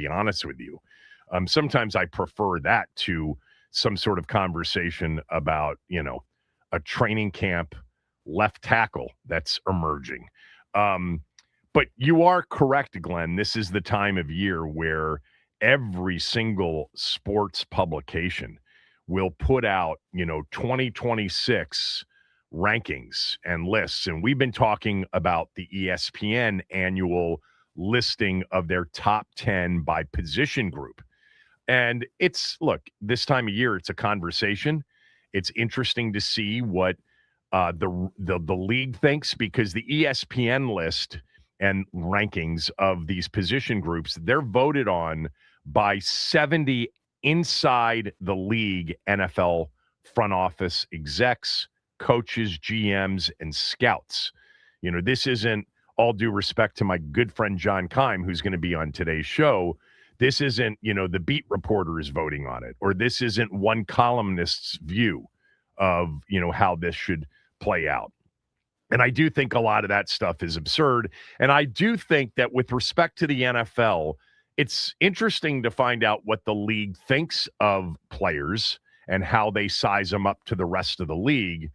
be honest with you. Sometimes I prefer that to some sort of conversation about, a training camp left tackle that's emerging. But you are correct, Glenn. This is the time of year where every single sports publication will put out, 2026 rankings and lists. And we've been talking about the ESPN annual listing of their top 10 by position group. And look, this time of year, it's a conversation. It's interesting to see what the league thinks, because the ESPN list and rankings of these position groups, they're voted on by 70 inside the league NFL front office execs, coaches, GMs, and scouts. This isn't, all due respect to my good friend John Keim, who's going to be on today's show, this isn't, the beat reporters voting on it, or this isn't one columnist's view of, how this should play out. And I do think a lot of that stuff is absurd. And I do think that with respect to the NFL, it's interesting to find out what the league thinks of players and how they size them up to the rest of the league.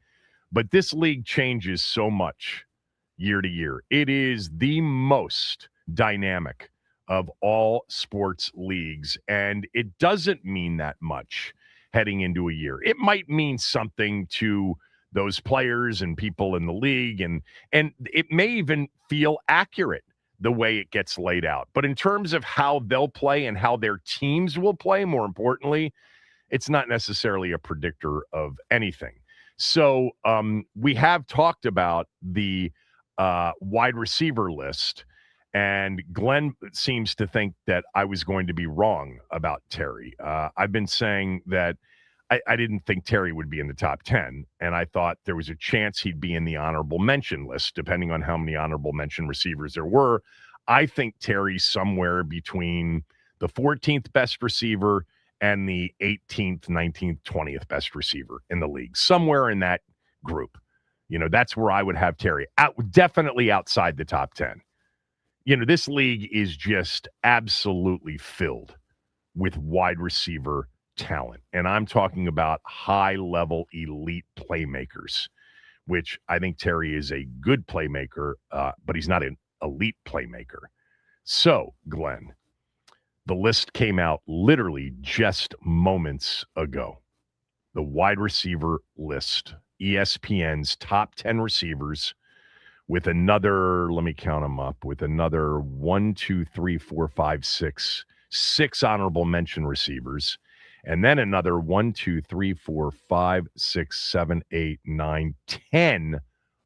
But this league changes so much year to year. It is the most dynamic of all sports leagues, and it doesn't mean that much heading into a year. It might mean something to those players and people in the league, and it may even feel accurate the way it gets laid out. But in terms of how they'll play and how their teams will play, more importantly, it's not necessarily a predictor of anything. So we have talked about the wide receiver list, and Glenn seems to think that I was going to be wrong about Terry. I've been saying that I didn't think Terry would be in the top 10, and I thought there was a chance he'd be in the honorable mention list, depending on how many honorable mention receivers there were. I think Terry's somewhere between the 14th best receiver and the 18th, 19th, 20th best receiver in the league, somewhere in that group. That's where I would have Terry. Definitely outside the top 10. This league is just absolutely filled with wide receiver talent. And I'm talking about high-level elite playmakers, which I think Terry is a good playmaker, but he's not an elite playmaker. So, Glenn, the list came out literally just moments ago. The wide receiver list, ESPN's top 10 receivers, with another, let me count them up, with another 6 honorable mention receivers, and then another 10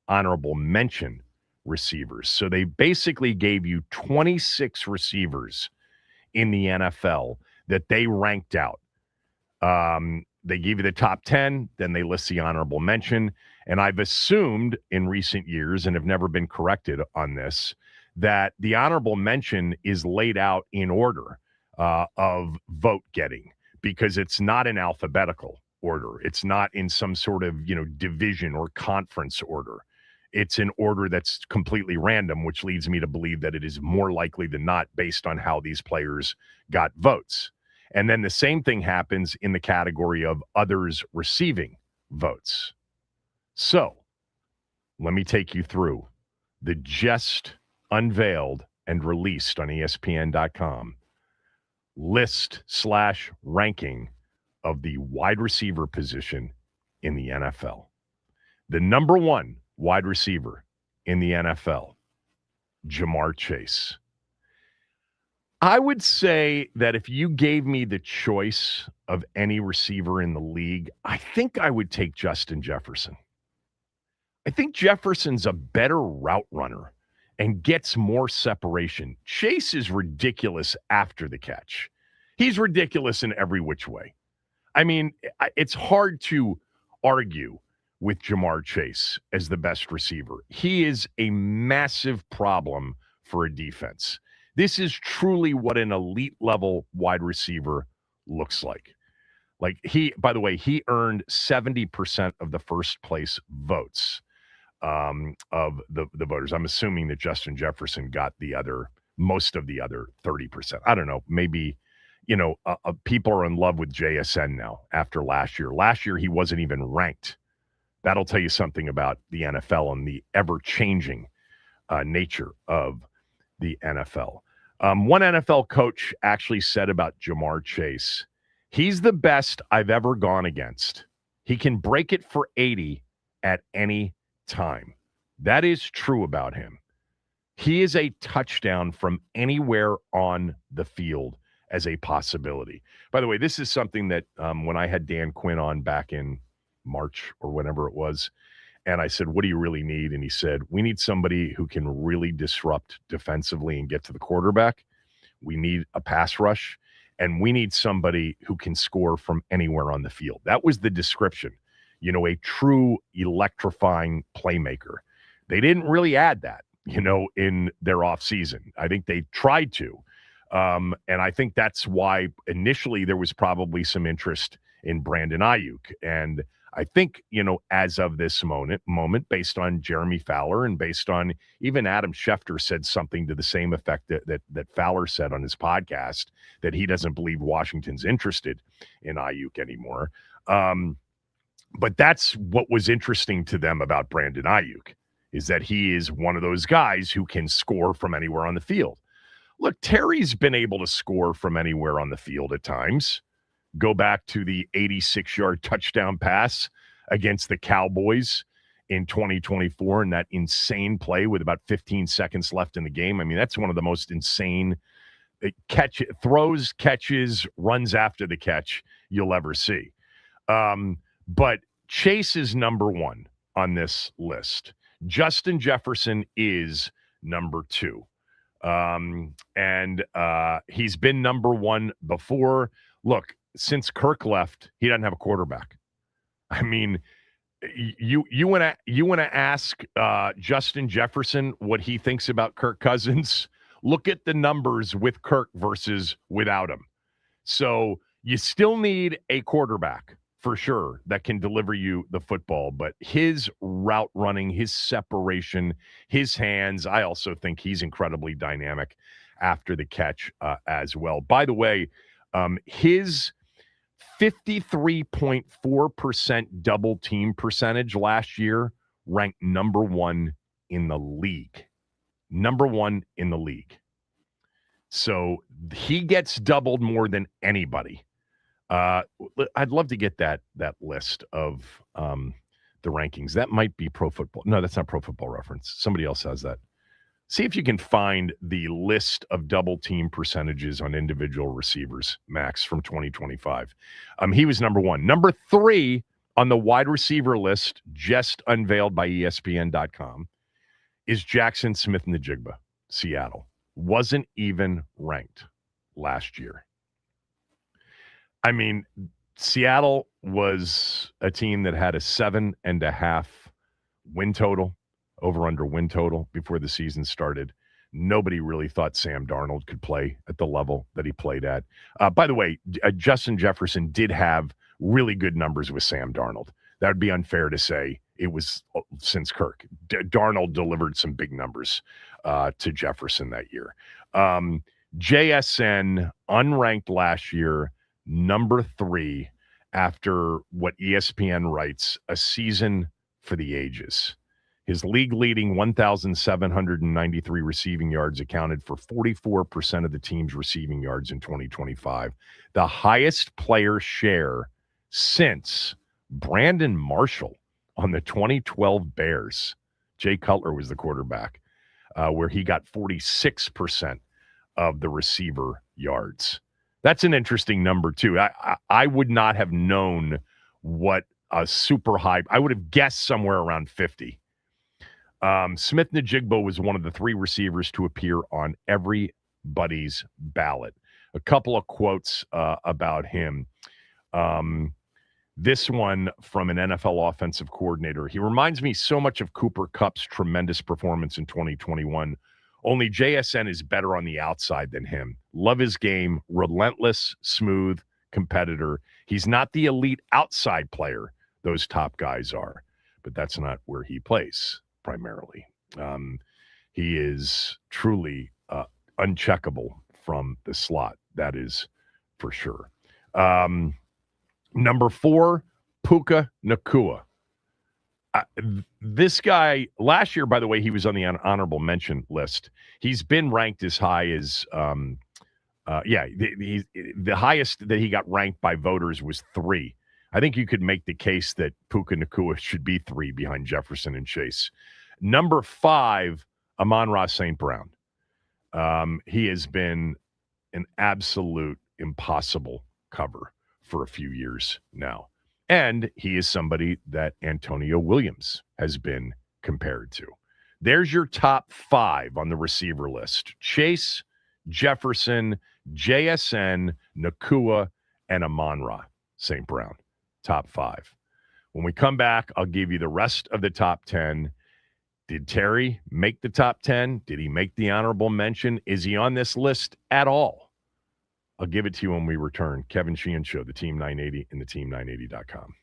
honorable mention receivers. So they basically gave you 26 receivers in the NFL that they ranked out. They give you the top 10, then they list the honorable mention. And I've assumed in recent years, and have never been corrected on this, that the honorable mention is laid out in order of vote getting, because it's not in alphabetical order. It's not in some sort of, division or conference order. It's in order that's completely random, which leads me to believe that it is more likely than not based on how these players got votes. And then the same thing happens in the category of others receiving votes. So let me take you through the just unveiled and released on ESPN.com list/ranking of the wide receiver position in the NFL. The number one wide receiver in the NFL, Jamar Chase. I would say that if you gave me the choice of any receiver in the league, I think I would take Justin Jefferson. I think Jefferson's a better route runner and gets more separation. Chase is ridiculous after the catch. He's ridiculous in every which way. I mean, it's hard to argue with Jamar Chase as the best receiver. He is a massive problem for a defense. This is truly what an elite level wide receiver looks like. By the way, he earned 70% of the first place votes of the voters. I'm assuming that Justin Jefferson got the other most of the other 30%. I don't know. Maybe, people are in love with JSN now after last year. Last year, he wasn't even ranked. That'll tell you something about the NFL and the ever-changing nature of the NFL. One NFL coach actually said about Jamar Chase, he's the best I've ever gone against. He can break it for 80 at any time. That is true about him. He is a touchdown from anywhere on the field as a possibility. By the way, this is something that when I had Dan Quinn on back in March or whenever it was, and I said, what do you really need? And he said, we need somebody who can really disrupt defensively and get to the quarterback. We need a pass rush, and we need somebody who can score from anywhere on the field. That was the description, a true electrifying playmaker. They didn't really add that, in their offseason. I think they tried to. And I think that's why initially there was probably some interest in Brandon Ayuk. And I think, as of this moment, based on Jeremy Fowler and based on even Adam Schefter said something to the same effect that Fowler said on his podcast, that he doesn't believe Washington's interested in Ayuk anymore. But that's what was interesting to them about Brandon Ayuk, is that he is one of those guys who can score from anywhere on the field. Look, Terry's been able to score from anywhere on the field at times. Go back to the 86-yard touchdown pass against the Cowboys in 2024 and that insane play with about 15 seconds left in the game. I mean, that's one of the most insane throws, catches, runs after the catch you'll ever see. But Chase is number one on this list. Justin Jefferson is number two. And he's been number one before. Look, since Kirk left, he doesn't have a quarterback. I mean, you want to ask Justin Jefferson what he thinks about Kirk Cousins? Look at the numbers with Kirk versus without him. So you still need a quarterback for sure that can deliver you the football, but his route running, his separation, his hands, I also think he's incredibly dynamic after the catch as well. By the way, his 53.4% double team percentage last year ranked number one in the league. Number one in the league. So he gets doubled more than anybody. I'd love to get that list of the rankings. That might be Pro Football. No, that's not Pro Football Reference. Somebody else has that. See if you can find the list of double team percentages on individual receivers, Max, from 2025. He was number one. Number three on the wide receiver list, just unveiled by ESPN.com, is Jackson Smith-Njigba, Seattle. Wasn't even ranked last year. I mean, Seattle was a team that had a 7.5 win total, over-under win total before the season started. Nobody really thought Sam Darnold could play at the level that he played at. By the way, Justin Jefferson did have really good numbers with Sam Darnold. That would be unfair to say it was since Kirk. Darnold delivered some big numbers to Jefferson that year. JSN, unranked last year, number three after what ESPN writes, a season for the ages. His league-leading 1,793 receiving yards accounted for 44% of the team's receiving yards in 2025, the highest player share since Brandon Marshall on the 2012 Bears. Jay Cutler was the quarterback, where he got 46% of the receiver yards. That's an interesting number, too. I would not have known what a super high. I would have guessed somewhere around 50. Smith-Njigba was one of the three receivers to appear on everybody's ballot. A couple of quotes about him. This one from an NFL offensive coordinator. He reminds me so much of Cooper Kupp's tremendous performance in 2021. Only JSN is better on the outside than him. Love his game, relentless, smooth competitor. He's not the elite outside player those top guys are, but that's not where he plays primarily. He is truly uncheckable from the slot. That is for sure. Um, Number 4, Puka Nakua. This guy, last year, by the way, he was on the honorable mention list. He's been ranked as high as, the highest that he got ranked by voters was 3. I think you could make the case that Puka Nakua should be 3 behind Jefferson and Chase. Number 5, Amon-Ra St. Brown. He has been an absolute impossible cover for a few years now. And he is somebody that Antonio Williams has been compared to. There's your top 5 on the receiver list: Chase, Jefferson, JSN, Nakua, and Amon-Ra St. Brown. Top 5. When we come back, I'll give you the rest of the top 10. Did Terry make the top 10? Did he make the honorable mention? Is he on this list at all? I'll give it to you when we return. Kevin Sheehan Show, the Team 980 and the team980.com.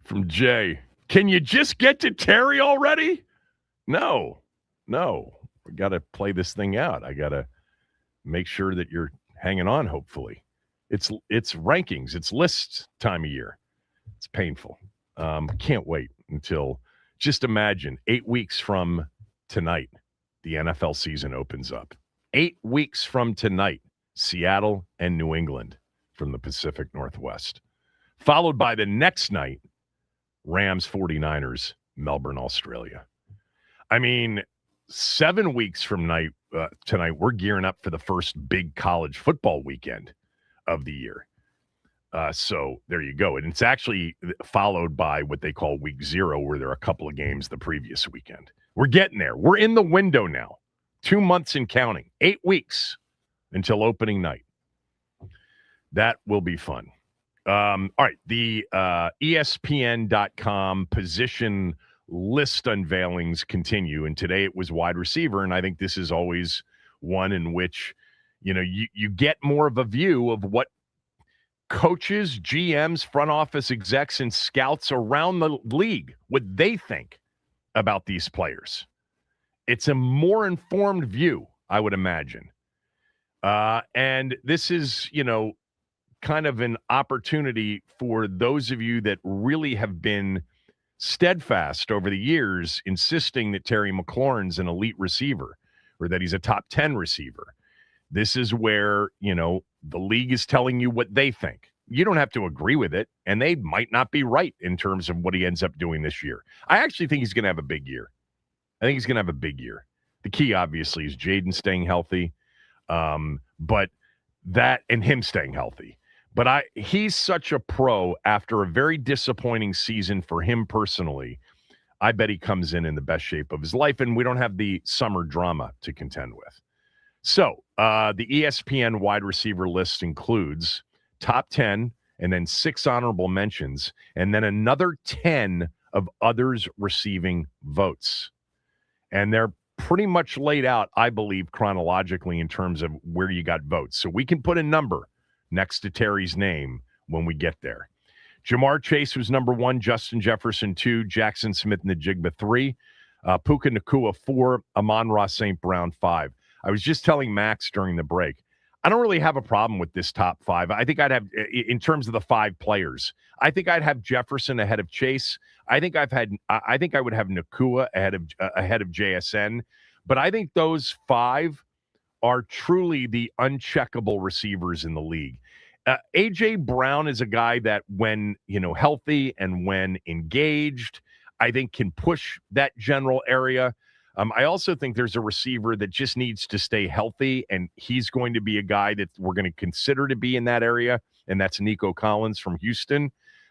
From Jay. Can you just get to Terry already? No. We got to play this thing out. I got to make sure that you're hanging on, hopefully. It's rankings. It's lists time of year. It's painful. Can't wait until, just imagine, 8 weeks from tonight, the NFL season opens up. 8 weeks from tonight, Seattle and New England from the Pacific Northwest. Followed by the next night, Rams 49ers, Melbourne, Australia. I mean, 7 weeks from tonight, we're gearing up for the first big college football weekend of the year. So there you go. And it's actually followed by what they call week 0, where there are a couple of games the previous weekend. We're getting there. We're in the window now. 2 months and counting. 8 weeks until opening night. That will be fun. All right. The ESPN.com position list unveilings continue. And today it was wide receiver. And I think this is always one in which, you get more of a view of what coaches, GMs, front office execs, and scouts around the league, what they think about these players. It's a more informed view, I would imagine. And this is, kind of an opportunity for those of you that really have been steadfast over the years, insisting that Terry McLaurin's an elite receiver or that he's a top 10 receiver. This is where, the league is telling you what they think. You don't have to agree with it, and they might not be right in terms of what he ends up doing this year. I actually think he's going to have a big year. The key, obviously, is Jaden staying healthy, but that and him staying healthy. But he's such a pro after a very disappointing season for him personally. I bet he comes in the best shape of his life, and we don't have the summer drama to contend with. So the ESPN wide receiver list includes top 10 and then 6 honorable mentions, and then another 10 of others receiving votes. And they're pretty much laid out, I believe, chronologically in terms of where you got votes. So we can put a number next to Terry's name when we get there. Jamar Chase was number 1, Justin Jefferson 2, Jackson Smith-Njigba 3, Puka Nacua 4, Amon-Ra St. Brown 5. I was just telling Max during the break, I don't really have a problem with this top 5. I think I'd have, in terms of the 5 players, I think I'd have Jefferson ahead of Chase. I think I would have Nacua ahead of JSN. But I think those 5 are truly the uncheckable receivers in the league. A.J. Brown is a guy that when, healthy and when engaged, I think can push that general area. I also think there's a receiver that just needs to stay healthy, and he's going to be a guy that we're going to consider to be in that area, and that's Nico Collins from Houston,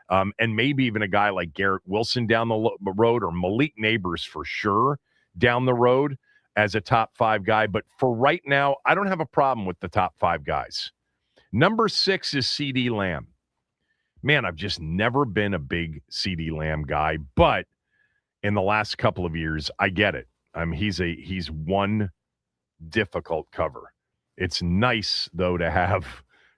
and maybe even a guy like Garrett Wilson down the road, or Malik Neighbors for sure down the road as a top 5 guy. But for right now, I don't have a problem with the top 5 guys. Number 6 is CD Lamb. Man, I've just never been a big CD Lamb guy, but in the last couple of years, I get it. He's one difficult cover. It's nice, though, to have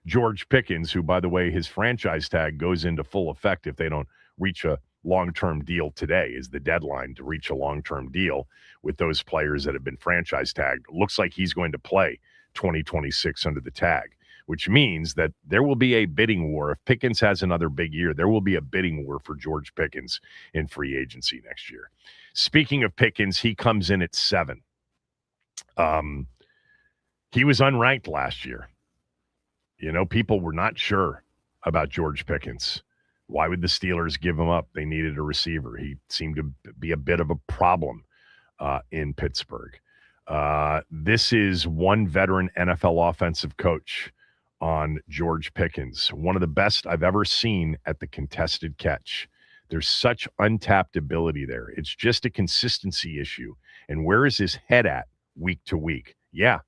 George Pickens, who, by the way, his franchise tag goes into full effect if they don't reach a long-term deal today, is the deadline to reach a long-term deal with those players that have been franchise tagged. Looks like he's going to play 2026 under the tag, which means that there will be a bidding war. If Pickens has another big year, there will be a bidding war for George Pickens in free agency next year. Speaking of Pickens, he comes in at 7. He was unranked last year. People were not sure about George Pickens. Why would the Steelers give him up? They needed a receiver. He seemed to be a bit of a problem in Pittsburgh. This is one veteran NFL offensive coach on George Pickens, one of the best I've ever seen at the contested catch. There's such untapped ability there. It's just a consistency issue. And where is his head at week to week? Yeah,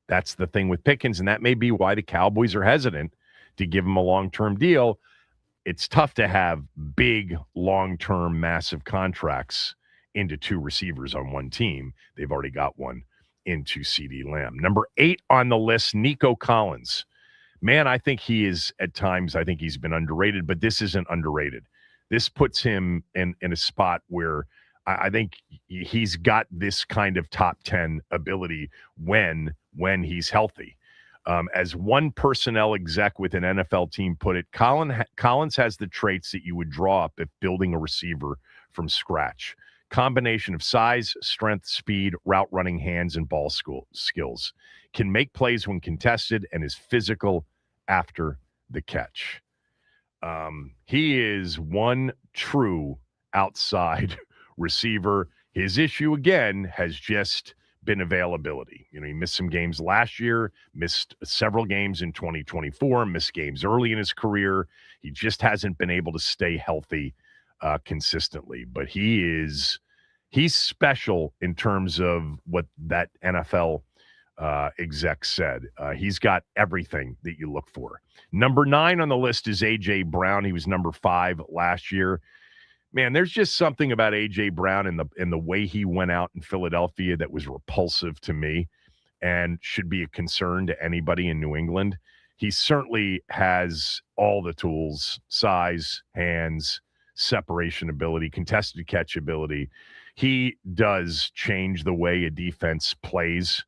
that's the thing with Pickens, and that may be why the Cowboys are hesitant to give him a long-term deal. It's tough to have big, long-term, massive contracts into 2 receivers on one team. They've already got one into CD Lamb. Number 8 on the list, Nico Collins. Man, I think he is at times, I think he's been underrated, but this isn't underrated. This puts him in a spot where I think he's got this kind of top 10 ability when he's healthy. As one personnel exec with an NFL team put it, Collins has the traits that you would draw up if building a receiver from scratch. Combination of size, strength, speed, route running hands, and ball skills. Can make plays when contested and is physical after the catch. He is one true outside receiver. His issue, again, has just been availability. You know, he missed some games last year, missed several games in 2024, missed games early in his career. He just hasn't been able to stay healthy consistently. But he's special in terms of what that NFL exec said. He's got everything that you look for. Number 9 on the list is A.J. Brown. He was number 5 last year. Man, there's just something about A.J. Brown in the way he went out in Philadelphia that was repulsive to me and should be a concern to anybody in New England. He certainly has all the tools: size, hands, separation ability, contested catch ability. He does change the way a defense plays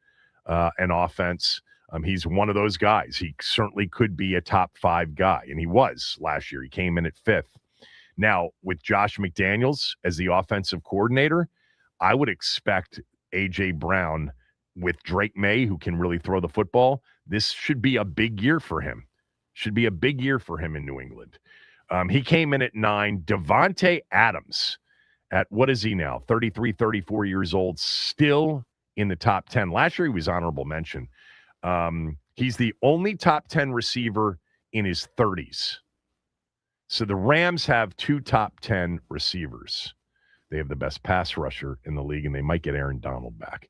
an offense. He's one of those guys. He certainly could be a top 5 guy, and he was last year. He came in at 5th. Now, with Josh McDaniels as the offensive coordinator, I would expect A.J. Brown with Drake May, who can really throw the football. This should be a big year for him. Should be a big year for him in New England. He came in at 9. Davante Adams, at what is he now? 33, 34 years old, still in the top 10. Last year, he was honorable mention. He's the only top 10 receiver in his 30s. So the Rams have 2 top 10 receivers. They have the best pass rusher in the league, and they might get Aaron Donald back.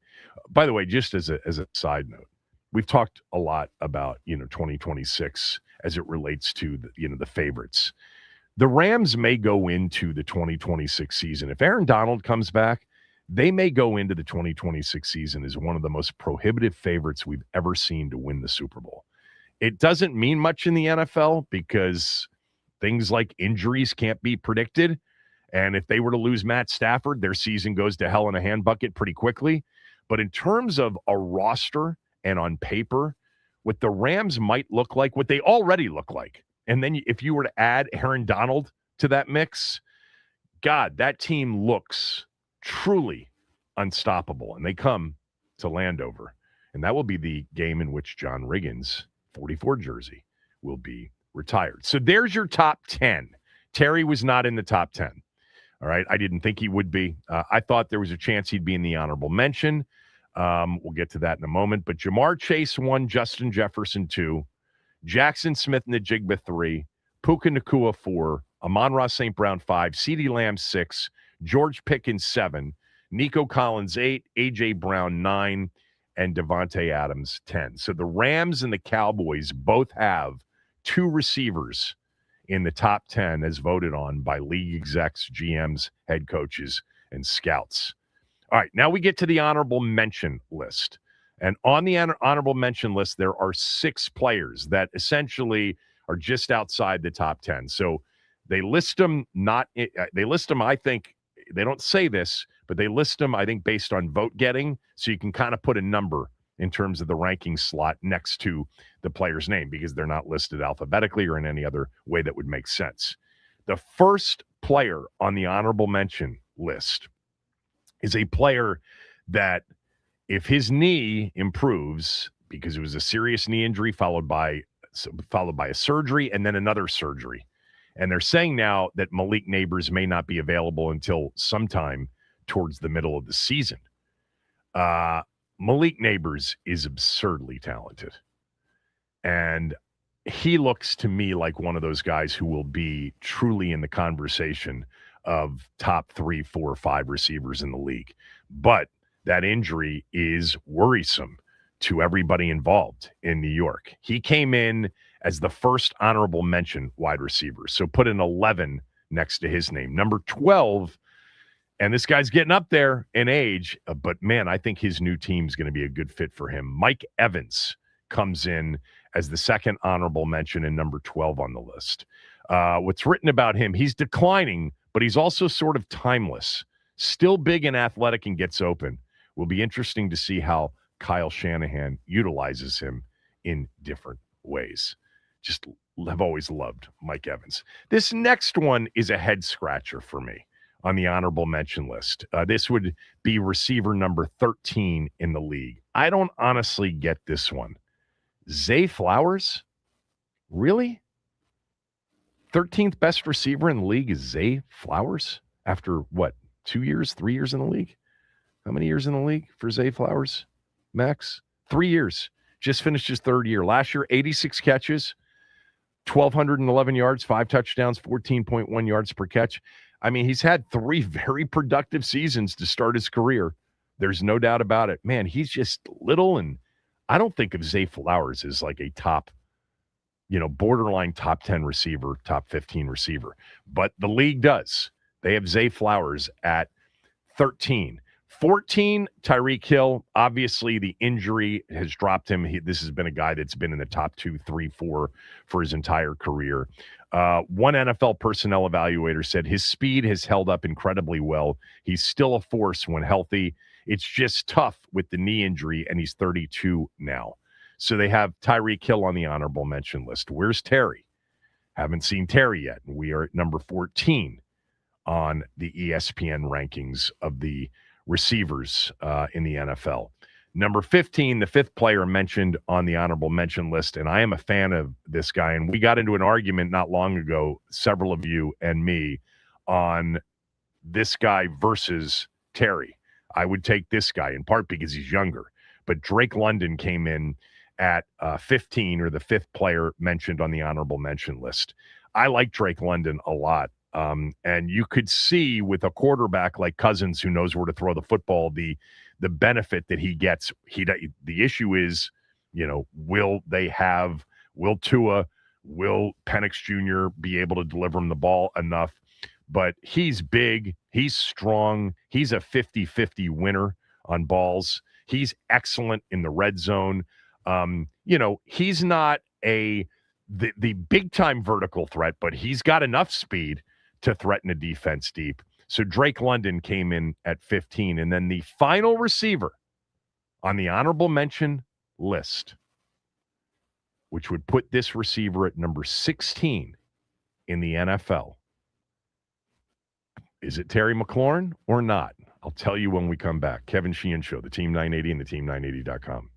By the way, just as a side note, we've talked a lot about 2026 as it relates to the favorites. The Rams may go into the 2026 season. If Aaron Donald comes back, they may go into the 2026 season as one of the most prohibitive favorites we've ever seen to win the Super Bowl. It doesn't mean much in the NFL because things like injuries can't be predicted. And if they were to lose Matt Stafford, their season goes to hell in a handbucket pretty quickly. But in terms of a roster and on paper, what the Rams might look like, what they already look like, and then if you were to add Aaron Donald to that mix, God, that team looks truly unstoppable. And they come to Landover. And that will be the game in which John Riggins' 44 jersey will be retired. So there's your top 10. Terry was not in the top 10. All right. I didn't think he would be. I thought there was a chance he'd be in the honorable mention. We'll get to that in a moment. But Jamar Chase 1, Justin Jefferson 2, Jackson Smith Njigba 3, Puka Nacua 4, Amon-Ra St. Brown 5, CeeDee Lamb 6, George Pickens 7, Nico Collins 8, A.J. Brown 9, and Davante Adams 10. So the Rams and the Cowboys both have 2 receivers in the top 10 as voted on by league execs, GMs, head coaches, and scouts. All right, now we get to the honorable mention list. And on the honorable mention list, there are 6 players that essentially are just outside the top 10. So they list them I think, they don't say this, but they list them, I think, based on vote getting. So you can kind of put a number in terms of the ranking slot next to the player's name because they're not listed alphabetically or in any other way that would make sense. The first player on the honorable mention list is a player that if his knee improves, because it was a serious knee injury followed by a surgery and then another surgery. And they're saying now that Malik Neighbors may not be available until sometime towards the middle of the season. Malik Neighbors is absurdly talented. And he looks to me like one of those guys who will be truly in the conversation of top 3, 4, 5 receivers in the league. But that injury is worrisome to everybody involved in New York. He came in as the first honorable mention wide receiver. So put an 11 next to his name. Number 12, and this guy's getting up there in age, but man, I think his new team's going to be a good fit for him. Mike Evans comes in as the second honorable mention and number 12 on the list. What's written about him, he's declining, but he's also sort of timeless. Still big and athletic and gets open. Will be interesting to see how Kyle Shanahan utilizes him in different ways. Just have always loved Mike Evans. This next one is a head scratcher for me on the honorable mention list. This would be receiver number 13 in the league. I don't honestly get this one. Zay Flowers? Really? 13th best receiver in the league is Zay Flowers after what, 2 years, 3 years in the league? How many years in the league for Zay Flowers, Max? 3 years. Just finished his third year. Last year, 86 catches, 1,211 yards, 5 touchdowns, 14.1 yards per catch. I mean, he's had 3 very productive seasons to start his career. There's no doubt about it. Man, he's just little, and I don't think of Zay Flowers as like a top, borderline top 10 receiver, top 15 receiver. But the league does. They have Zay Flowers at 13. 14, Tyreek Hill. Obviously, the injury has dropped him. This has been a guy that's been in the top 2, 3, 4 for his entire career. One NFL personnel evaluator said his speed has held up incredibly well. He's still a force when healthy. It's just tough with the knee injury, and he's 32 now. So they have Tyreek Hill on the honorable mention list. Where's Terry? Haven't seen Terry yet. We are at number 14 on the ESPN rankings of the receivers in the NFL. Number 15, the fifth player mentioned on the honorable mention list, and I am a fan of this guy, and we got into an argument not long ago, several of you and me, on this guy versus Terry. I would take this guy in part because he's younger, but Drake London came in at 15, or the fifth player mentioned on the honorable mention list. I like Drake London a lot. And you could see with a quarterback like Cousins, who knows where to throw the football, the benefit that he gets. The issue is, will Tua, will Penix Jr. be able to deliver him the ball enough? But he's big, he's strong, he's a 50-50 winner on balls. He's excellent in the red zone. He's not the big time vertical threat, but he's got enough speed to threaten a defense deep. So Drake London came in at 15. And then the final receiver on the honorable mention list, which would put this receiver at number 16 in the NFL. Is it Terry McLaurin or not? I'll tell you when we come back. Kevin Sheehan Show, the Team 980 and the Team980.com.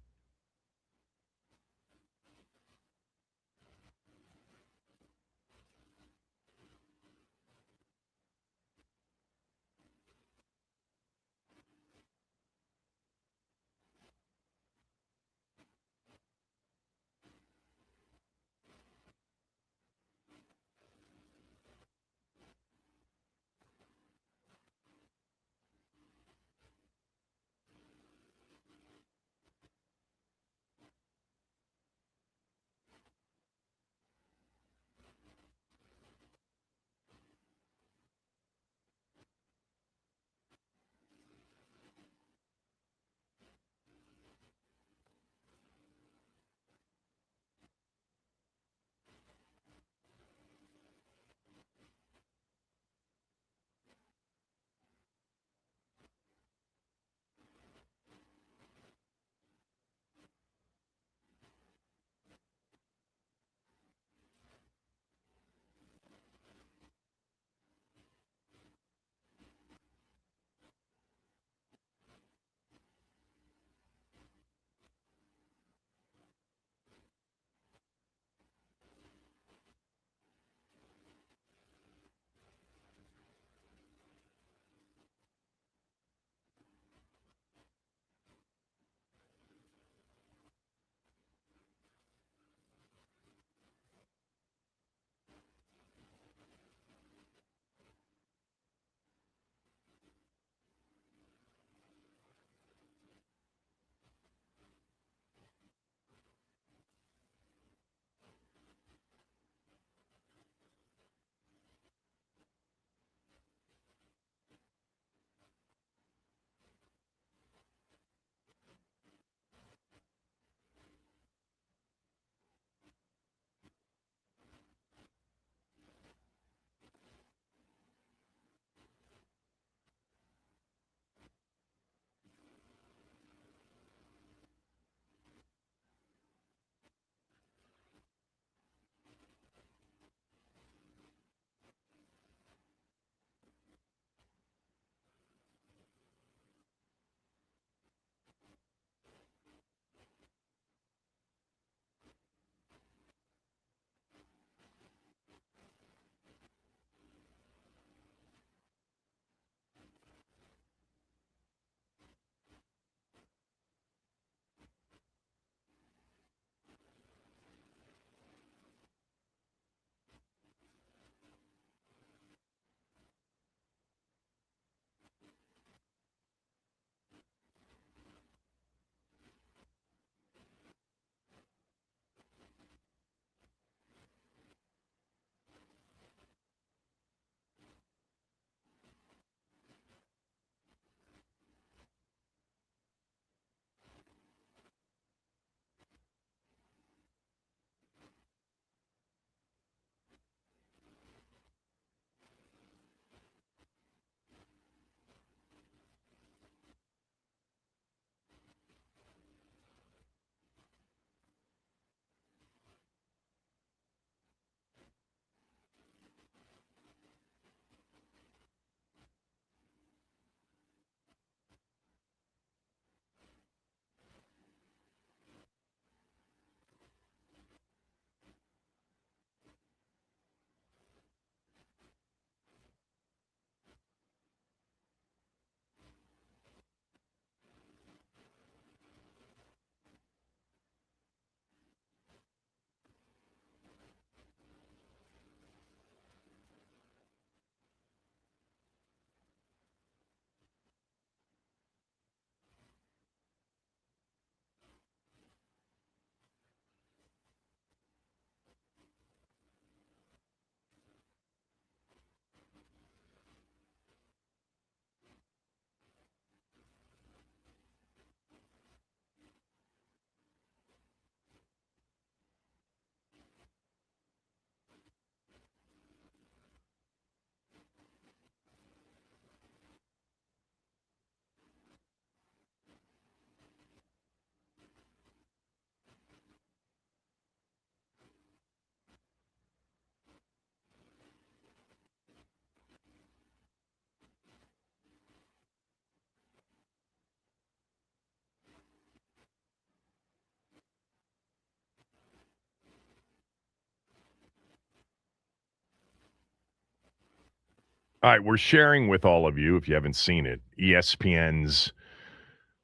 All right, we're sharing with all of you, if you haven't seen it, ESPN's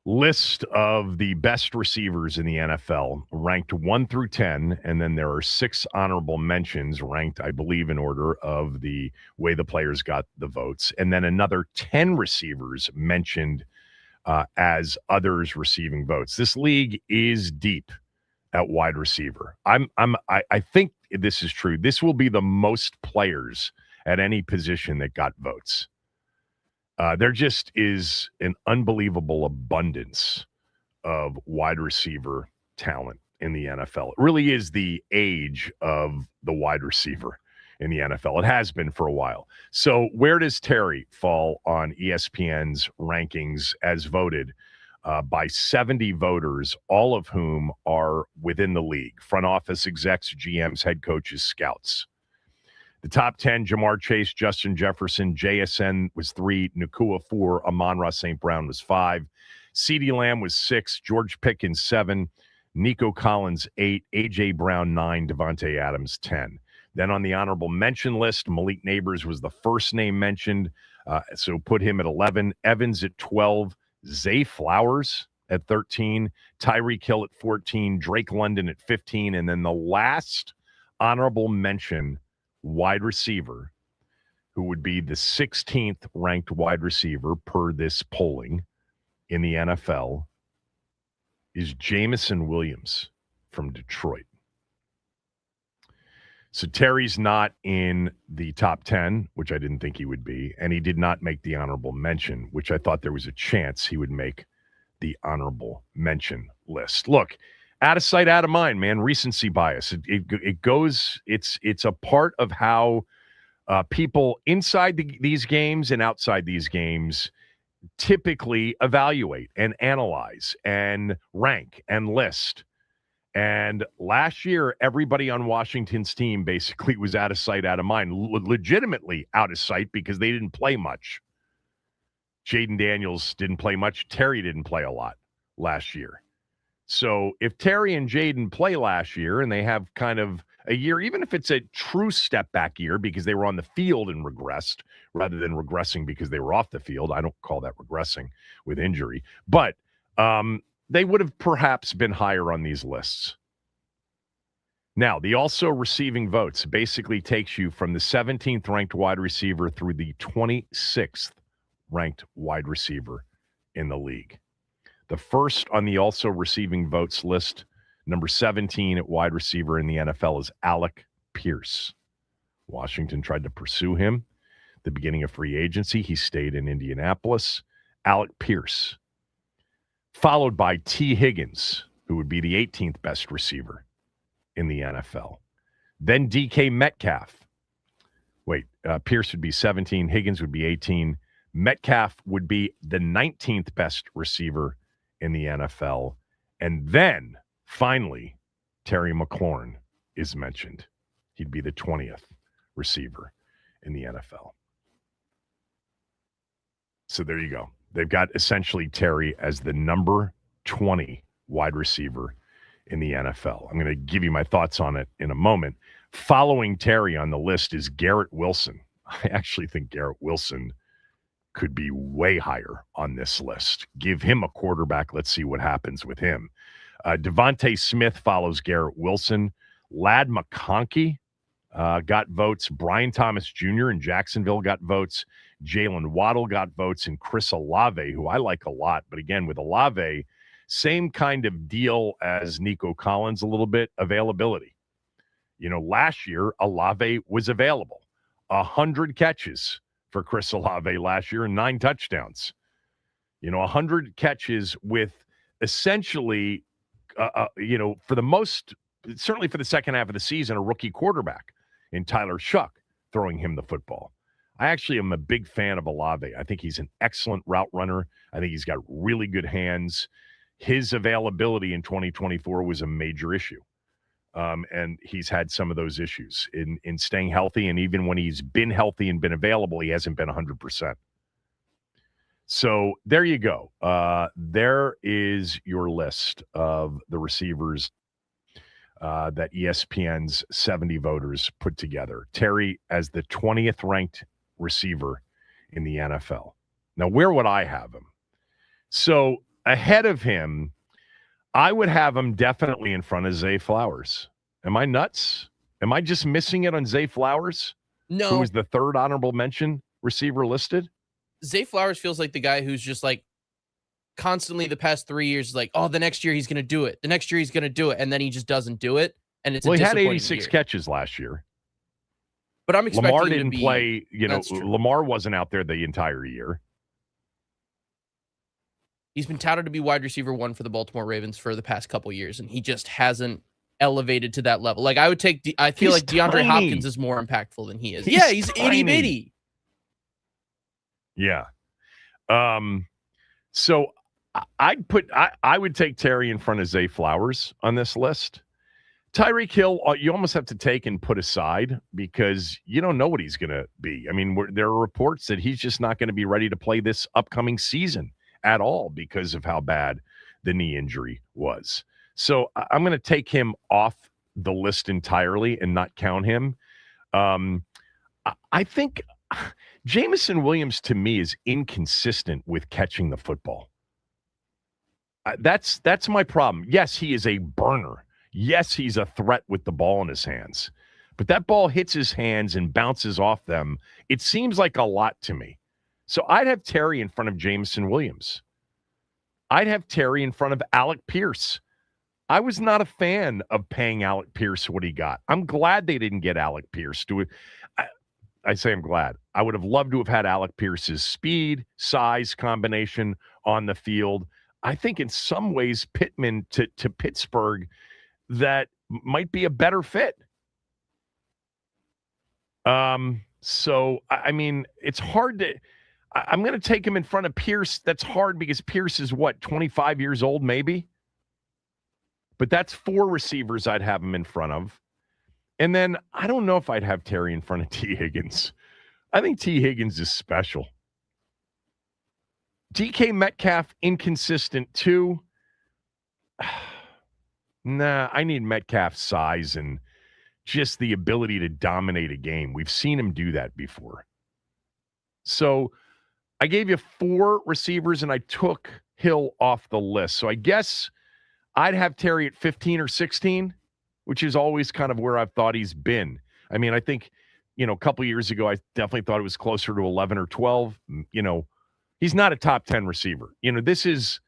list of the best receivers in the NFL, ranked 1 through 10, and then there are 6 honorable mentions ranked, I believe, in order of the way the players got the votes, and then another 10 receivers mentioned as others receiving votes. This league is deep at wide receiver. I think this is true. This will be the most players at any position that got votes. There just is an unbelievable abundance of wide receiver talent in the NFL. It really is the age of the wide receiver in the NFL. It has been for a while. So where does Terry fall on ESPN's rankings as voted by 70 voters, all of whom are within the league? Front office execs, GMs, head coaches, scouts. The top 10, Jamar Chase, Justin Jefferson, JSN was 3, Nakua 4, Amon-Ra St. Brown was 5, CeeDee Lamb was 6, George Pickens 7, Nico Collins 8, A.J. Brown 9, Devontae Adams 10. Then on the honorable mention list, Malik Neighbors was the first name mentioned, so put him at 11, Evans at 12, Zay Flowers at 13, Tyreek Hill at 14, Drake London at 15, and then the last honorable mention wide receiver, who would be the 16th ranked wide receiver per this polling in the NFL, is Jameson Williams from Detroit. So Terry's not in the top 10, which I didn't think he would be, and he did not make the honorable mention, which I thought there was a chance he would make the honorable mention list. Look, out of sight, out of mind, man. Recency bias. It goes. It's a part of how people inside these games and outside these games typically evaluate and analyze and rank and list. And last year, everybody on Washington's team basically was out of sight, out of mind. Legitimately out of sight because they didn't play much. Jaden Daniels didn't play much. Terry didn't play a lot last year. So if Terry and Jaden play last year and they have kind of a year, even if it's a true step back year because they were on the field and regressed rather than regressing because they were off the field, I don't call that regressing with injury, but they would have perhaps been higher on these lists. Now, the also receiving votes basically takes you from the 17th ranked wide receiver through the 26th ranked wide receiver in the league. The first on the also receiving votes list, number 17 at wide receiver in the NFL, is Alec Pierce. Washington tried to pursue him at the beginning of free agency. He stayed in Indianapolis. Alec Pierce. Followed by T. Higgins, who would be the 18th best receiver in the NFL. Then DK Metcalf. Pierce would be 17. Higgins would be 18. Metcalf would be the 19th best receiver in the NFL. And then, finally, Terry McLaurin is mentioned. He'd be the 20th receiver in the NFL. So there you go. They've got essentially Terry as the number 20 wide receiver in the NFL. I'm going to give you my thoughts on it in a moment. Following Terry on the list is Garrett Wilson. I actually think Garrett Wilson could be way higher on this list. Give him a quarterback. Let's see what happens with him. Devontae Smith follows Garrett Wilson. Ladd McConkey got votes. Brian Thomas Jr. in Jacksonville got votes. Jalen Waddle got votes. And Chris Olave, who I like a lot. But again, with Olave, same kind of deal as Nico Collins, a little bit, availability. You know, last year, Olave was available. 100 catches for Chris Olave last year and 9 touchdowns. 100 catches with essentially, for the most, certainly for the second half of the season, a rookie quarterback in Tyler Shuck throwing him the football. I actually am a big fan of Olave. I think he's an excellent route runner. I think he's got really good hands. His availability in 2024 was a major issue. And he's had some of those issues in staying healthy. And even when he's been healthy and been available, he hasn't been 100%. So there you go. There is your list of the receivers that ESPN's 70 voters put together. Terry as the 20th ranked receiver in the NFL. Now, where would I have him? So ahead of him, I would have him definitely in front of Zay Flowers. Am I nuts? Am I just missing it on Zay Flowers? No. Who is the third honorable mention receiver listed? Zay Flowers feels like the guy who's just like constantly the past 3 years is like, oh, the next year he's going to do it. The next year he's going to do it. And then he just doesn't do it. And it's well, a he had disappointing 86 year. catches last year. But I'm expecting Lamar him didn't to be, play. That's true. Lamar wasn't out there the entire year. He's been touted to be wide receiver 1 for the Baltimore Ravens for the past couple years, and he just hasn't elevated to that level. Like I would take, I feel He's like DeAndre tiny. Hopkins is more impactful than he is. He's tiny. itty bitty. Yeah. So I would take Terry in front of Zay Flowers on this list. Tyreek Hill, you almost have to take and put aside because you don't know what he's going to be. I mean, there are reports that he's just not going to be ready to play this upcoming season at all because of how bad the knee injury was. So I'm going to take him off the list entirely and not count him. I think Jameson Williams, to me, is inconsistent with catching the football. That's my problem. Yes, he is a burner. Yes, he's a threat with the ball in his hands. But that ball hits his hands and bounces off them. It seems like a lot to me. So I'd have Terry in front of Jameson Williams. I'd have Terry in front of Alec Pierce. I was not a fan of paying Alec Pierce what he got. I'm glad they didn't get Alec Pierce to it. I say I'm glad. I would have loved to have had Alec Pierce's speed, size combination on the field. I think in some ways Pittman to Pittsburgh, that might be a better fit. So, I mean, it's hard to – I'm going to take him in front of Pierce. That's hard because Pierce is, 25 years old maybe? But that's 4 receivers I'd have him in front of. And then I don't know if I'd have Terry in front of T. Higgins. I think T. Higgins is special. DK Metcalf, inconsistent too. Nah, I need Metcalf's size and just the ability to dominate a game. We've seen him do that before. So I gave you 4 receivers and I took Hill off the list. So I guess I'd have Terry at 15 or 16, which is always kind of where I've thought he's been. I mean, I think, a couple years ago, I definitely thought it was closer to 11 or 12. He's not a top 10 receiver. This is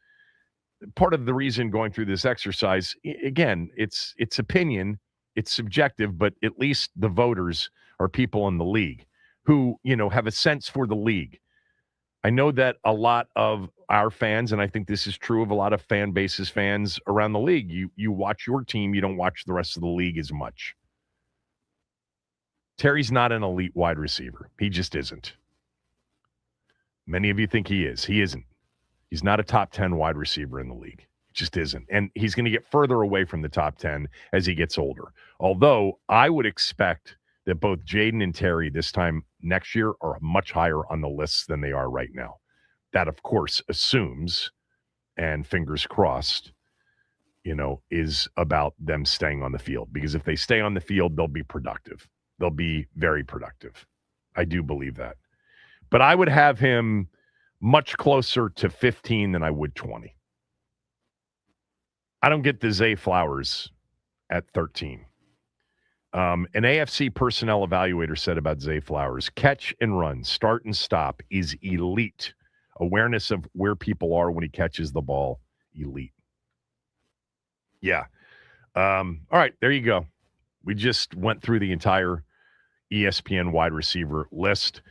part of the reason going through this exercise. Again, it's opinion, it's subjective, but at least the voters are people in the league who, have a sense for the league. I know that a lot of our fans, and I think this is true of a lot of fan bases fans around the league, you watch your team, you don't watch the rest of the league as much. Terry's not an elite wide receiver. He just isn't. Many of you think he is. He isn't. He's not a top 10 wide receiver in the league. He just isn't. And he's going to get further away from the top 10 as he gets older. Although I would expect that both Jaden and Terry this time next year are much higher on the lists than they are right now. That, of course, assumes, and fingers crossed, is about them staying on the field. Because if they stay on the field, they'll be productive. They'll be very productive. I do believe that. But I would have him much closer to 15 than I would 20. I don't get the Zay Flowers at 13. An AFC personnel evaluator said about Zay Flowers, catch and run, start and stop is elite. Awareness of where people are when he catches the ball, elite. Yeah. All right, there you go. We just went through the entire ESPN wide receiver list.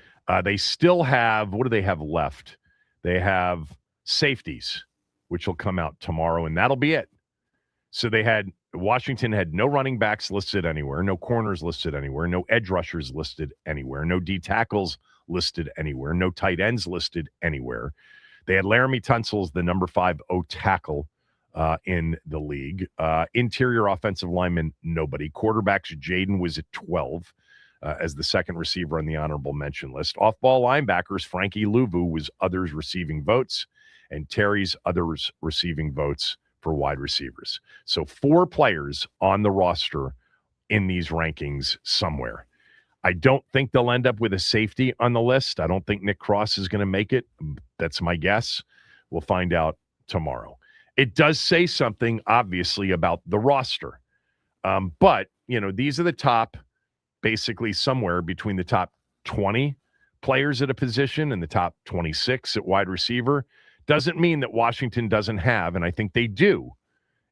They still have, what do they have left? They have safeties, which will come out tomorrow, and that'll be it. So Washington had no running backs listed anywhere, no corners listed anywhere, no edge rushers listed anywhere, no D tackles listed anywhere, no tight ends listed anywhere. They had Laramie Tunsil as the number 5 O tackle in the league. Interior offensive lineman, nobody. Quarterbacks, Jaden was at 12 as the second receiver on the honorable mention list. Off-ball linebackers, Frankie Louvu was others receiving votes, and Terry's others receiving votes for wide receivers. So 4 players on the roster in these rankings somewhere. I don't think they'll end up with a safety on the list. I don't think Nick Cross is going to make it. That's my guess. We'll find out tomorrow. It does say something, obviously, about the roster. But, these are the top, basically somewhere between the top 20 players at a position and the top 26 at wide receiver. Doesn't mean that Washington doesn't have, and I think they do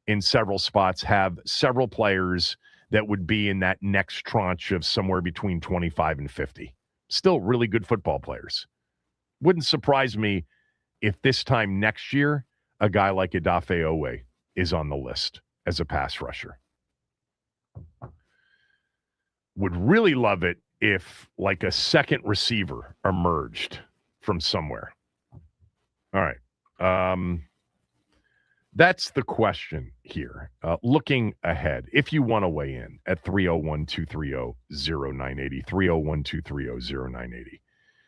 in several spots, have several players that would be in that next tranche of somewhere between 25 and 50. Still really good football players. Wouldn't surprise me if this time next year, a guy like Odafe Owe is on the list as a pass rusher. Would really love it if like a second receiver emerged from somewhere. All right. That's the question here. Looking ahead, if you want to weigh in at 301-230-0980, 301-230-0980.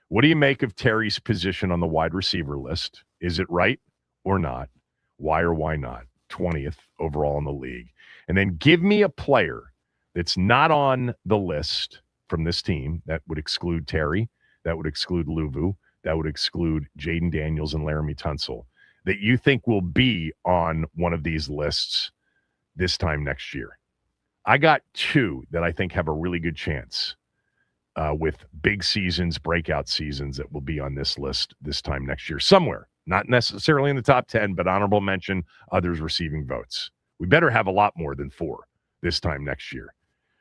What do you make of Terry's position on the wide receiver list? Is it right or not? Why or why not? 20th overall in the league. And then give me a player that's not on the list from this team. That would exclude Terry. That would exclude Luvu. That would exclude Jaden Daniels and Laramie Tunsil, that you think will be on one of these lists this time next year. I got two that I think have a really good chance with big seasons, breakout seasons that will be on this list this time next year. Somewhere, not necessarily in the top 10, but honorable mention, others receiving votes. We better have a lot more than 4 this time next year.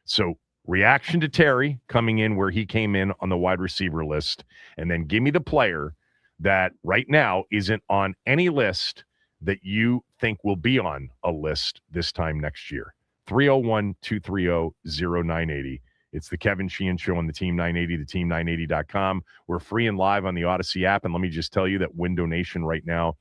So reaction to Terry coming in where he came in on the wide receiver list, and then give me the player that right now isn't on any list that you think will be on a list this time next year. 301-230-0980. It's the Kevin Sheehan Show on the Team 980, theteam980.com. We're free and live on the Odyssey app. And let me just tell you that Window Nation right now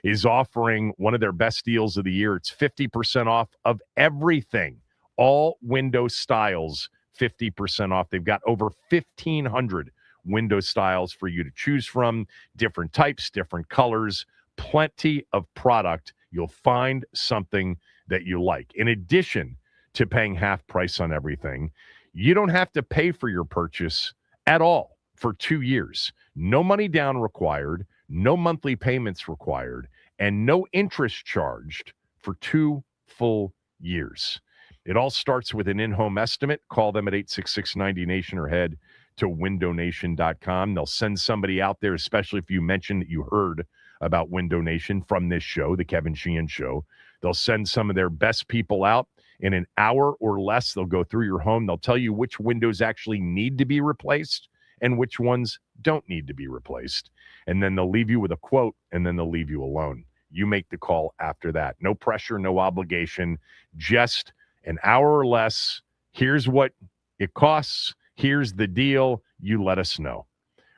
is offering one of their best deals of the year. It's 50% off of everything. All window styles, 50% off. They've got over 1,500 window styles for you to choose from, different types, different colors, plenty of product. You'll find something that you like. In addition to paying half price on everything, you don't have to pay for your purchase at all for 2 years. No money down required, no monthly payments required, and no interest charged for 2 full years. It all starts with an in-home estimate. Call them at 866-90-NATION or head to windownation.com. They'll send somebody out there, especially if you mention that you heard about Window Nation from this show, the Kevin Sheehan Show. They'll send some of their best people out. In an hour or less, they'll go through your home. They'll tell you which windows actually need to be replaced and which ones don't need to be replaced. And then they'll leave you with a quote, and then they'll leave you alone. You make the call after that. No pressure, no obligation, just an hour or less. Here's what it costs. Here's the deal. You let us know.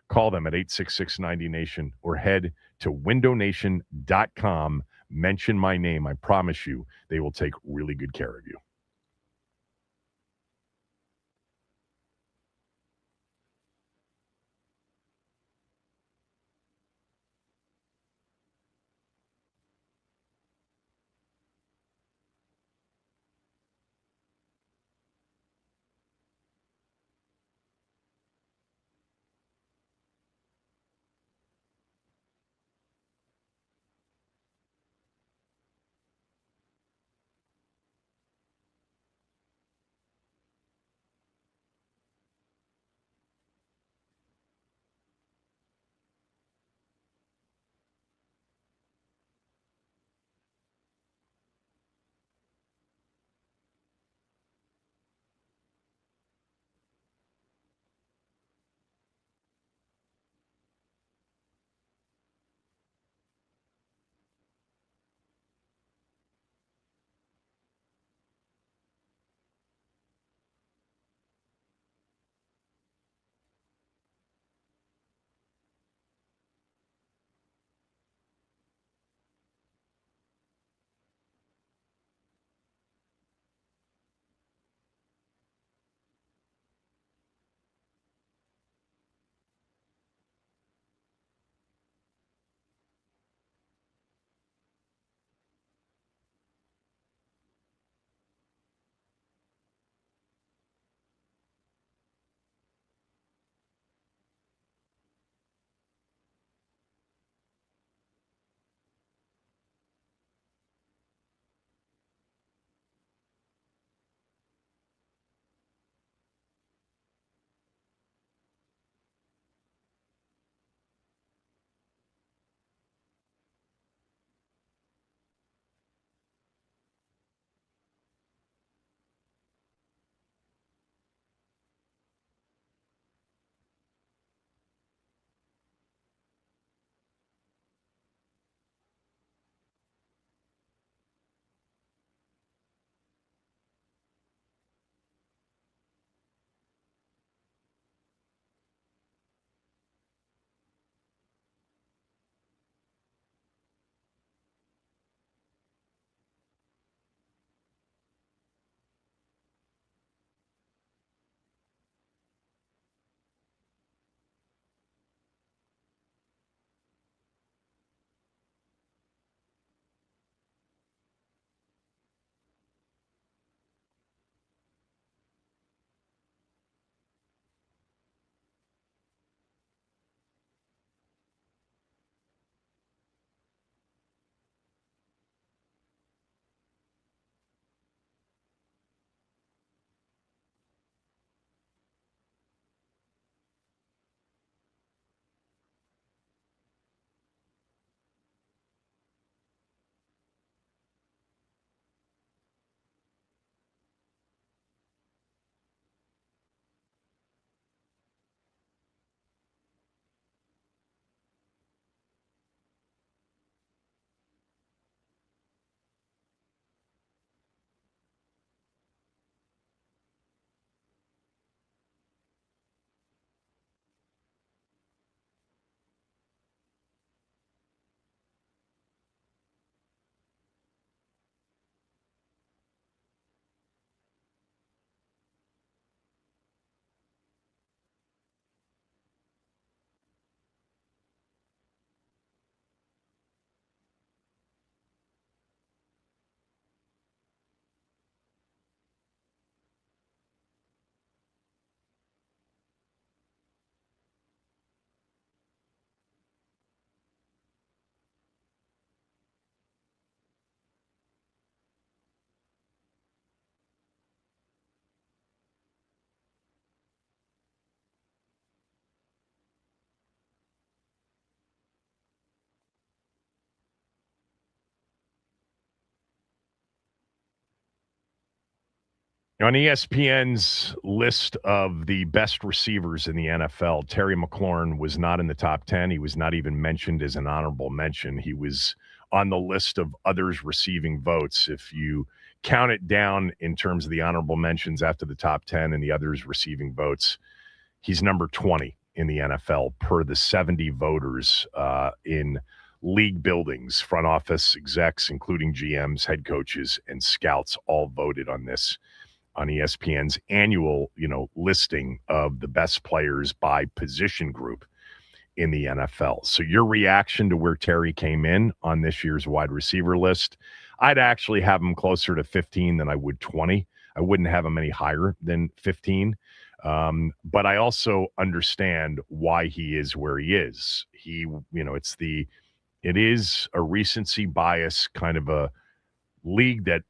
Call them at 866-90-NATION or head to windownation.com. Mention my name. I promise you they will take really good care of you. On ESPN's list of the best receivers in the NFL, Terry McLaurin was not in the top 10. He was not even mentioned as an honorable mention. He was on the list of others receiving votes. If you count it down in terms of the honorable mentions after the top 10 and the others receiving votes, he's number 20 in the NFL per the 70 voters in league buildings, front office execs, including GMs, head coaches, and scouts all voted on this on ESPN's annual, listing of the best players by position group in the NFL. So your reaction to where Terry came in on this year's wide receiver list, I'd actually have him closer to 15 than I would 20. I wouldn't have him any higher than 15. But I also understand why he is where he is. It is a recency bias kind of a league that,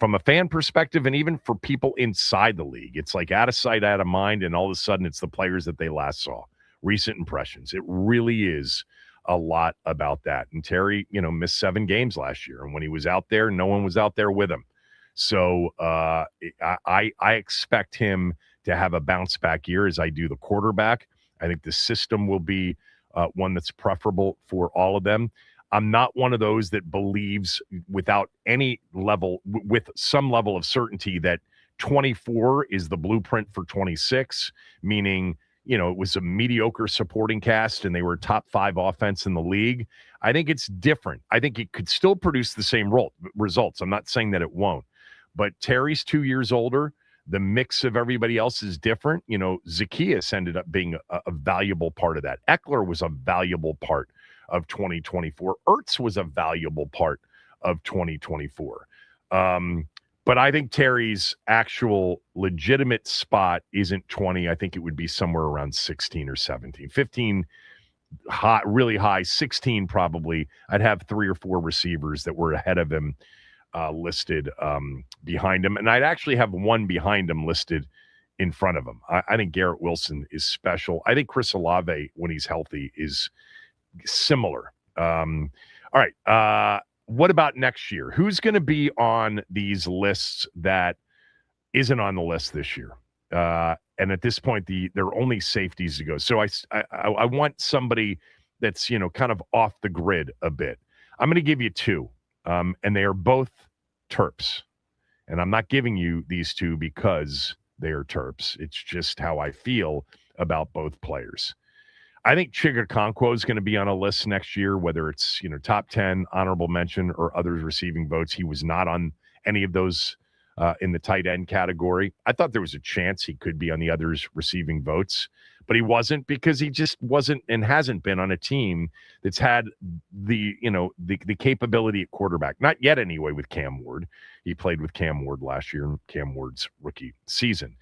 from a fan perspective and even for people inside the league, it's like out of sight, out of mind. And all of a sudden it's the players that they last saw, recent impressions. It really is a lot about that. And Terry, missed 7 games last year. And when he was out there, no one was out there with him. So I expect him to have a bounce back year as I do the quarterback. I think the system will be one that's preferable for all of them. I'm not one of those that believes without any level, with some level of certainty, that 24 is the blueprint for 26, meaning, it was a mediocre supporting cast and they were top 5 offense in the league. I think it's different. I think it could still produce the same results. I'm not saying that it won't, but Terry's 2 years older. The mix of everybody else is different. Zacchaeus ended up being a valuable part of that. Eckler was a valuable part of 2024. Ertz was a valuable part of 2024. But I think Terry's actual legitimate spot isn't 20. I think it would be somewhere around 16 or 17. 15, high, really high. 16 probably. I'd have 3 or 4 receivers that were ahead of him listed behind him. And I'd actually have one behind him listed in front of him. I think Garrett Wilson is special. I think Chris Olave, when he's healthy, is similar. All right. What about next year? Who's going to be on these lists that isn't on the list this year? And at this point, there are only safeties to go. So I want somebody that's, kind of off the grid a bit. I'm going to give you 2, and they are both Terps. And I'm not giving you these 2 because they are Terps. It's just how I feel about both players. I think Chigakonkwo is going to be on a list next year, whether it's, top 10, honorable mention, or others receiving votes. He was not on any of those in the tight end category. I thought there was a chance he could be on the others receiving votes, but he wasn't because he just wasn't and hasn't been on a team that's had the capability at quarterback. Not yet anyway with Cam Ward. He played with Cam Ward last year in Cam Ward's rookie season.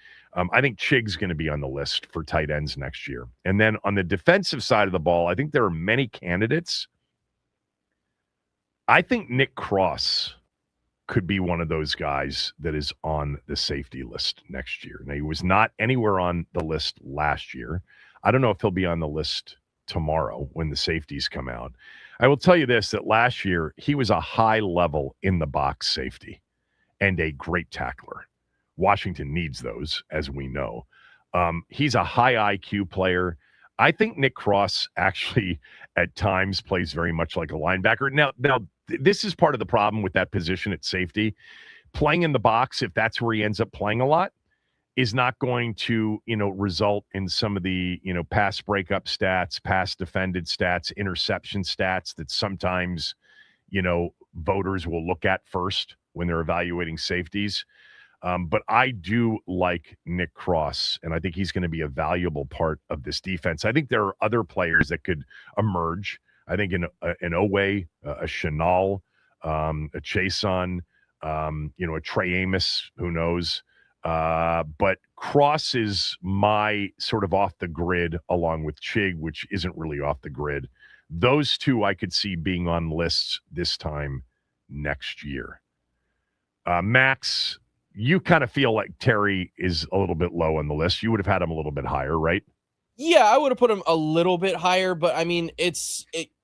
I think Chig's going to be on the list for tight ends next year. And then on the defensive side of the ball, I think there are many candidates. I think Nick Cross could be one of those guys that is on the safety list next year. Now, he was not anywhere on the list last year. I don't know if he'll be on the list tomorrow when the safeties come out. I will tell you this, that last year he was a high level in the box safety and a great tackler. Washington needs those, as we know. He's a high IQ player. I think Nick Cross actually at times plays very much like a linebacker. Now, this is part of the problem with that position at safety. Playing in the box, if that's where he ends up playing a lot, is not going to, result in some of the, pass breakup stats, pass defended stats, interception stats that sometimes, voters will look at first when they're evaluating safeties. But I do like Nick Cross, and I think he's going to be a valuable part of this defense. I think there are other players that could emerge. I think an Owe, a Chenal, a Chason, a Trey Amos, who knows. But Cross is my sort of off the grid, along with Chig, which isn't really off the grid. Those 2 I could see being on lists this time next year. Max, you kind of feel like Terry is a little bit low on the list. You would have had him a little bit higher, right? Yeah, I would have put him a little bit higher, but I mean,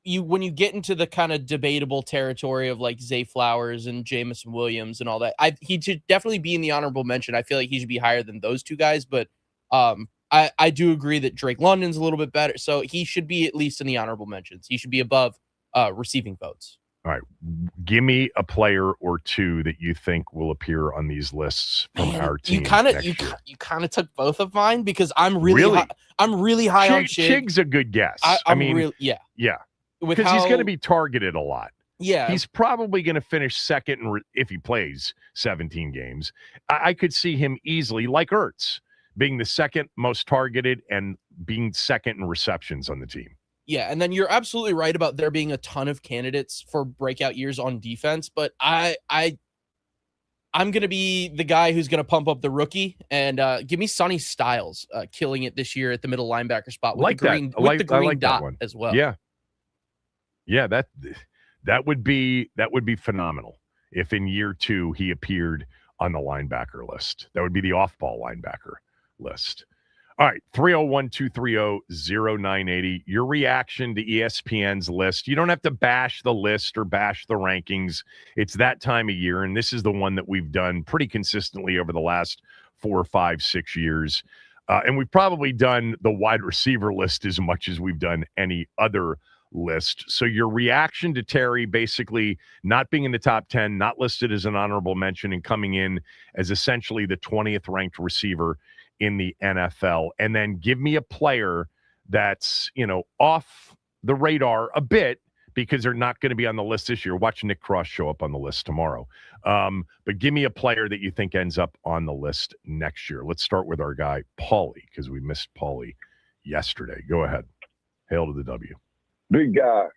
when you get into the kind of debatable territory of like Zay Flowers and Jamison Williams and all that, he should definitely be in the honorable mention. I feel like he should be higher than those two guys, but I do agree that Drake London's a little bit better, so he should be at least in the honorable mentions. He should be above receiving votes. All right, give me a player or two that you think will appear on these lists from our team. You kind of took both of mine because I'm really high on Chig. Chig's a good guess. I mean, yeah. Because he's going to be targeted a lot. Yeah. He's probably going to finish second if he plays 17 games. I could see him easily, like Ertz, being the second most targeted and being second in receptions on the team. Yeah, and then you're absolutely right about there being a ton of candidates for breakout years on defense, but I'm going to be the guy who's going to pump up the rookie and give me Sonny Styles killing it this year at the middle linebacker spot with the green dot as well. Yeah, that would be phenomenal if in year 2 he appeared on the linebacker list. That would be the off-ball linebacker list. All right, 301-230-0980. Your reaction to ESPN's list. You don't have to bash the list or bash the rankings. It's that time of year, and this is the one that we've done pretty consistently over the last 4, 5, 6 years. And we've probably done the wide receiver list as much as we've done any other list. So your reaction to Terry basically not being in the top 10, not listed as an honorable mention, and coming in as essentially the 20th ranked receiver in the NFL. And then give me a player that's, off the radar a bit because they're not going to be on the list this year. Watch Nick Cross show up on the list tomorrow. But give me a player that you think ends up on the list next year. Let's start with our guy, Paulie, because we missed Paulie yesterday. Go ahead. Hail to the W. Big guy.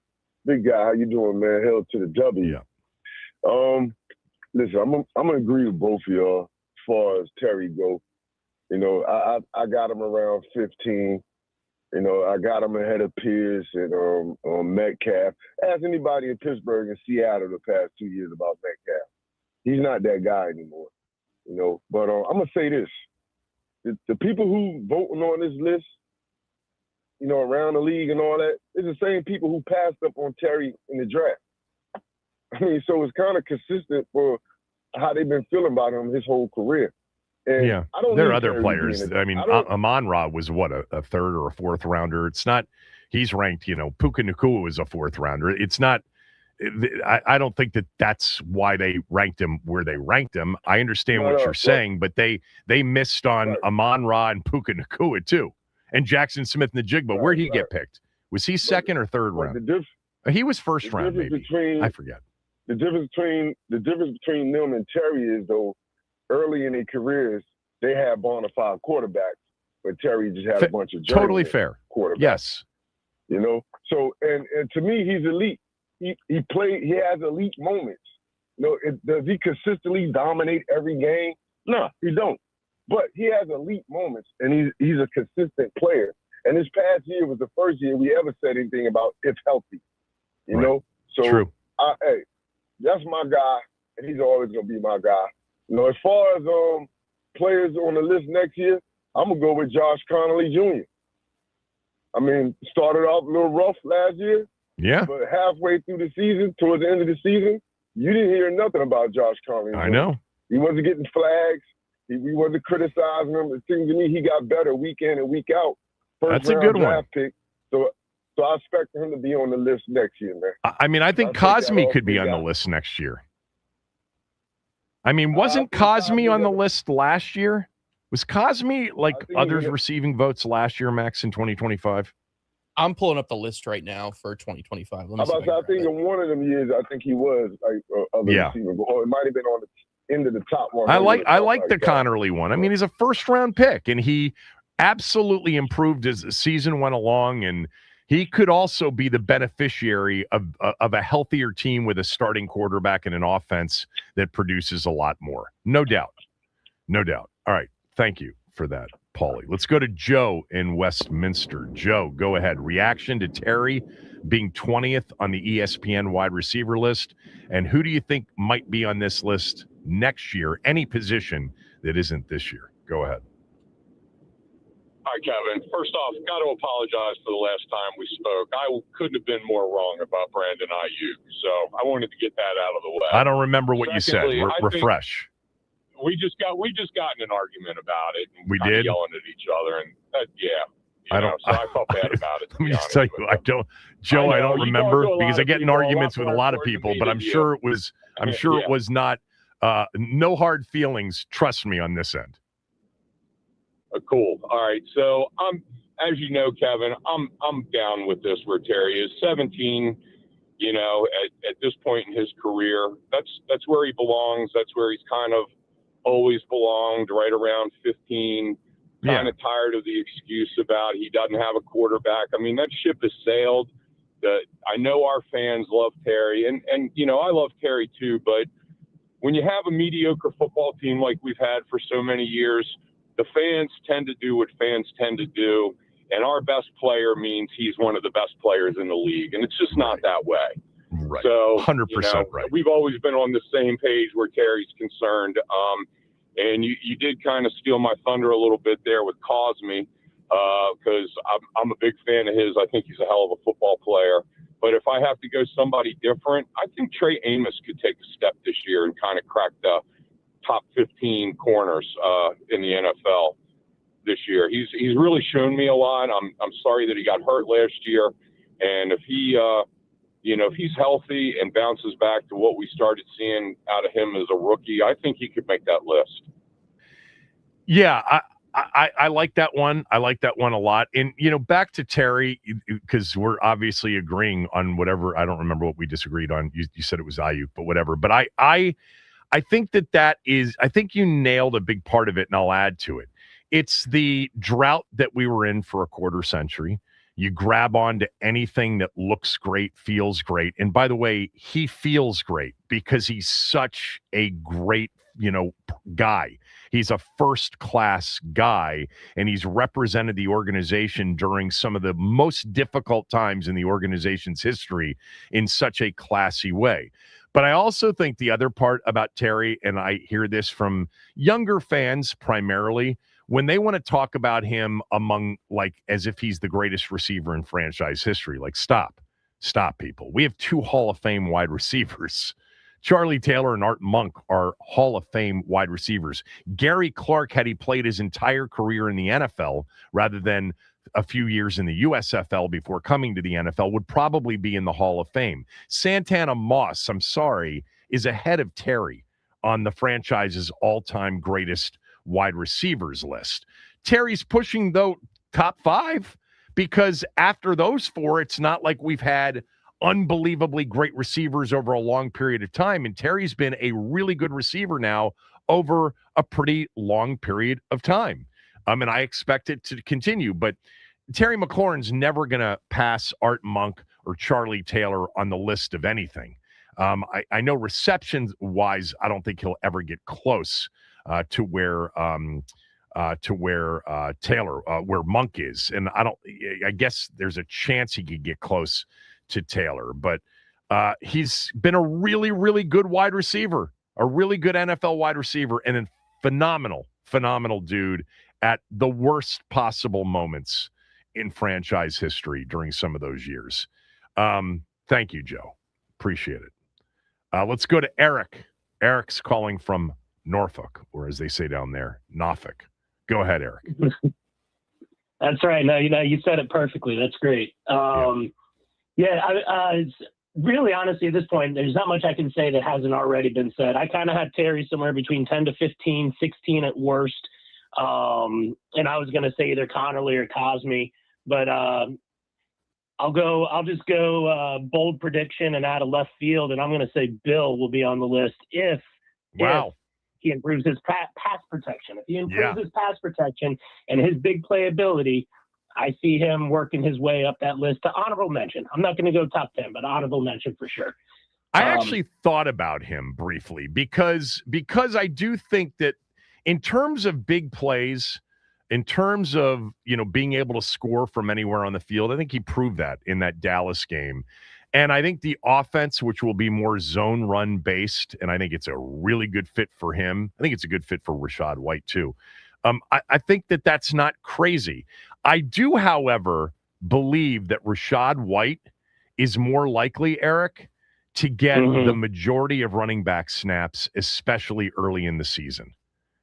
How you doing, man? Hail to the W. Yeah. Listen, I'm gonna agree with both of y'all as far as Terry go. I got him around 15. I got him ahead of Pierce and Metcalf. Ask anybody in Pittsburgh and Seattle the past 2 years about Metcalf. He's not that guy anymore. But I'm gonna say this: the people who voting on this list, around the league and all that, it's the same people who passed up on Terry in the draft. I mean, so it's kind of consistent for how they've been feeling about him his whole career. And yeah, there are other players. I mean, Amon-Ra was a third or a fourth rounder. It's not. He's ranked. Puka Nacua is a fourth rounder. It's not. I don't think that's why they ranked him where they ranked him. I understand what you're saying, but they missed on Amon-Ra and Puka Nacua too, and Jackson Smith-Njigba. Where'd he get picked? Was he second or third round? He was first round, maybe. I forget. The difference between them and Terry is, though, early in their careers, they had bona fide quarterbacks, but Terry just had a bunch of totally fair quarterbacks. Yes. So and to me, he's elite. He has elite moments. Does he consistently dominate every game? No, he don't. But he has elite moments, and he's a consistent player. And this past year was the first year we ever said anything about if healthy. You know? So, true. Hey, that's my guy, and he's always going to be my guy. As far as players on the list next year, I'm going to go with Josh Connolly Jr. I mean, started off a little rough last year. Yeah. But halfway through the season, towards the end of the season, you didn't hear nothing about Josh Connolly Jr. I know. He wasn't getting flags. We wasn't criticizing him. It seems to me he got better week in and week out. That's a good one. Pick. So I expect him to be on the list next year, man. I mean, I think Cosme could be on the list next year. I mean, wasn't Cosme on the list last year? Was Cosme like others receiving votes last year, Max, in 2025? I'm pulling up the list right now for 2025. I think in one of them years, I think he was like receiving, or it might have been on the end of the top one. I like the Connerly one. I mean, he's a first round pick, and he absolutely improved as the season went along, and he could also be the beneficiary of a healthier team with a starting quarterback and an offense that produces a lot more. No doubt. All right. Thank you for that, Paulie. Let's go to Joe in Westminster. Joe, go ahead. Reaction to Terry being 20th on the ESPN wide receiver list. And who do you think might be on this list next year? Any position that isn't this year. Go ahead. All right, Kevin. First off, got to apologize for the last time we spoke. I couldn't have been more wrong about Brandon Ayuk, so I wanted to get that out of the way. I don't remember what Secondly, you said. Refresh. We just got in an argument about it. And we did yelling at each other, and yeah. So I felt bad about it. Let me just tell you, I don't remember because I get in arguments with a lot of people, but I'm sure it was. It was not. No hard feelings. Trust me on this end. Cool. All right. So as you know, Kevin, I'm down with this where Terry is 17. You know, at this point in his career, that's where he belongs. That's where he's kind of always belonged, right around 15. Kind of tired of the excuse about he doesn't have a quarterback. I mean, that ship has sailed. I know our fans love Terry, and you know I love Terry too. But when you have a mediocre football team like we've had for so many years, the fans tend to do what fans tend to do, and our best player means he's one of the best players in the league, and it's just not that way. Right. So 100% right. We've always been on the same page where Terry's concerned. And you did kind of steal my thunder a little bit there with Cosme, because I'm a big fan of his. I think he's a hell of a football player. But if I have to go somebody different, I think Trey Amos could take a step this year and kind of crack the top 15 corners in the NFL this year. He's really shown me a lot. I'm sorry that he got hurt last year, and if he if he's healthy and bounces back to what we started seeing out of him as a rookie, I think he could make that list. Yeah, I like that one. I like that one a lot. And, back to Terry, because we're obviously agreeing on whatever. I don't remember what we disagreed on. You said it was Ayuk, but whatever. But I think that is – I think you nailed a big part of it, and I'll add to it. It's the drought that we were in for a quarter century. You grab onto anything that looks great, feels great. And by the way, he feels great because he's such a great, guy. He's a first-class guy, and he's represented the organization during some of the most difficult times in the organization's history in such a classy way. But I also think the other part about Terry, and I hear this from younger fans primarily, when they want to talk about him as if he's the greatest receiver in franchise history, stop people. We have 2 Hall of Fame wide receivers. Charlie Taylor and Art Monk are Hall of Fame wide receivers. Gary Clark, had he played his entire career in the NFL rather than a few years in the USFL before coming to the NFL, would probably be in the Hall of Fame. Santana Moss, I'm sorry, is ahead of Terry on the franchise's all-time greatest wide receivers list. Terry's pushing, though, top 5, because after those 4, it's not like we've had unbelievably great receivers over a long period of time. And Terry's been a really good receiver now over a pretty long period of time. And I expect it to continue. But Terry McLaurin's never going to pass Art Monk or Charlie Taylor on the list of anything. I know receptions-wise, I don't think he'll ever get close to where Taylor, where Monk is. And I guess there's a chance he could get close to Taylor, but he's been a really, really good wide receiver, a really good NFL wide receiver, and a phenomenal dude at the worst possible moments in franchise history during some of those years. Thank you, Joe. Appreciate it. Let's go to Eric. Eric's calling from Norfolk, or as they say down there, Norfolk. Go ahead, Eric. That's right. No, you said it perfectly. That's great. It's really, honestly, at this point, there's not much I can say that hasn't already been said. I kind of had Terry somewhere between 10 to 15, 16 at worst. And I was going to say either Connerly or Cosme, but I'll just go bold prediction and out of left field, and I'm going to say Bill will be on the list if he improves his pass protection. If he improves his pass protection and his big playability, I see him working his way up that list to honorable mention. I'm not going to go top 10, but honorable mention for sure. I actually thought about him briefly because I do think that in terms of big plays, in terms of, being able to score from anywhere on the field, I think he proved that in that Dallas game. And I think the offense, which will be more zone run based, and I think it's a really good fit for him. I think it's a good fit for Rachaad White too. I think that that's not crazy. I do, however, believe that Rachaad White is more likely, Eric, to get the majority of running back snaps, especially early in the season.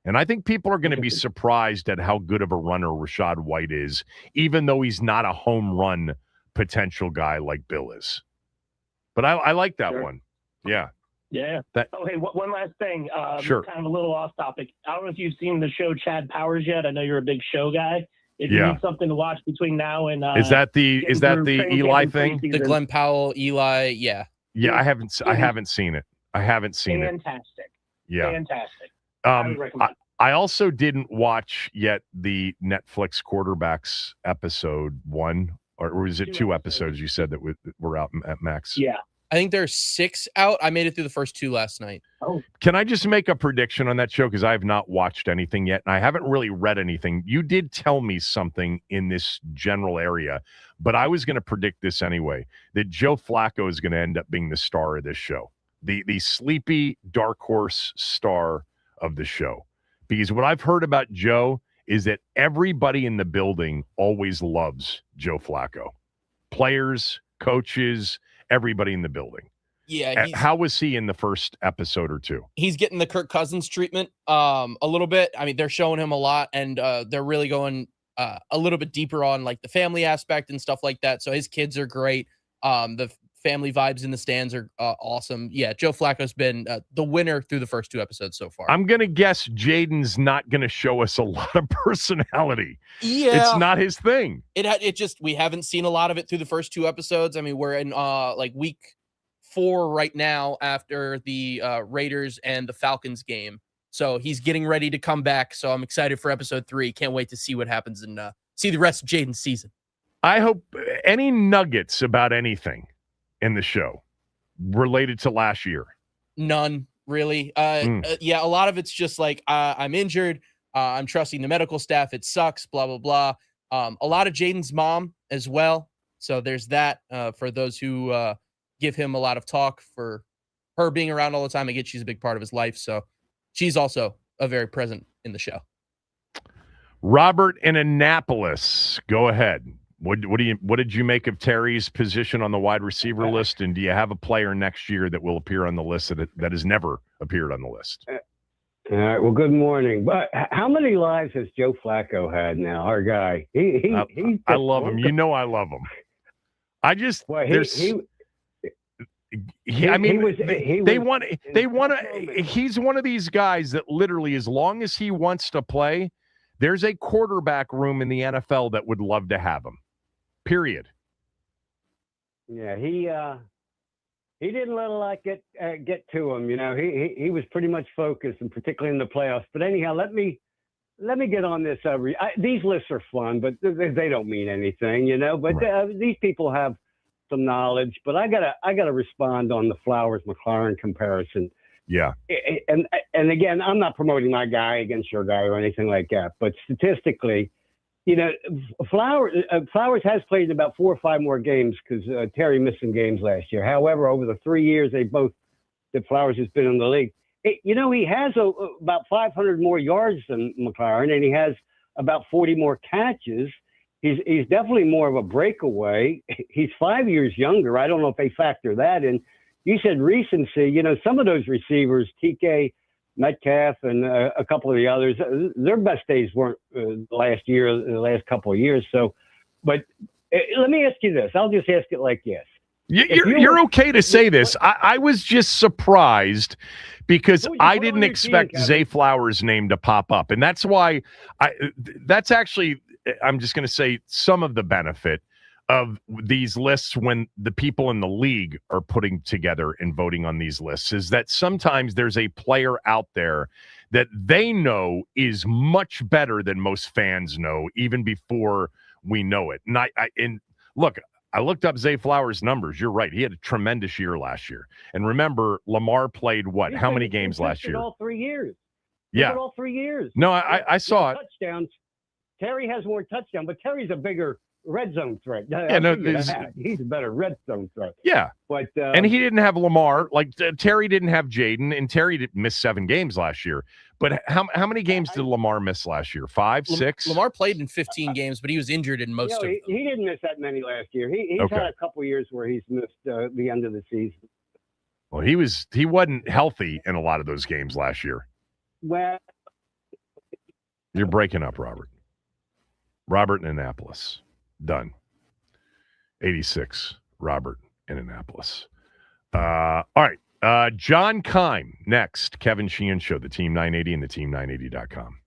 And I think people are going to be surprised at how good of a runner Rachaad White is, even though he's not a home run potential guy like Bill is. But I like that one. Yeah. Yeah. Hey, one last thing. Sure. Kind of a little off topic. I don't know if you've seen the show Chad Powers yet. I know you're a big show guy. If you need something to watch between now and is that the Eli thing? The Glenn Powell, Eli, yeah. Yeah, I haven't seen it. I haven't seen it. Fantastic. Yeah. Fantastic. I would recommend. I also didn't watch yet the Netflix Quarterbacks episode 1, or was it 2 episodes you said that were out at Max? Yeah. I think there's 6 out. I made it through the first 2 last night. Oh. Can I just make a prediction on that show? Because I have not watched anything yet, and I haven't really read anything. You did tell me something in this general area, but I was going to predict this anyway, that Joe Flacco is going to end up being the star of this show. The sleepy dark horse star of the show. Because what I've heard about Joe is that everybody in the building always loves Joe Flacco. Players, coaches, everybody in the building. Yeah. How was he in the first episode or 2? He's getting the Kirk Cousins treatment a little bit. I mean, they're showing him a lot, and they're really going a little bit deeper on like the family aspect and stuff like that. So his kids are great. The family vibes in the stands are awesome. Yeah, Joe Flacco's been the winner through the first 2 episodes so far. I'm going to guess Jaden's not going to show us a lot of personality. Yeah. It's not his thing. It just, we haven't seen a lot of it through the first 2 episodes. I mean, we're in like week 4 right now after the Raiders and the Falcons game. So he's getting ready to come back. So I'm excited for episode 3. Can't wait to see what happens and see the rest of Jaden's season. I hope any nuggets about anything in the show related to last year? None, really. Yeah, a lot of it's just like, I'm injured. I'm trusting the medical staff. It sucks, blah, blah, blah. A lot of Jaden's mom as well. So there's that for those who give him a lot of talk for her being around all the time. I get she's a big part of his life. So she's also a very present in the show. Robert in Annapolis, go ahead. What did you make of Terry's position on the wide receiver list, and do you have a player next year that will appear on the list that has never appeared on the list? All right. Well, good morning. But how many lives has Joe Flacco had now? Our guy. I love him. You know I love him. I just he's one of these guys that literally, as long as he wants to play, there's a quarterback room in the NFL that would love to have him. Period. Yeah, he didn't let a lot get to him. You know, he was pretty much focused, and particularly in the playoffs. But anyhow, let me get on this. These lists are fun, but they don't mean anything, you know. But these people have some knowledge. But I gotta respond on the Flowers-McLaurin comparison. Yeah. And again, I'm not promoting my guy against your guy or anything like that. But statistically, you know, Flowers has played about 4 or 5 more games because Terry missed some games last year. However, over the 3 years that Flowers has been in the league, you know, he has about 500 more yards than McLaurin, and he has about 40 more catches. He's definitely more of a breakaway. He's 5 years younger. I don't know if they factor that in. You said recency. You know, some of those receivers, TK Metcalf and a couple of the others, their best days weren't the last couple of years. So, but let me ask you this. I'll just ask it like this. You're okay to say this. I was just surprised because I didn't expect Zay Flowers' name to pop up. And that's why that's actually, I'm just going to say, some of the benefit of these lists when the people in the league are putting together and voting on these lists is that sometimes there's a player out there that they know is much better than most fans know even before we know it. And look, I looked up Zay Flowers' numbers. You're right. He had a tremendous year last year. And remember, Lamar played what? How many games last year? All 3 years. Yeah. All 3 years. No, I saw it. Touchdowns. Terry has more touchdowns, but Terry's a bigger red zone threat. Yeah, no, he's a better red zone threat. Yeah, but and he didn't have Lamar. Like Terry didn't have Jaden, and Terry didn't miss 7 games last year. But how many games did Lamar miss last year? 5, 6? Lamar played in 15 games, but he was injured in most of them. He didn't miss that many last year. He's had a couple years where he's missed the end of the season. Well, he wasn't healthy in a lot of those games last year. Well, you're breaking up, Robert. Robert in Annapolis. Done. 86. Robert in Annapolis. All right. John Keim next. Kevin Sheehan Show, the Team 980 and the team980.com.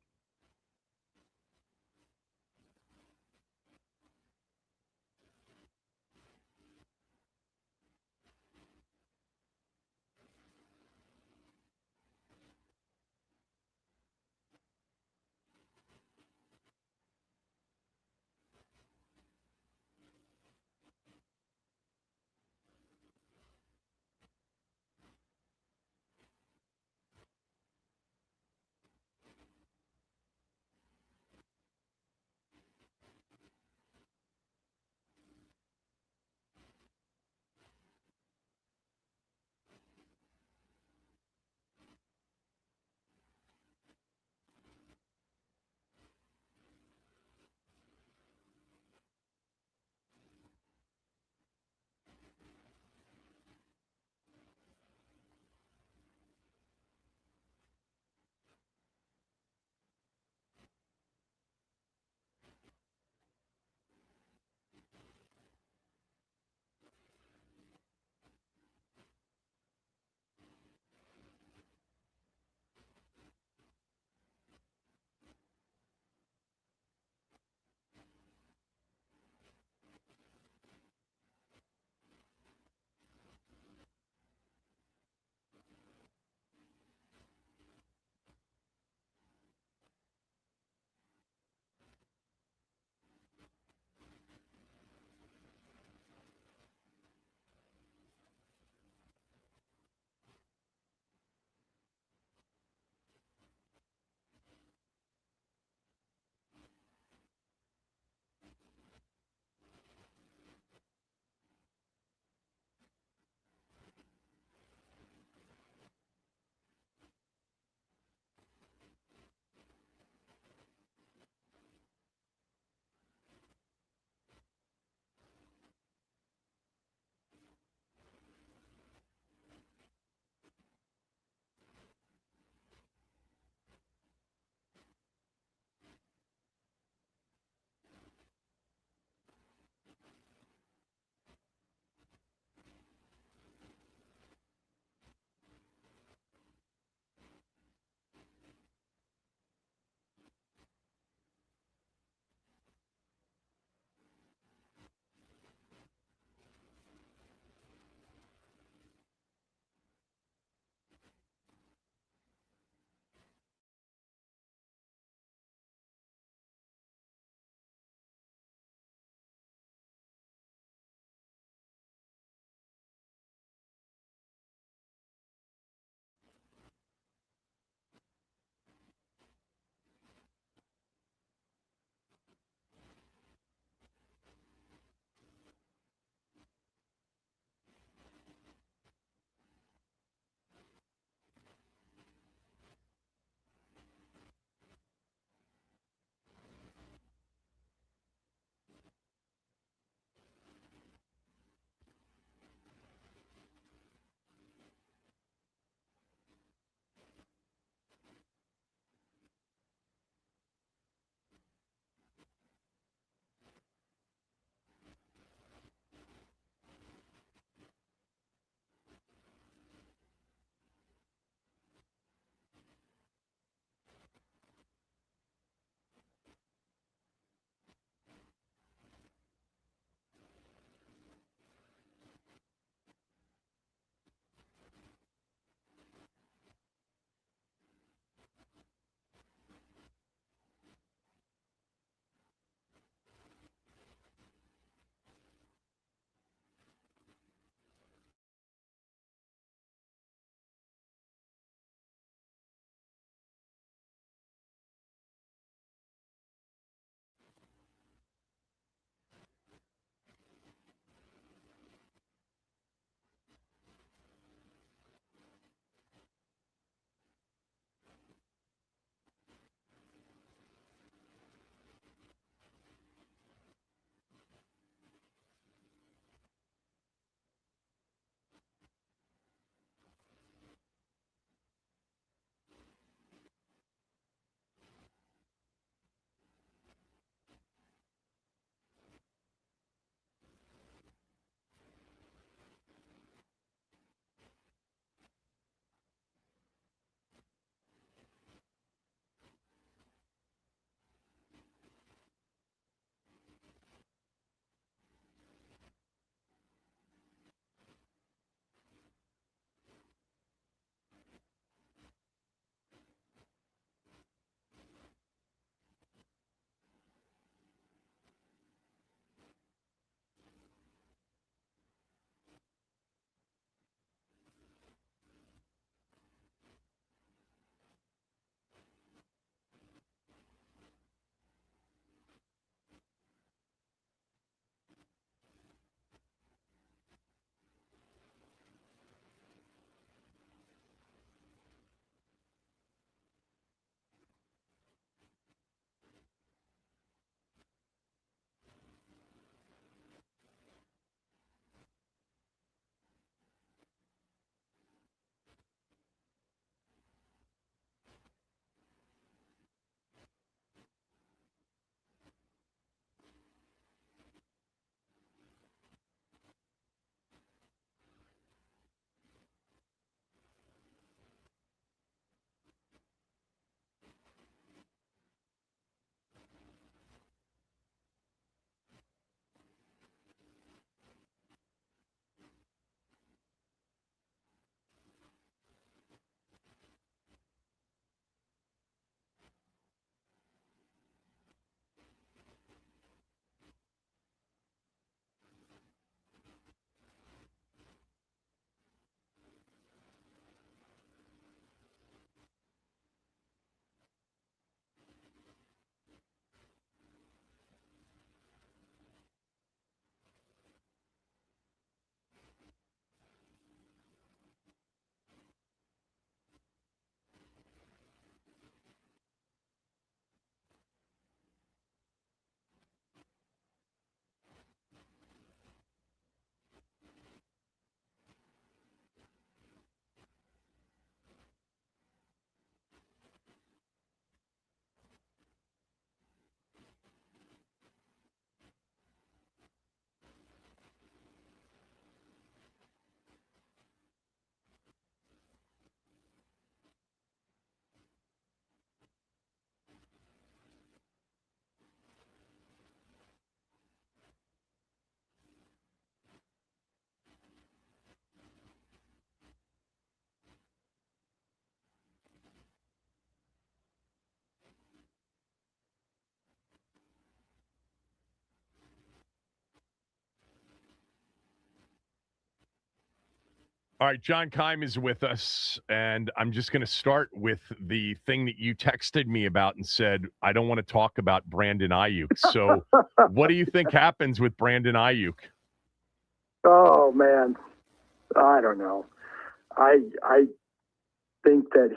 All right, John Keim is with us, and I'm just going to start with the thing that you texted me about and said, I don't want to talk about Brandon Ayuk. So what do you think happens with Brandon Ayuk? Oh, man. I don't know. I think that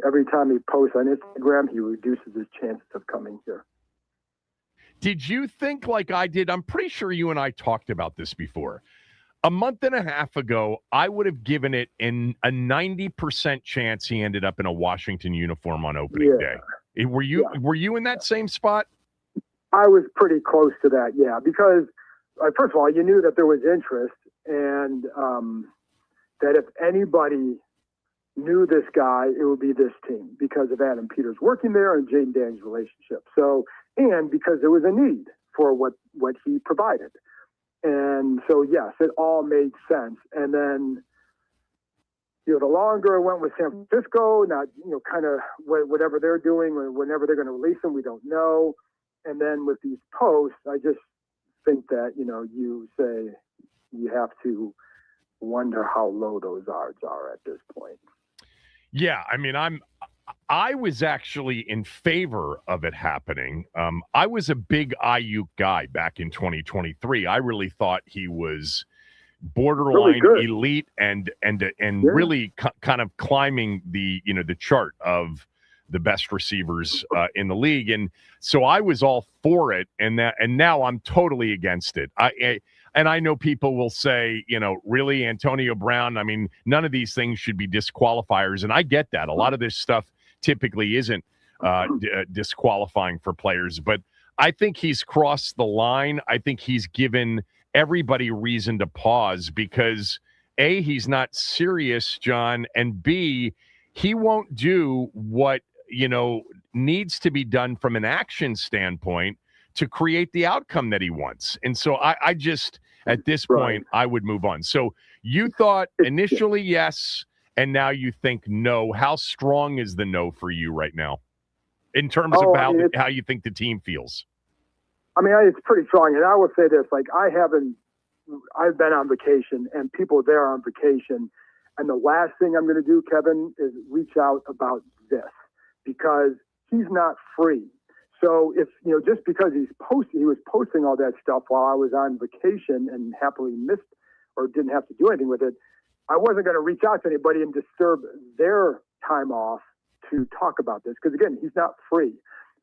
every time he posts on Instagram, he reduces his chances of coming here. Did you think like I did? I'm pretty sure you and I talked about this before. A month and a half ago, I would have given it a 90% chance he ended up in a Washington uniform on opening day. Were you in that same spot? I was pretty close to that, yeah, because first of all, you knew that there was interest, and that if anybody knew this guy, it would be this team because of Adam Peters working there and Jaden Daniels' relationship. So, and because there was a need for what he provided. And so, yes, it all made sense. And then, the longer it went with San Francisco, not, kind of whatever they're doing or whenever they're going to release them, we don't know. And then with these posts, I just think that, you say you have to wonder how low those odds are at this point. Yeah, I mean, I was actually in favor of it happening. I was a big Ayuk guy back in 2023. I really thought he was borderline really elite and really kind of climbing the chart of the best receivers in the league. And so I was all for it, and now I'm totally against it. And I know people will say, really, Antonio Brown, I mean, none of these things should be disqualifiers. And I get that. A lot of this stuff typically isn't disqualifying for players. But I think he's crossed the line. I think he's given everybody reason to pause because, A, he's not serious, John, and B, he won't do what, needs to be done from an action standpoint to create the outcome that he wants. And so I just, at this point, I would move on. So you thought initially yes, and now you think no. How strong is the no for you right now in terms of how you think the team feels? I mean, it's pretty strong. And I will say this, I've been on vacation and people there are on vacation. And the last thing I'm going to do, Kevin, is reach out about this because he's not free. So if, just because he was posting all that stuff while I was on vacation and happily missed or didn't have to do anything with it, I wasn't going to reach out to anybody and disturb their time off to talk about this. Because again, he's not free.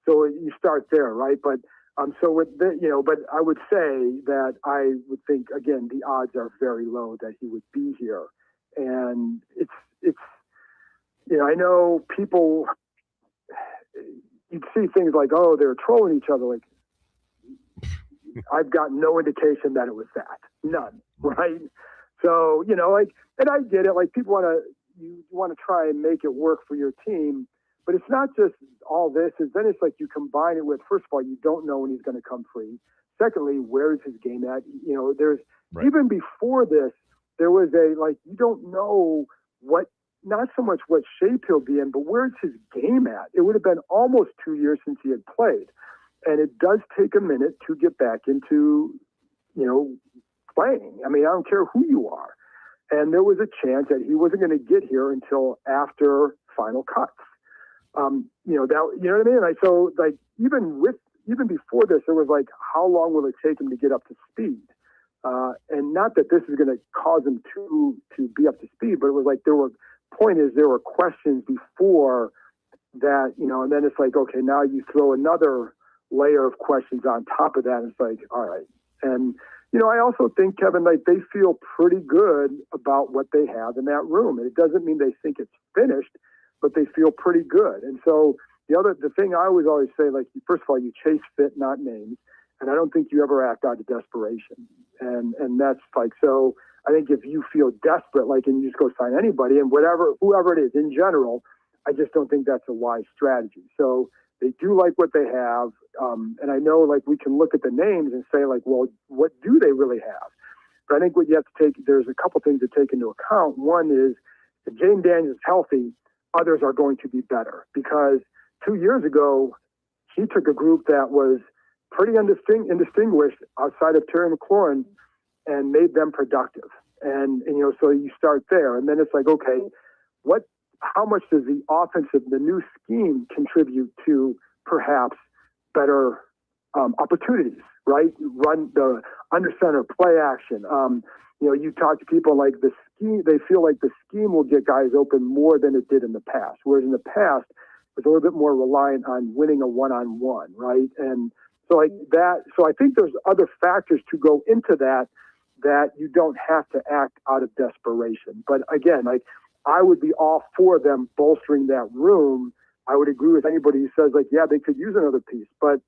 So you start there, right? But so with but I would say that I would think, again, the odds are very low that he would be here. And it's I know people, you'd see things like, oh, they're trolling each other. Like, I've got no indication that it was that. None, right? So, and I get it. Like, people you want to try and make it work for your team, but it's not just all this. Then it's like you combine it with, first of all, you don't know when he's going to come free. Secondly, where's his game at? There's even before this, there was you don't know not so much what shape he'll be in, but where's his game at? It would have been almost 2 years since he had played. And it does take a minute to get back into, playing. I mean, I don't care who you are. And there was a chance that he wasn't going to get here until after final cuts. You know what I mean? So even before this, it was like, how long will it take him to get up to speed? And not that this is going to cause him to be up to speed, but it was like there were questions before that, and then it's like, okay, now you throw another layer of questions on top of that. And it's like, all right. And, I also think, Kevin, they feel pretty good about what they have in that room. And it doesn't mean they think it's finished, but they feel pretty good. And so the thing I always say, first of all, you chase fit, not names. And I don't think you ever act out of desperation. And that's so I think if you feel desperate, and you just go sign anybody and whoever it is in general, I just don't think that's a wise strategy. So they do like what they have. And I know we can look at the names and say well, what do they really have? But I think what you have to there's a couple things to take into account. One is if Jaden Daniels is healthy, others are going to be better because 2 years ago, he took a group that was pretty indistinguished outside of Terry McLaurin and made them productive. And so you start there, and then it's like, okay, how much does the the new scheme contribute to perhaps better opportunities, right? Run the under center play action. You talk to people like the scheme, they feel like the scheme will get guys open more than it did in the past. Whereas in the past, it was a little bit more reliant on winning a one-on-one, right? And so like that, so I think there's other factors to go into that you don't have to act out of desperation. But again, like I would be all for them bolstering that room. I would agree with anybody who says like, yeah, they could use another piece, but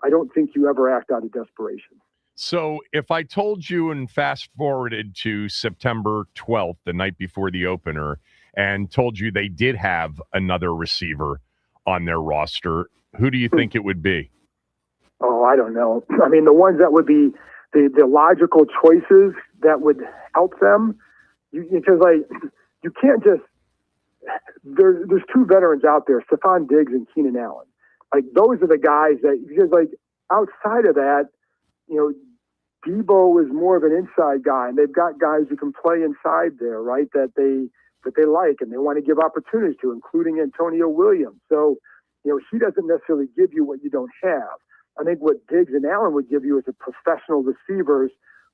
I don't think you ever act out of desperation. So if I told you and fast forwarded to September 12th, the night before the opener, and told you they did have another receiver on their roster, who do you think it would be? Oh, I don't know. I mean, the ones that would be the logical choices that would help them, because like you can't just there's two veterans out there, Stephon Diggs and Keenan Allen. Like those are the guys that, because like outside of that, Debo is more of an inside guy, and they've got guys who can play inside there, right? That they like and they want to give opportunities to, including Antonio Williams. So, he doesn't necessarily give you what you don't have. I think what Diggs and Allen would give you is a professional receivers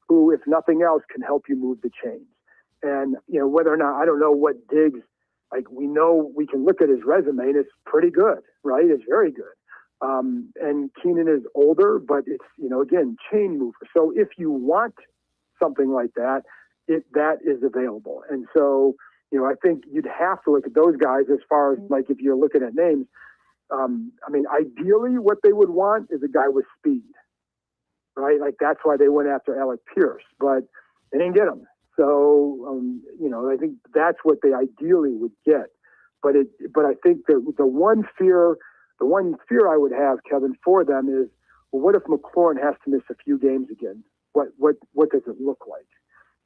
who, if nothing else, can help you move the chains. And, whether or not, I don't know what Diggs, like we know we can look at his resume and it's pretty good, right? It's very good. And Keenan is older, but it's, again, chain mover. So if you want something like that, that is available. And so, I think you'd have to look at those guys as far as like, if you're looking at names, I mean, ideally what they would want is a guy with speed, right? Like that's why they went after Alec Pierce, but they didn't get him. So, I think that's what they ideally would get. But I think that the one fear I would have, Kevin, for them is, well, what if McLaurin has to miss a few games again? What does it look like?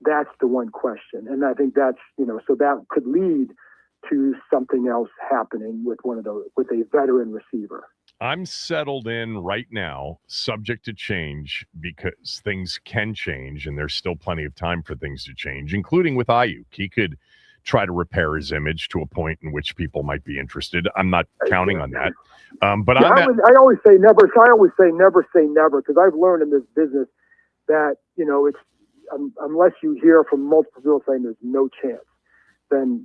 That's the one question. And I think that's, so that could lead to something else happening with with a veteran receiver. I'm settled in right now, subject to change, because things can change and there's still plenty of time for things to change, including with Ayuk. He could try to repair his image to a point in which people might be interested. I'm not counting on that. But yeah, I always say never. So I always say never say never, because I've learned in this business that, it's unless you hear from multiple people saying there's no chance, then,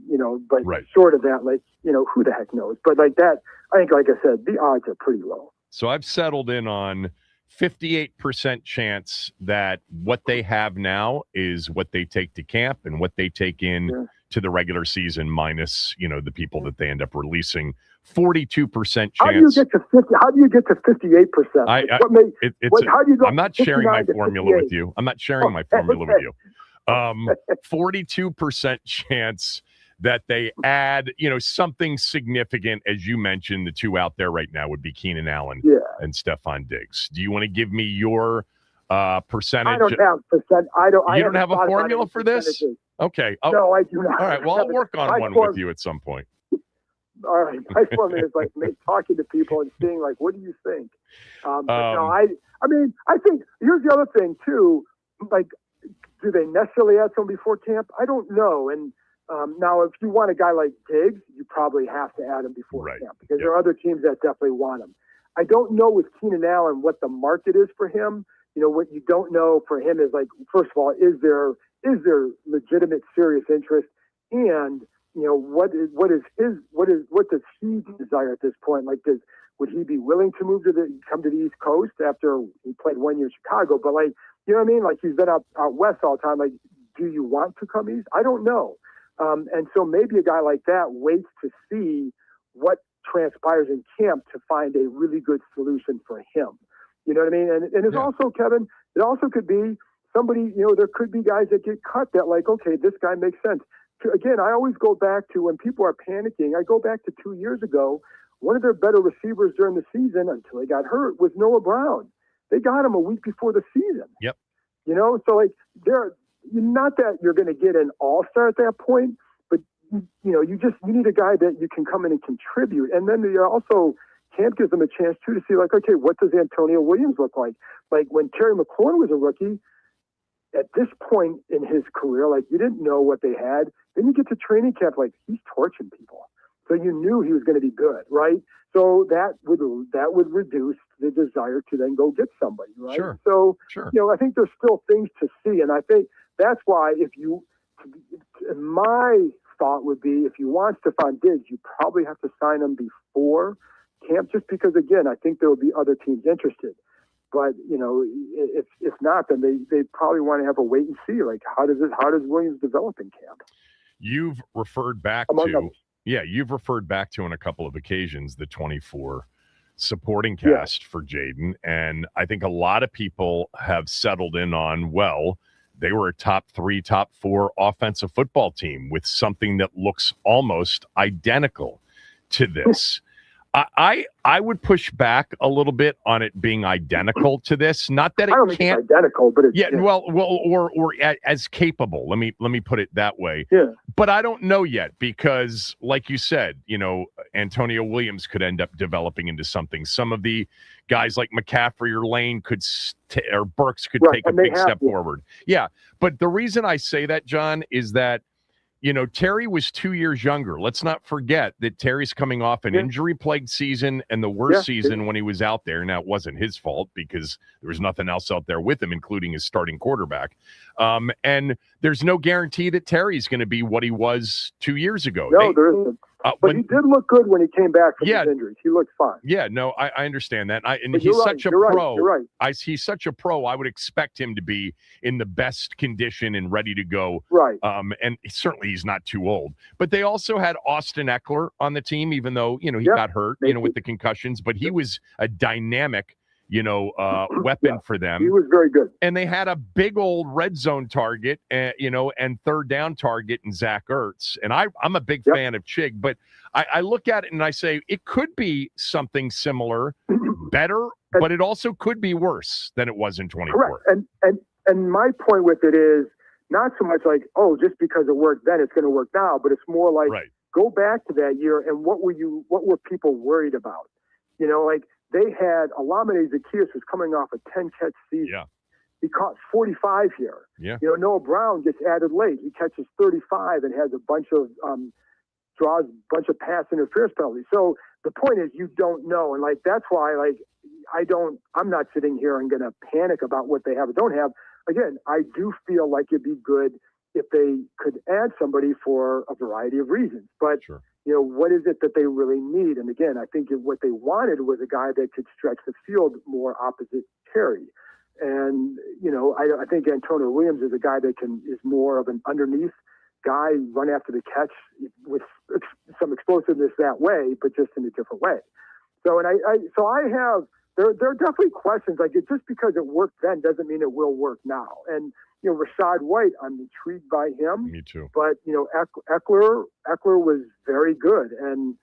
but right. Short of that, like, who the heck knows? But like that, I think, like I said, the odds are pretty low. So I've settled in on 58% chance that what they have now is what they take to camp and what they take in to the regular season minus, the people that they end up releasing. 42% chance. How do you get to 50? How do you get to 58%? I'm not sharing my formula with you. I'm not sharing my formula with you. 42% chance that they add, something significant. As you mentioned, the two out there right now would be Keenan Allen and Stephon Diggs. Do you want to give me your percentage? I don't have percent. You don't have a formula for this? Okay. No, I do not. All right. Well, I'll work on one with you at some point. All right. My formula is like talking to people and seeing like, what do you think? I mean, I think here's the other thing too. Like, do they necessarily add someone before camp? I don't know. And now, if you want a guy like Diggs, you probably have to add him before camp, because there are other teams that definitely want him. I don't know with Keenan Allen what the market is for him. What you don't know for him is, like, first of all, is there legitimate serious interest, and what does he desire at this point? Like, would he be willing to come to the East Coast after he played 1 year in Chicago? But like, you know what I mean? Like, he's been out west all the time. Like, do you want to come east? I don't know. And so maybe a guy like that waits to see what transpires in camp to find a really good solution for him. You know what I mean? And it's also, Kevin, it also could be somebody, there could be guys that get cut that, like, okay, this guy makes sense. Again, I always go back to when people are panicking. I go back to 2 years ago. One of their better receivers during the season, until he got hurt, was Noah Brown. They got him a week before the season. Yep. So like, not that you're going to get an all-star at that point, but you need a guy that you can come in and contribute. And then also camp gives them a chance too to see, like, okay, what does Antonio Williams look like? Like when Terry McLaurin was a rookie, at this point in his career, like you didn't know what they had. Then you get to training camp, like he's torching people. So you knew he was going to be good, right? So that would reduce the desire to then go get somebody, right? Sure. So, Sure. I think there's still things to see. And I think that's why my thought would be if you want Stephon Diggs, you probably have to sign him before camp, just because, again, I think there will be other teams interested. But, if not, then they probably want to have a wait and see. Like, how does Williams develop in camp? You've referred back you've referred back to on a couple of occasions the 24 supporting cast for Jaden. And I think a lot of people have settled in on, well, they were a top 3, top 4 offensive football team with something that looks almost identical to this. I would push back a little bit on it being identical to this. Not that it can't it's identical, but it's or as capable. Let me put it that way. Yeah. But I don't know yet because, like you said, Antonio Williams could end up developing into something. Some of the guys like McCaffrey or Lane or Burks could take a big step forward. Yeah. But the reason I say that, John, is that Terry was 2 years younger. Let's not forget that Terry's coming off an injury-plagued season and the worst season when he was out there. Now, it wasn't his fault because there was nothing else out there with him, including his starting quarterback. And there's no guarantee that Terry's going to be what he was 2 years ago. No, there isn't. But he did look good when he came back from his injuries. He looked fine. Yeah, no, I understand that. And he's such a pro. You're right. He's such a pro. I would expect him to be in the best condition and ready to go. Right. And certainly he's not too old. But they also had Austin Eckler on the team, even though, he got hurt, with the concussions. But he was a dynamic, weapon for them. He was very good. And they had a big old red zone target, and third down target in Zach Ertz. And I'm a big fan of Chig, but I look at it and I say it could be something similar, better, but it also could be worse than it was in 24. Correct. And my point with it is not so much like, just because it worked then, it's going to work now, but it's more like go back to that year and what were people worried about? They had Olamide Zaccheaus was coming off a 10-catch season. Yeah. He caught 45 here. Yeah. Noah Brown gets added late. He catches 35 and has a bunch of draws a bunch of pass interference penalties. So the point is you don't know. And that's why I'm not sitting here and going to panic about what they have or don't have. Again, I do feel like it'd be good if they could add somebody for a variety of reasons. But what is it that they really need? And again, I think what they wanted was a guy that could stretch the field more opposite Terry. And, I think Antonio Williams is a guy that is more of an underneath guy, run after the catch with some explosiveness that way, but just in a different way. So, and there are definitely questions. Just because it worked then doesn't mean it will work now. And, Rashad White, I'm intrigued by him. Me too. But, Eckler was very good. And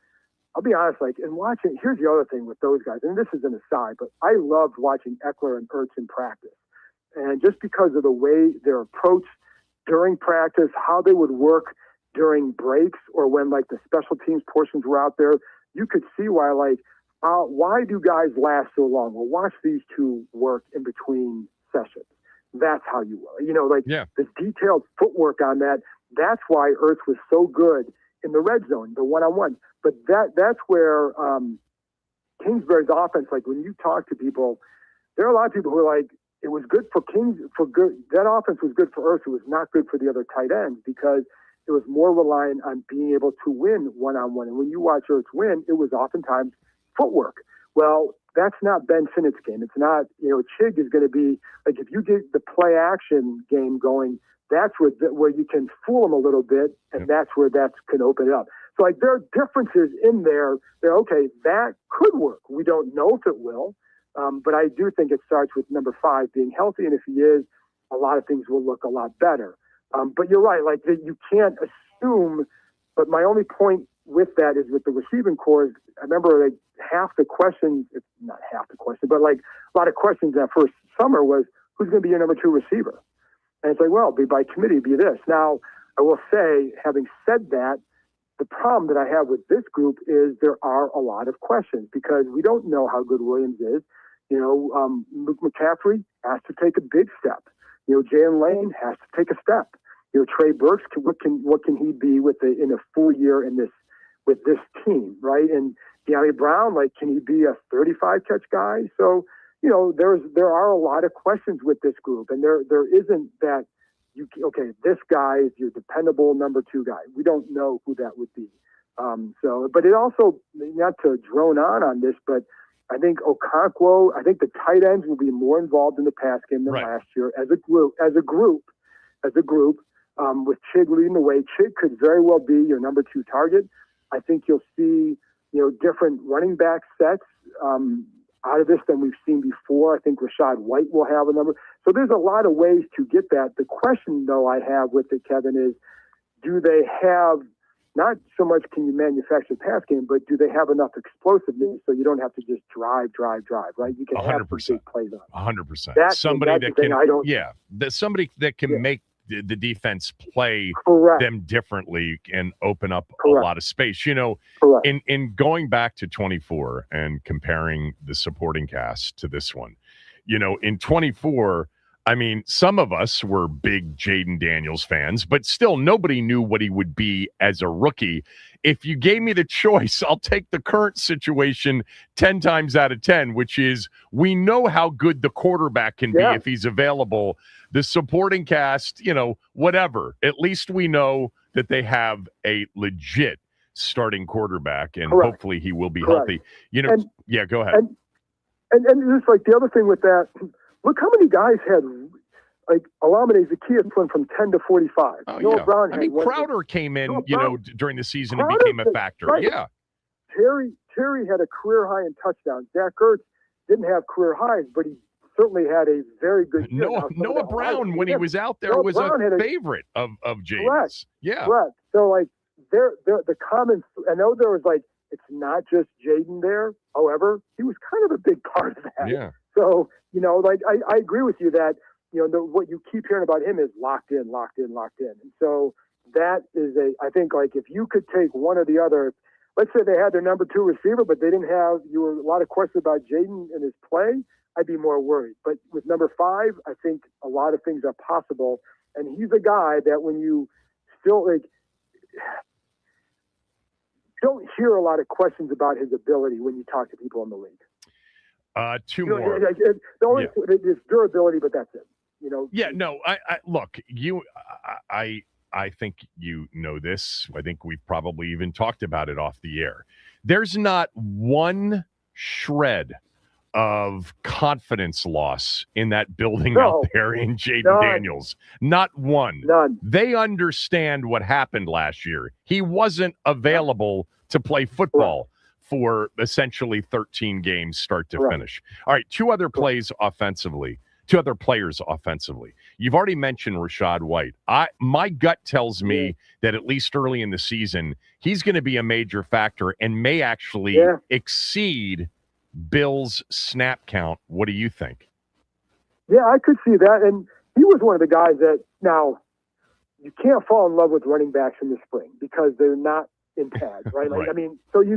I'll be honest, and watching, here's the other thing with those guys, and this is an aside, but I loved watching Eckler and Ertz in practice. And just because of the way their approach during practice, how they would work during breaks or when the special teams portions were out there, you could see why, why do guys last so long? Well, watch these two work in between sessions. That's how you will. This detailed footwork on that. That's why Ertz was so good in the red zone, the one-on-one. But that's where Kingsbury's offense, when you talk to people, there are a lot of people who are it was good for that offense was good for Ertz. It was not good for the other tight ends because it was more reliant on being able to win one-on-one. And when you watch Ertz win, it was oftentimes footwork. Well, that's not Ben Sinnott's game. It's not, Chig is going to be, if you get the play action game going, that's where you can fool them a little bit, and that's where that can open it up. So, there are differences in there. Okay, that could work. We don't know if it will, but I do think it starts with number 5 being healthy, and if he is, a lot of things will look a lot better. But you're right, you can't assume, but my only point with that is with the receiving corps, I remember half the questions, it's not half the question, but a lot of questions that first summer was, who's going to be your number 2 receiver? And it's well, be by committee, be this. Now, I will say, having said that, the problem that I have with this group is there are a lot of questions because we don't know how good Williams is. Luke McCaffrey has to take a big step. Jalen Lane has to take a step. Trey Burks, what can he be in a full year with this team, right? And De'Ami Brown, can he be a 35 catch guy? So, there are a lot of questions with this group, and there isn't that this guy is your dependable number 2 guy. We don't know who that would be. But it also, not to drone on this, but I think Okonkwo, I think the tight ends will be more involved in the pass game than last year as a group, with Chig leading the way. Chig could very well be your number 2 target. I think you'll see, different running back sets out of this than we've seen before. I think Rachaad White will have a number. So there's a lot of ways to get that. The question, though, I have with it, Kevin, is do they have, not so much can you manufacture the pass game, but do they have enough explosiveness so you don't have to just drive, right? You can 100%. have some big plays on 100%. Somebody that can, somebody that can make the defense play them differently and open up a lot of space. In going back to 24 and comparing the supporting cast to this one, in 24, I mean, some of us were big Jaden Daniels fans, but still nobody knew what he would be as a rookie. If you gave me the choice, I'll take the current situation 10 times out of 10, which is we know how good the quarterback can be if he's available. The supporting cast, whatever. At least we know that they have a legit starting quarterback, and hopefully he will be healthy. Go ahead. And just the other thing with that, look how many guys had Olamide Zaccheaus went from 10 to 45. Noah Brown had Crowder came in, during the season and became a factor. Right. Yeah. Terry had a career high in touchdowns. Zach Ertz didn't have career highs, but he certainly had a very good year. Noah Brown, when he was out there, was a favorite of James. Correct. Yeah. Correct. So, the comments, I know there was it's not just Jaden there. However, he was kind of a big part of that. Yeah. So, I agree with you that, what you keep hearing about him is locked in. And so that is I think if you could take one or the other, let's say they had their number 2 receiver, but they didn't have, a lot of questions about Jaden and his play, I'd be more worried. But with number 5, I think a lot of things are possible. And he's a guy that when you still don't hear a lot of questions about his ability when you talk to people in the league. 2 more. The only is durability, but that's it. I look, I think you know this. I think we've probably even talked about it off the air. There's not one shred of confidence loss in that building out there in Jaden Daniels. Not one. None. They understand what happened last year. He wasn't available to play football for essentially 13 games start to finish. All right, 2 other players offensively. You've already mentioned Rachaad White. My gut tells me that at least early in the season, he's going to be a major factor and may actually exceed Bill's snap count. What do you think? Yeah, I could see that. And he was one of the guys that, now, you can't fall in love with running backs in the spring because they're not in pads, right? I mean, so you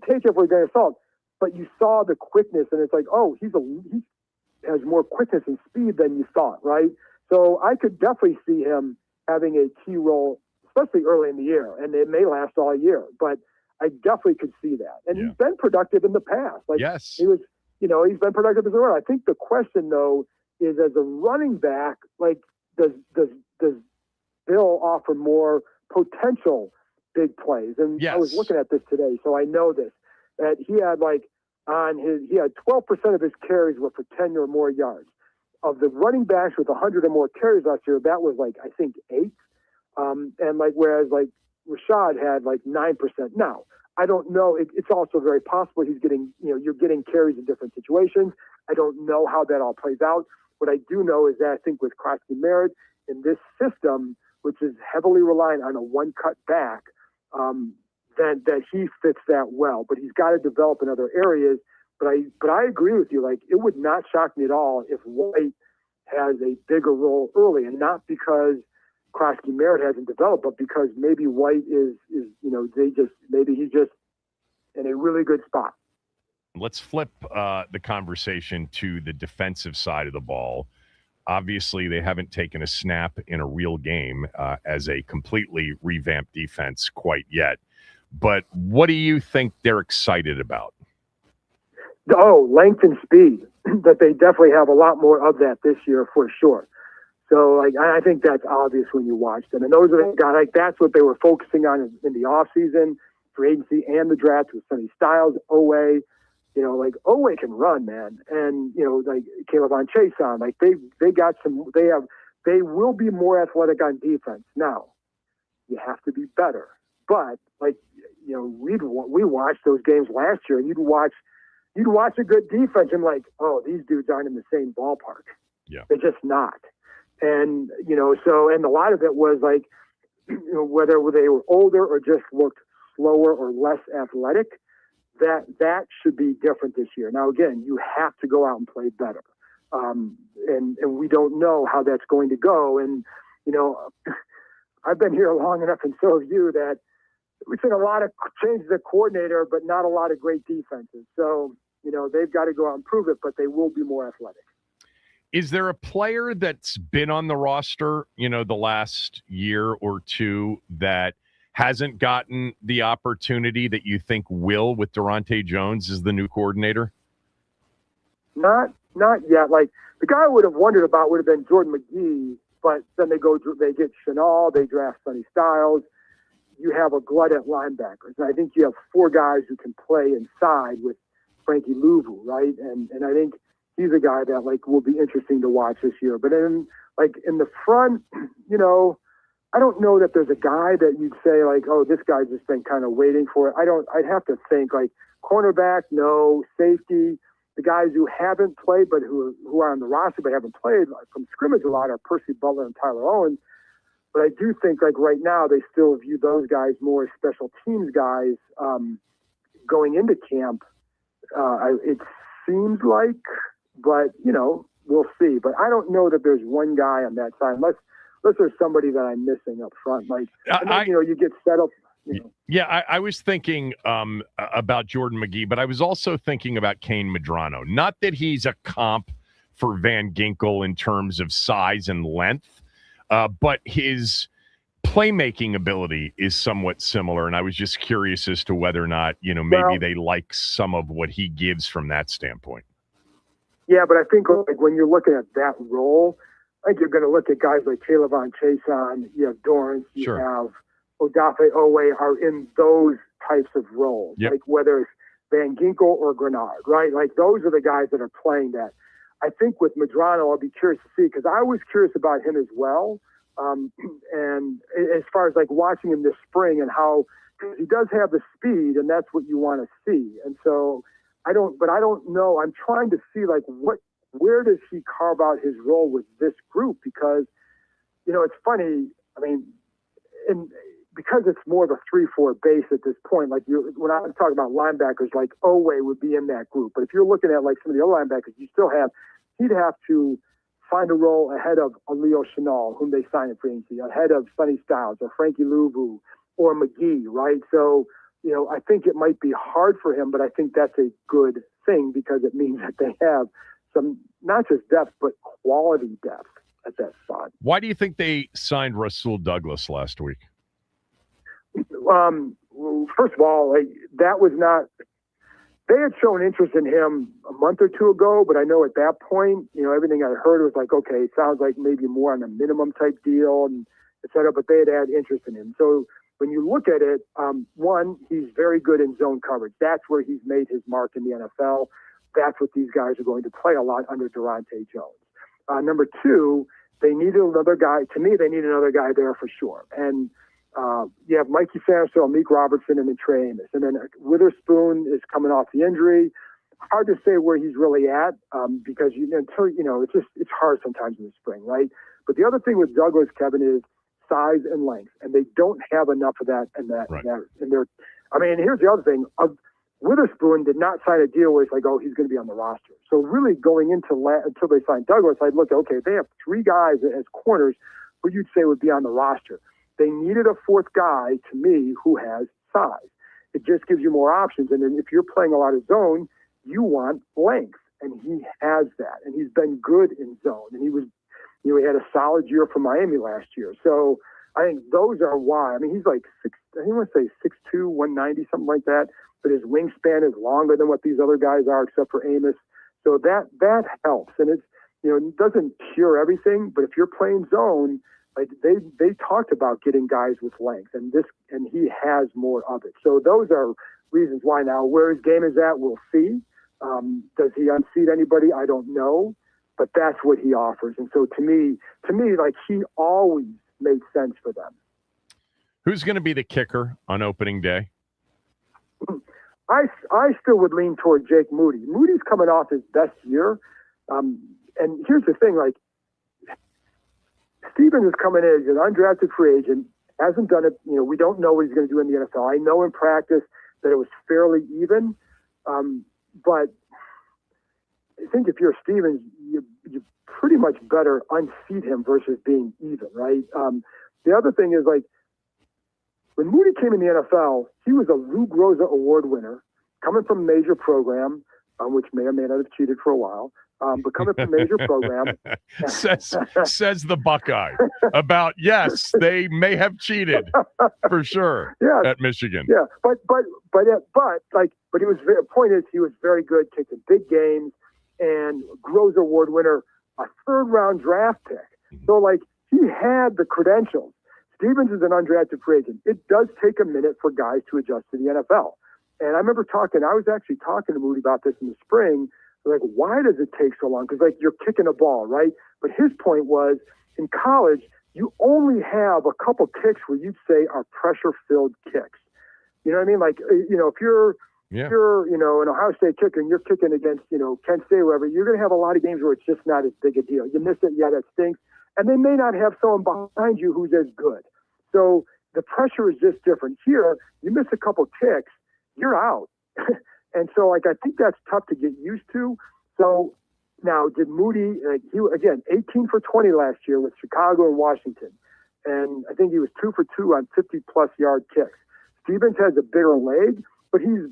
take it for a grain of salt, but you saw the quickness and it's he has more quickness and speed than you thought, right? So I could definitely see him having a key role, especially early in the year, and it may last all year, but I definitely could see that. And he's been productive in the past. He was, he's been productive as a runner. I think the question though is, as a running back, does Bill offer more potential big plays? And I was looking at this today, so I know this, that he had he had 12% of his carries were for 10 or more yards. Of the running backs with 100 or more carries last year, that was I think 8. And whereas Rachaad had 9%. Now, I don't know. It's also very possible he's getting, you're getting carries in different situations. I don't know how that all plays out. What I do know is that I think with Krosky Merritt in this system, which is heavily reliant on a one-cut back, that he fits that well. But he's got to develop in other areas. But I agree with you. It would not shock me at all if White has a bigger role early, and not because Krosky Merritt hasn't developed, but because maybe White is maybe he's just in a really good spot. Let's flip the conversation to the defensive side of the ball. Obviously, they haven't taken a snap in a real game as a completely revamped defense quite yet. But what do you think they're excited about? Oh, length and speed. That they definitely have a lot more of that this year for sure. So, like, I think that's obvious when you watch them. And those are the guys, like, that's what they were focusing on in the offseason, free agency, and the draft with Sonny Styles, Owe. You know, like, Owe can run, man. And, you know, like, Caleb on Chase on. Like, they got some, they will be more athletic on defense. Now, you have to be better. But, like, you know, we watched those games last year, and you'd watch a good defense and, like, oh, these dudes aren't in the same ballpark. Yeah. They're just not. And, you know, so, and a lot of it was like, you know, whether they were older or just looked slower or less athletic, that should be different this year. Now, again, you have to go out and play better. And we don't know how that's going to go. And, you know, I've been here long enough, and so have you, that we've seen a lot of changes at coordinator, but not a lot of great defenses. So, you know, they've got to go out and prove it, but they will be more athletic. Is there a player that's been on the roster, you know, the last year or two that hasn't gotten the opportunity that you think will with Durante Jones as the new coordinator? Not yet. Like, the guy I would have wondered about would have been Jordan McGee, but then they get Chenal, they draft Sonny Styles. You have a glut at linebackers. And I think you have four guys who can play inside with Frankie Louvu, right? And I think he's a guy that, like, will be interesting to watch this year. But in the front, you know, I don't know that there's a guy that you'd say, like, oh, this guy's just been kind of waiting for it. I'd have to think, like, cornerback, no. Safety, the guys who haven't played but who are on the roster but haven't played, like, from scrimmage a lot, are Percy Butler and Tyler Owens. But I do think, like, right now they still view those guys more as special teams guys going into camp. It seems like, but, you know, we'll see. But I don't know that there's one guy on that side, unless there's somebody that I'm missing up front. Like, you know, you get set up. You know. Yeah, I was thinking about Jordan McGee, but I was also thinking about Kane Medrano. Not that he's a comp for Van Ginkel in terms of size and length, but his playmaking ability is somewhat similar. And I was just curious as to whether or not, you know, maybe they like some of what he gives from that standpoint. Yeah, but I think, like, when you're looking at that role, I think you're going to look at guys like Caleb on Chason, you have Dorrance, you have Odafe Owe are in those types of roles, like whether it's Van Ginkel or Grenard, right? Like, those are the guys that are playing that. I think with Medrano, I'll be curious to see, because I was curious about him as well. And as far as, like, watching him this spring and how, because he does have the speed, and that's what you want to see. And so I don't know. I'm trying to see, like, where does he carve out his role with this group? Because, you know, it's funny. I mean, because it's more of a 3-4 base at this point, like, when I was talking about linebackers, like, Owe would be in that group. But if you're looking at, like, some of the other linebackers, he'd have to find a role ahead of Leo Chenal, whom they signed in free agency, ahead of Sonny Styles or Frankie Louvu or McGee, right? So, you know, I think it might be hard for him, but I think that's a good thing, because it means that they have some, not just depth, but quality depth at that spot. Why do you think they signed Rasul Douglas last week? First of all, like, that was not, they had shown interest in him a month or two ago, but I know at that point, you know, everything I heard was like, okay, it sounds like maybe more on a minimum type deal and et cetera, but they had interest in him. So when you look at it, one, he's very good in zone coverage. That's where he's made his mark in the NFL. That's what these guys are going to play a lot under Durante Jones. Number two, they needed another guy. To me, they need another guy there for sure. And you have Mikey Sanders, Meek Robertson, and then Trey Amos. And then Witherspoon is coming off the injury. Hard to say where he's really at, because it's hard sometimes in the spring, right? But the other thing with Douglas, Kevin, is size and length, and they don't have enough of that. And here's the other thing: Witherspoon did not sign a deal where it's like, oh, he's going to be on the roster. So really, going into until they signed Douglas, I'd look at, okay, they have three guys as corners who you'd say would be on the roster. They needed a fourth guy, to me, who has size. It just gives you more options. And then if you're playing a lot of zone, you want length, and he has that. And he's been good in zone. And he was he had a solid year for Miami last year. So I think those are why. I mean, he's like I want to say 6'2", 190, something like that. But his wingspan is longer than what these other guys are, except for Amos. So that helps, and it's it doesn't cure everything. But if you're playing zone, like they talked about getting guys with length, and he has more of it. So those are reasons why. Now, where his game is at, we'll see. Does he unseat anybody? I don't know, but that's what he offers. And so to me, like he always made sense for them. Who's going to be the kicker on opening day? I still would lean toward Jake Moody. Moody's coming off his best year. And here's the thing, like, Stevens is coming in as an undrafted free agent, hasn't done it. We don't know what he's going to do in the NFL. I know in practice that it was fairly even. But I think if you're Stevens, you pretty much better unseat him versus being even, right? The other thing is, like, when Moody came in the NFL, he was a Lou Groza Award winner, coming from a major program, which may or may not have cheated for a while, but coming from a major program. says the Buckeye about, yes, they may have cheated for sure at Michigan. Yeah, but he was point is he was very good, kicking big games, and Groza Award winner, a third-round draft pick. So, like, he had the credentials. Stevens is an undrafted free agent. It does take a minute for guys to adjust to the NFL. And I remember I was actually talking to Moody about this in the spring. Like, why does it take so long? Because, like, you're kicking a ball, right? But his point was, in college, you only have a couple kicks where you'd say are pressure-filled kicks. You know what I mean? Like, if you're an Ohio State kicker and you're kicking against, Kent State or whatever, you're going to have a lot of games where it's just not as big a deal. You miss it, yeah, that stinks. And they may not have someone behind you who's as good. So the pressure is just different. Here, you miss a couple kicks, you're out. And so, like, I think that's tough to get used to. So now, did Moody, again, 18 for 20 last year with Chicago and Washington. And I think he was 2 for 2 on 50-plus yard kicks. Stevens has a bigger leg, but he's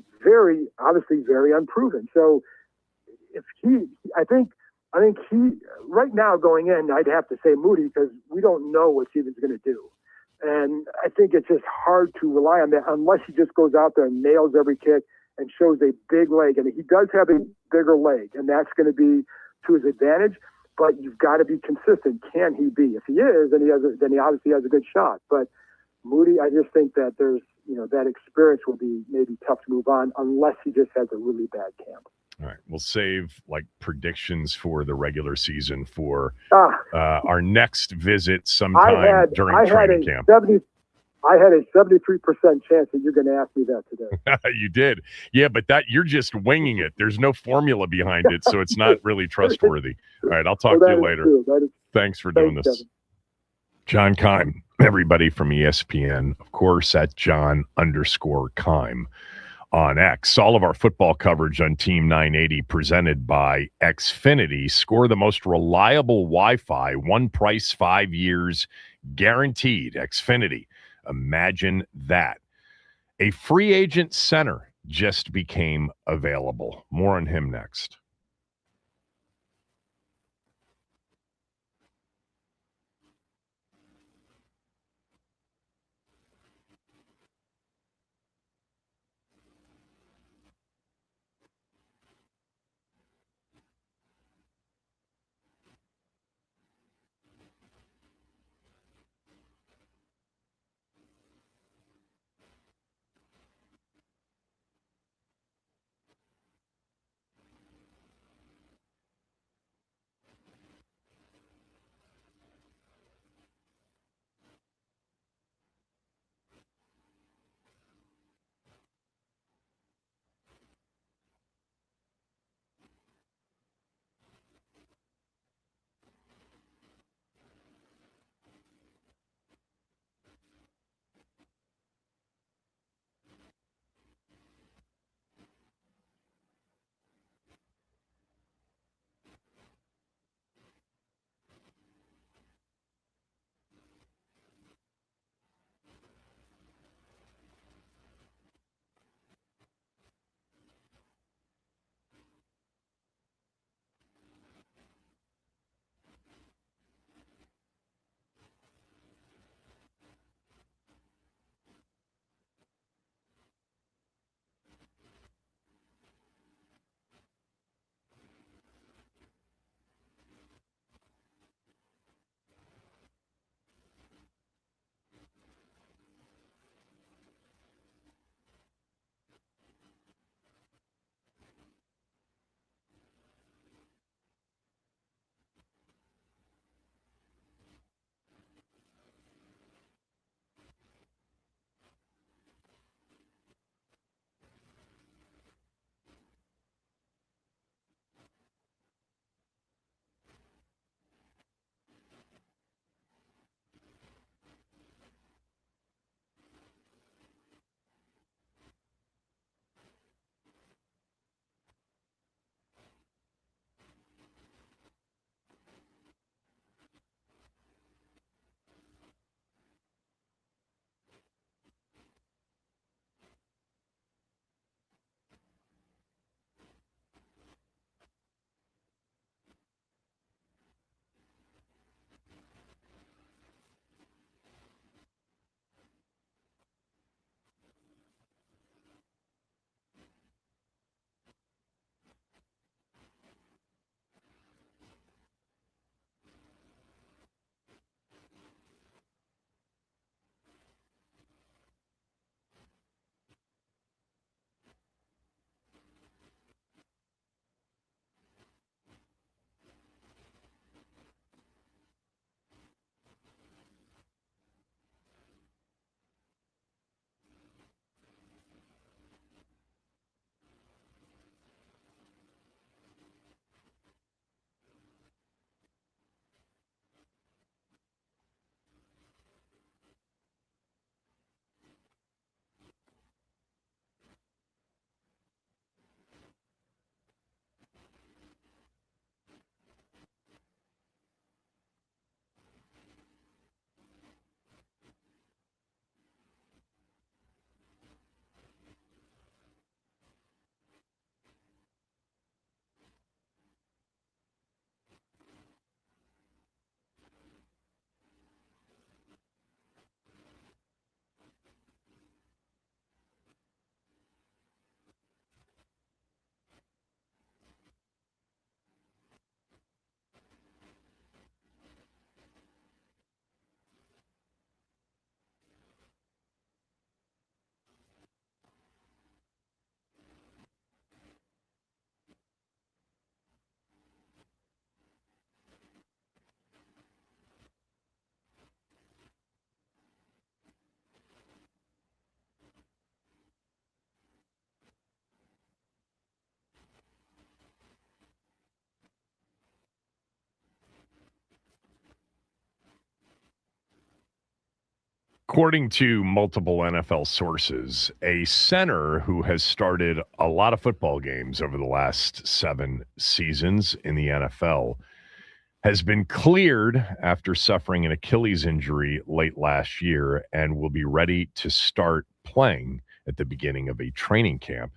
obviously very unproven. So I think he, right now going in, I'd have to say Moody, because we don't know what Stevens is going to do. And I think it's just hard to rely on that unless he just goes out there and nails every kick and shows a big leg. And he does have a bigger leg, and that's going to be to his advantage. But you've got to be consistent. Can he be? If he is, then he obviously has a good shot. But Moody, I just think that there's, that experience will be maybe tough to move on unless he just has a really bad camp. All right, we'll save predictions for the regular season for our next visit sometime during training camp. I had a 73% chance that you're going to ask me that today. You did. Yeah, but you're just winging it. There's no formula behind it, so it's not really trustworthy. All right, I'll talk to you later. Thanks for doing this. Kevin. John Keim, everybody from ESPN, of course, at John_Keim on X. All of our football coverage on Team 980 presented by Xfinity. Score the most reliable Wi-Fi, one price, 5 years, guaranteed. Xfinity. Imagine that. A free agent center just became available. More on him next. According to multiple NFL sources, a center who has started a lot of football games over the last 7 seasons in the NFL has been cleared after suffering an Achilles injury late last year and will be ready to start playing at the beginning of a training camp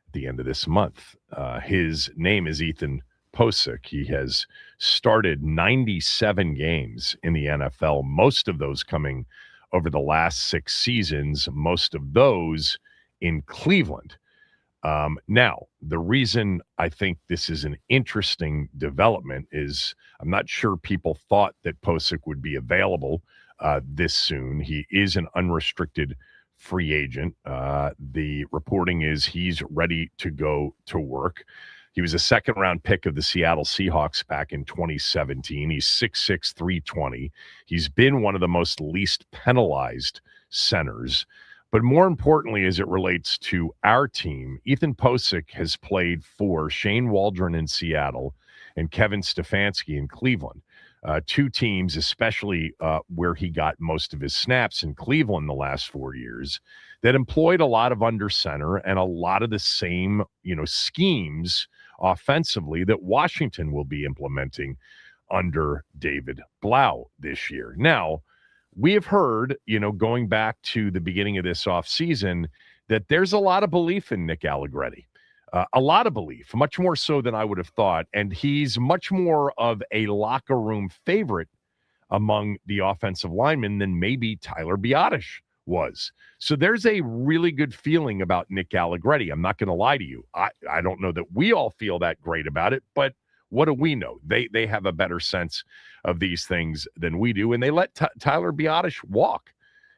at the end of this month. His name is Ethan Posick. He has started 97 games in the NFL, most of those coming over the last 6 seasons, most of those in Cleveland. Now, the reason I think this is an interesting development is I'm not sure people thought that Posick would be available this soon. He is an unrestricted free agent. The reporting is he's ready to go to work. He was a second-round pick of the Seattle Seahawks back in 2017. He's 6'6", 320. He's been one of the most least penalized centers. But more importantly, as it relates to our team, Ethan Posick has played for Shane Waldron in Seattle and Kevin Stefanski in Cleveland. 2 teams, especially where he got most of his snaps in Cleveland the last 4 years, that employed a lot of under center and a lot of the same, schemes offensively that Washington will be implementing under David Blau this year. Now, we have heard, going back to the beginning of this offseason, that there's a lot of belief in Nick Allegretti. A lot of belief, much more so than I would have thought. And he's much more of a locker room favorite among the offensive linemen than maybe Tyler Biadasz was. So there's a really good feeling about Nick Allegretti. I'm not going to lie to you. I don't know that we all feel that great about it, but what do we know? They have a better sense of these things than we do, and they let Tyler Biadasz walk.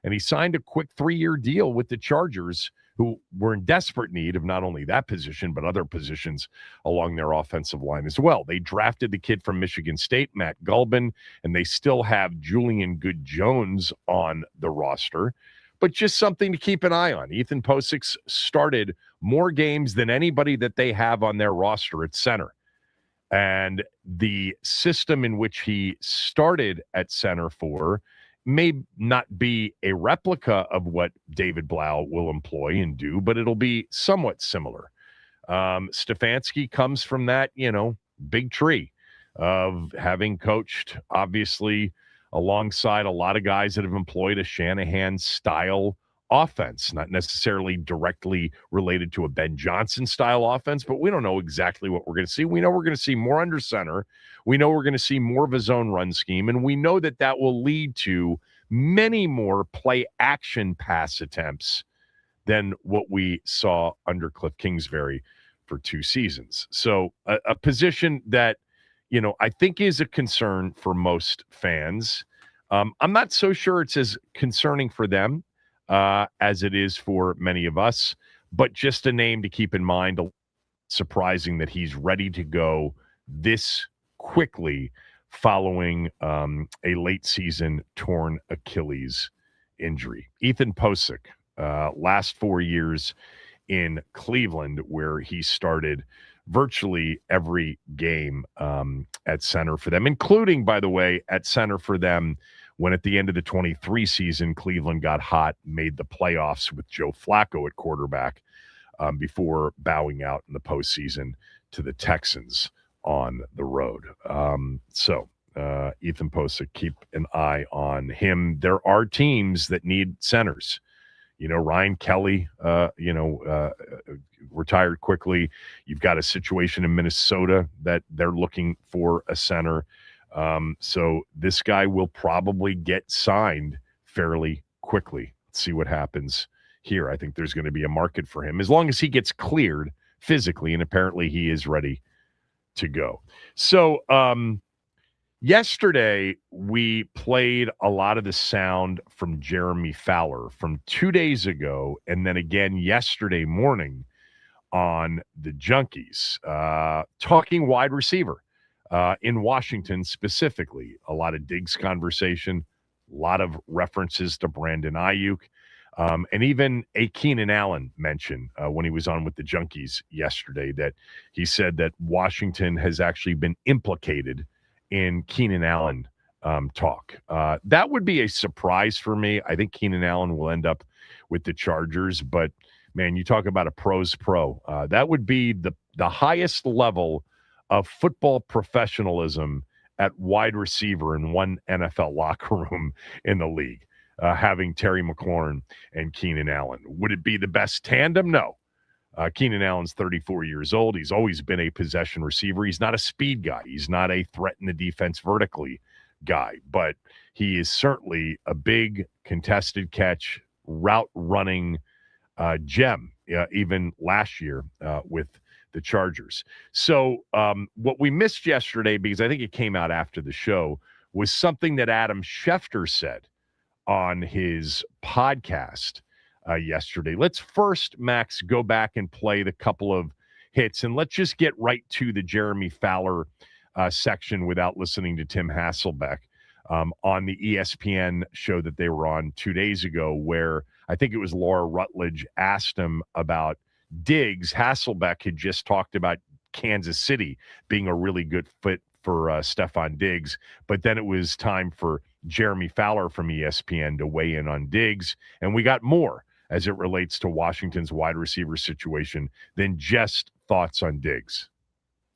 And he signed a quick 3-year deal with the Chargers, who were in desperate need of not only that position, but other positions along their offensive line as well. They drafted the kid from Michigan State, Matt Gulbin, and they still have Julian Good-Jones on the roster. But just something to keep an eye on. Ethan Posick started more games than anybody that they have on their roster at center. And the system in which he started at center for may not be a replica of what David Blau will employ and do, but it'll be somewhat similar. Stefanski comes from that, big tree of having coached, obviously, alongside a lot of guys that have employed a Shanahan-style offense, not necessarily directly related to a Ben Johnson-style offense, but we don't know exactly what we're going to see. We know we're going to see more under center. We know we're going to see more of a zone run scheme, and we know that that will lead to many more play-action pass attempts than what we saw under Cliff Kingsbury for 2 seasons. So a position that, I think is a concern for most fans. I'm not so sure it's as concerning for them as it is for many of us, but just a name to keep in mind. Surprising that he's ready to go this quickly following a late season torn Achilles injury. Ethan Posick, last 4 years in Cleveland, where he started virtually every game at center for them, including, by the way, at center for them when at the end of the 23 season, Cleveland got hot, made the playoffs with Joe Flacco at quarterback before bowing out in the postseason to the Texans on the road. Ethan Posick, keep an eye on him. There are teams that need centers. Ryan Kelly, retired quickly. You've got a situation in Minnesota that they're looking for a center. So this guy will probably get signed fairly quickly. Let's see what happens here. I think there's going to be a market for him as long as he gets cleared physically, and apparently he is ready to go. So yesterday we played a lot of the sound from Jeremy Fowler from 2 days ago, and then again yesterday morning on the Junkies, talking wide receiver in Washington specifically. A lot of Diggs conversation, a lot of references to Brandon Ayuk, and even a Keenan Allen mention when he was on with the Junkies yesterday, that he said that Washington has actually been implicated in Keenan Allen talk. That would be a surprise for me. I think Keenan Allen will end up with the Chargers, but man, you talk about a pro's pro. That would be the highest level of football professionalism at wide receiver in one NFL locker room in the league, having Terry McLaurin and Keenan Allen. Would it be the best tandem? No. Keenan Allen's 34 years old. He's always been a possession receiver. He's not a speed guy. He's not a threat in the defense vertically guy, but he is certainly a big contested catch, route running gem, even last year with the Chargers. So what we missed yesterday, because I think it came out after the show, was something that Adam Schefter said on his podcast yesterday. Let's first, Max, go back and play the couple of hits, and let's just get right to the Jeremy Fowler section without listening to Tim Hasselbeck on the ESPN show that they were on 2 days ago, where I think it was Laura Rutledge asked him about Diggs. Hasselbeck had just talked about Kansas City being a really good fit for Stephon Diggs, but then it was time for Jeremy Fowler from ESPN to weigh in on Diggs, and we got more as it relates to Washington's wide receiver situation than just thoughts on Diggs.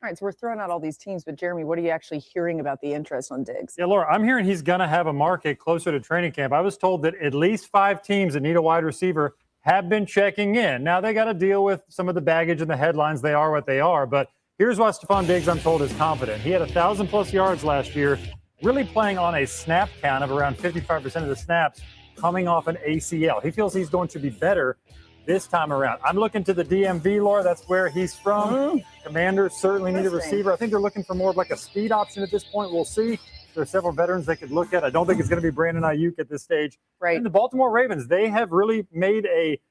All right, so we're throwing out all these teams, but Jeremy, what are you actually hearing about the interest on Diggs? Yeah, Laura, I'm hearing he's going to have a market closer to training camp. I was told that at least 5 teams that need a wide receiver have been checking in. Now, they got to deal with some of the baggage and the headlines. They are what they are, but here's why Stephon Diggs, I'm told, is confident. He had 1,000-plus yards last year, really playing on a snap count of around 55% of the snaps coming off an ACL. He feels he's going to be better this time around. I'm looking to the DMV, Laura. That's where he's from. Mm-hmm. Commanders certainly need a receiver. I think they're looking for more of like a speed option at this point. We'll see. There are several veterans they could look at. I don't think it's going to be Brandon Ayuk at this stage. Right. And the Baltimore Ravens, they have really made a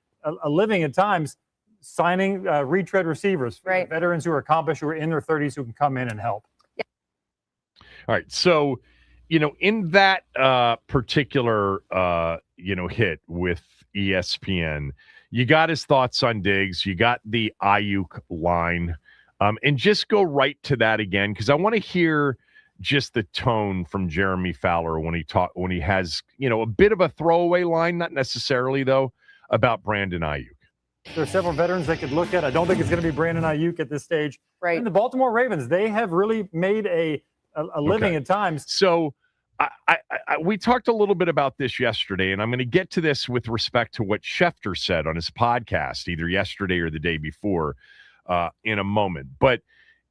living at times signing retread receivers, right, veterans who are accomplished, who are in their 30s, who can come in and help. Yeah. All right. So, in that particular, hit with ESPN, you got his thoughts on Diggs. You got the Ayuk line. And just go right to that again, because I want to hear just the tone from Jeremy Fowler when he has, a bit of a throwaway line, not necessarily, though, about Brandon Ayuk. There are several veterans they could look at. I don't think it's going to be Brandon Ayuk at this stage. Right. And the Baltimore Ravens, they have really made a living at times. So we talked a little bit about this yesterday, and I'm going to get to this with respect to what Schefter said on his podcast, either yesterday or the day before, in a moment. But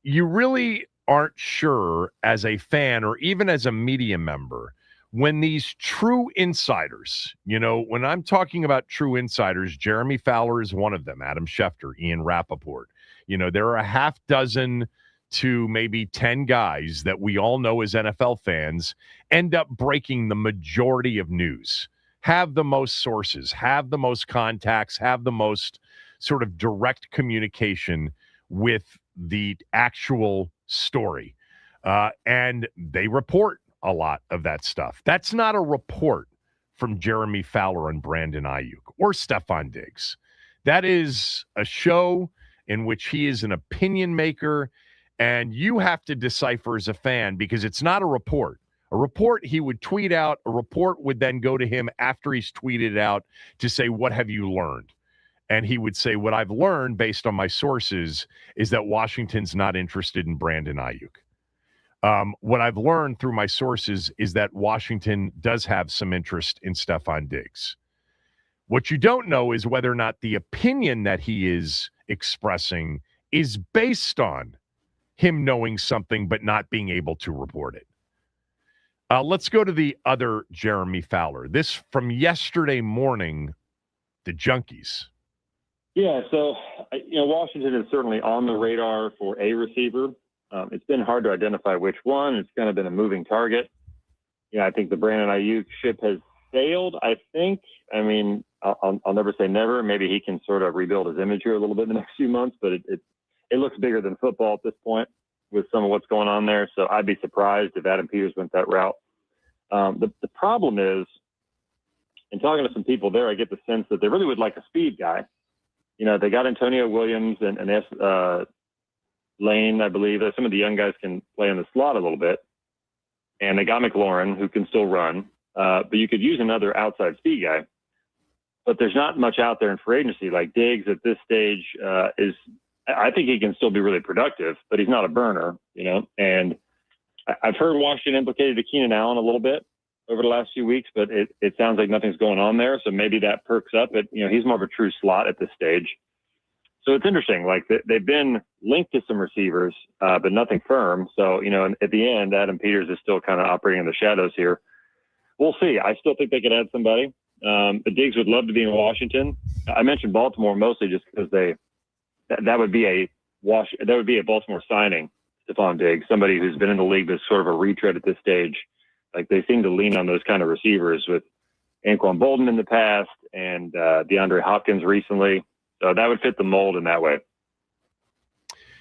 you really aren't sure as a fan or even as a media member when these true insiders, when I'm talking about true insiders, Jeremy Fowler is one of them, Adam Schefter, Ian Rappaport. There are a half dozen to maybe 10 guys that we all know as NFL fans end up breaking the majority of news, have the most sources, have the most contacts, have the most sort of direct communication with the actual story. And they report a lot of that stuff. That's not a report from Jeremy Fowler and Brandon Ayuk or Stephon Diggs. That is a show in which he is an opinion maker, and you have to decipher as a fan, because it's not a report. A report he would tweet out. A report would then go to him after he's tweeted it out to say, what have you learned? And he would say, what I've learned based on my sources is that Washington's not interested in Brandon Ayuk. What I've learned through my sources is that Washington does have some interest in Stephon Diggs. What you don't know is whether or not the opinion that he is expressing is based on him knowing something but not being able to report it. Let's go to the other Jeremy Fowler. This from yesterday morning, the Junkies. Yeah, so, Washington is certainly on the radar for a receiver. It's been hard to identify which one. It's kind of been a moving target. I think the Brandon Ayuk ship has sailed, I think. I mean, I'll never say never. Maybe he can sort of rebuild his image here a little bit in the next few months, but it looks bigger than football at this point with some of what's going on there. So I'd be surprised if Adam Peters went that route. The problem is, in talking to some people there, I get the sense that they really would like a speed guy. They got Antonio Williams and Lane, I believe. Some of the young guys can play in the slot a little bit. and they got McLaurin, who can still run, but you could use another outside speed guy. But there's not much out there in free agency. Like Diggs at this stage I think he can still be really productive, but he's not a burner, And I've heard Washington implicated to Keenan Allen a little bit over the last few weeks, but it sounds like nothing's going on there. So maybe that perks up. He's more of a true slot at this stage. So it's interesting. Like they've been linked to some receivers, but nothing firm. So, at the end, Adam Peters is still kind of operating in the shadows here. We'll see. I still think they could add somebody. The Diggs would love to be in Washington. I mentioned Baltimore mostly just because that would be a Baltimore signing, Stephon Diggs, somebody who's been in the league that's sort of a retread at this stage. Like they seem to lean on those kind of receivers with Anquan Bolden in the past and DeAndre Hopkins recently. So that would fit the mold in that way.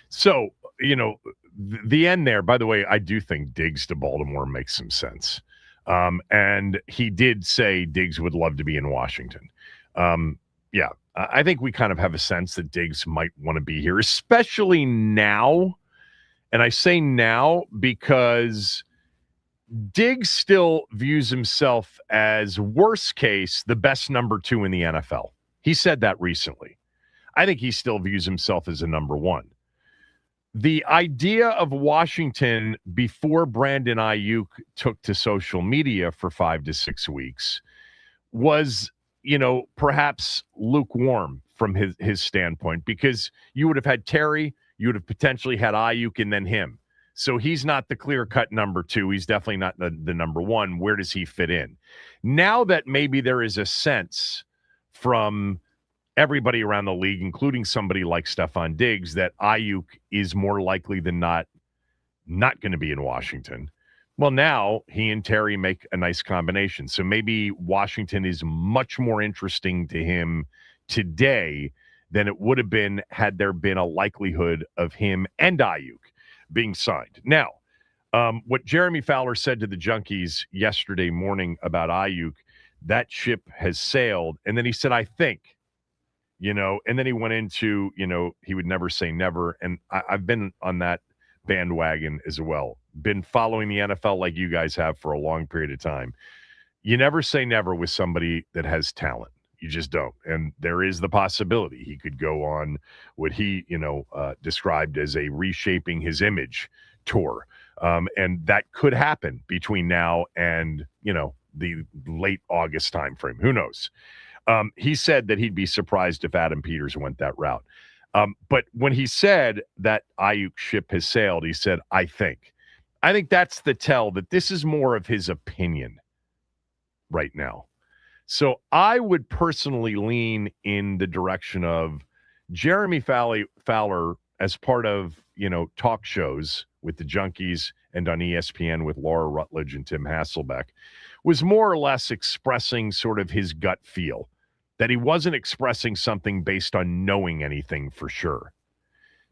So, the end there, by the way, I do think Diggs to Baltimore makes some sense. And he did say Diggs would love to be in Washington. Yeah, I think we kind of have a sense that Diggs might want to be here, especially now. And I say now because Diggs still views himself as, worst case, the best number 2 in the NFL. He said that recently. I think he still views himself as a number 1. The idea of Washington before Brandon Ayuk took to social media for 5 to 6 weeks was, perhaps lukewarm from his standpoint, because you would have had Terry, you would have potentially had Ayuk, and then him. So he's not the clear-cut number 2. He's definitely not the number 1. Where does he fit in? Now that maybe there is a sense from everybody around the league, including somebody like Stephon Diggs, that Ayuk is more likely than not going to be in Washington. Well, now he and Terry make a nice combination. So maybe Washington is much more interesting to him today than it would have been had there been a likelihood of him and Ayuk being signed. Now, what Jeremy Fowler said to the Junkies yesterday morning about Ayuk, that ship has sailed. And then he said, I think, and then he went into, he would never say never. And I've been on that bandwagon as well. Been following the NFL like you guys have for a long period of time. You never say never with somebody that has talent. You just don't. And there is the possibility he could go on what he, described as a reshaping his image tour. And that could happen between now and, the late August timeframe. Who knows? He said that he'd be surprised if Adam Peters went that route. But when he said that Ayuk ship has sailed, he said, I think that's the tell that this is more of his opinion right now. So I would personally lean in the direction of Jeremy Fowler as part of, talk shows with the Junkies and on ESPN with Laura Rutledge and Tim Hasselbeck, was more or less expressing sort of his gut feel, that he wasn't expressing something based on knowing anything for sure.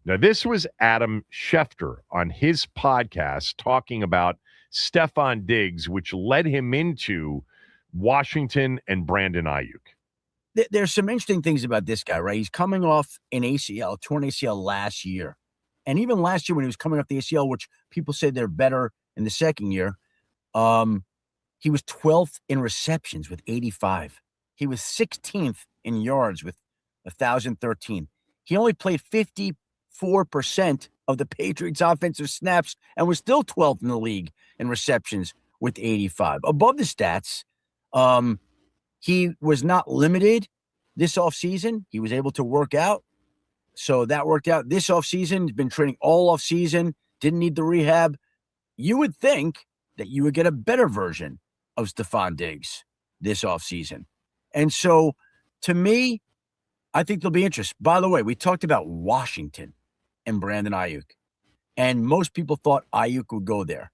Now, this was Adam Schefter on his podcast talking about Stephon Diggs, which led him into Washington and Brandon Ayuk. There's some interesting things about this guy, right? He's coming off an ACL, torn ACL last year. And even last year when he was coming off the ACL, which people say they're better in the second year, he was 12th in receptions with 85. He was 16th in yards with 1,013. He only played 54% of the Patriots' offensive snaps and was still 12th in the league in receptions with 85. Above the stats, he was not limited this offseason. He was able to work out. So that worked out. This offseason, he's been training all offseason, didn't need the rehab. You would think that you would get a better version of Stephon Diggs this offseason. And so, to me, I think there'll be interest. By the way, we talked about Washington and Brandon Ayuk, and most people thought Ayuk would go there.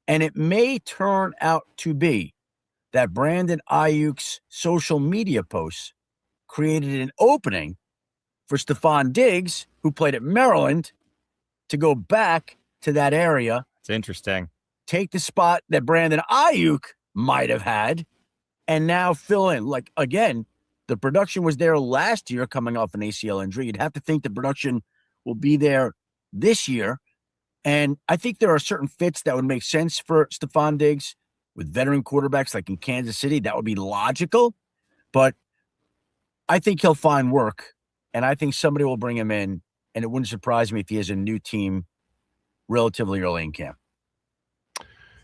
And it may turn out to be that Brandon Ayuk's social media posts created an opening for Stephon Diggs, who played at Maryland, to go back to that area. It's interesting. Take the spot that Brandon Ayuk might have had, and now fill in. Like, again, the production was there last year coming off an ACL injury. You'd have to think the production will be there this year. And I think there are certain fits that would make sense for Stephon Diggs with veteran quarterbacks like in Kansas City. That would be logical. But I think he'll find work, and I think somebody will bring him in, and it wouldn't surprise me if he has a new team relatively early in camp.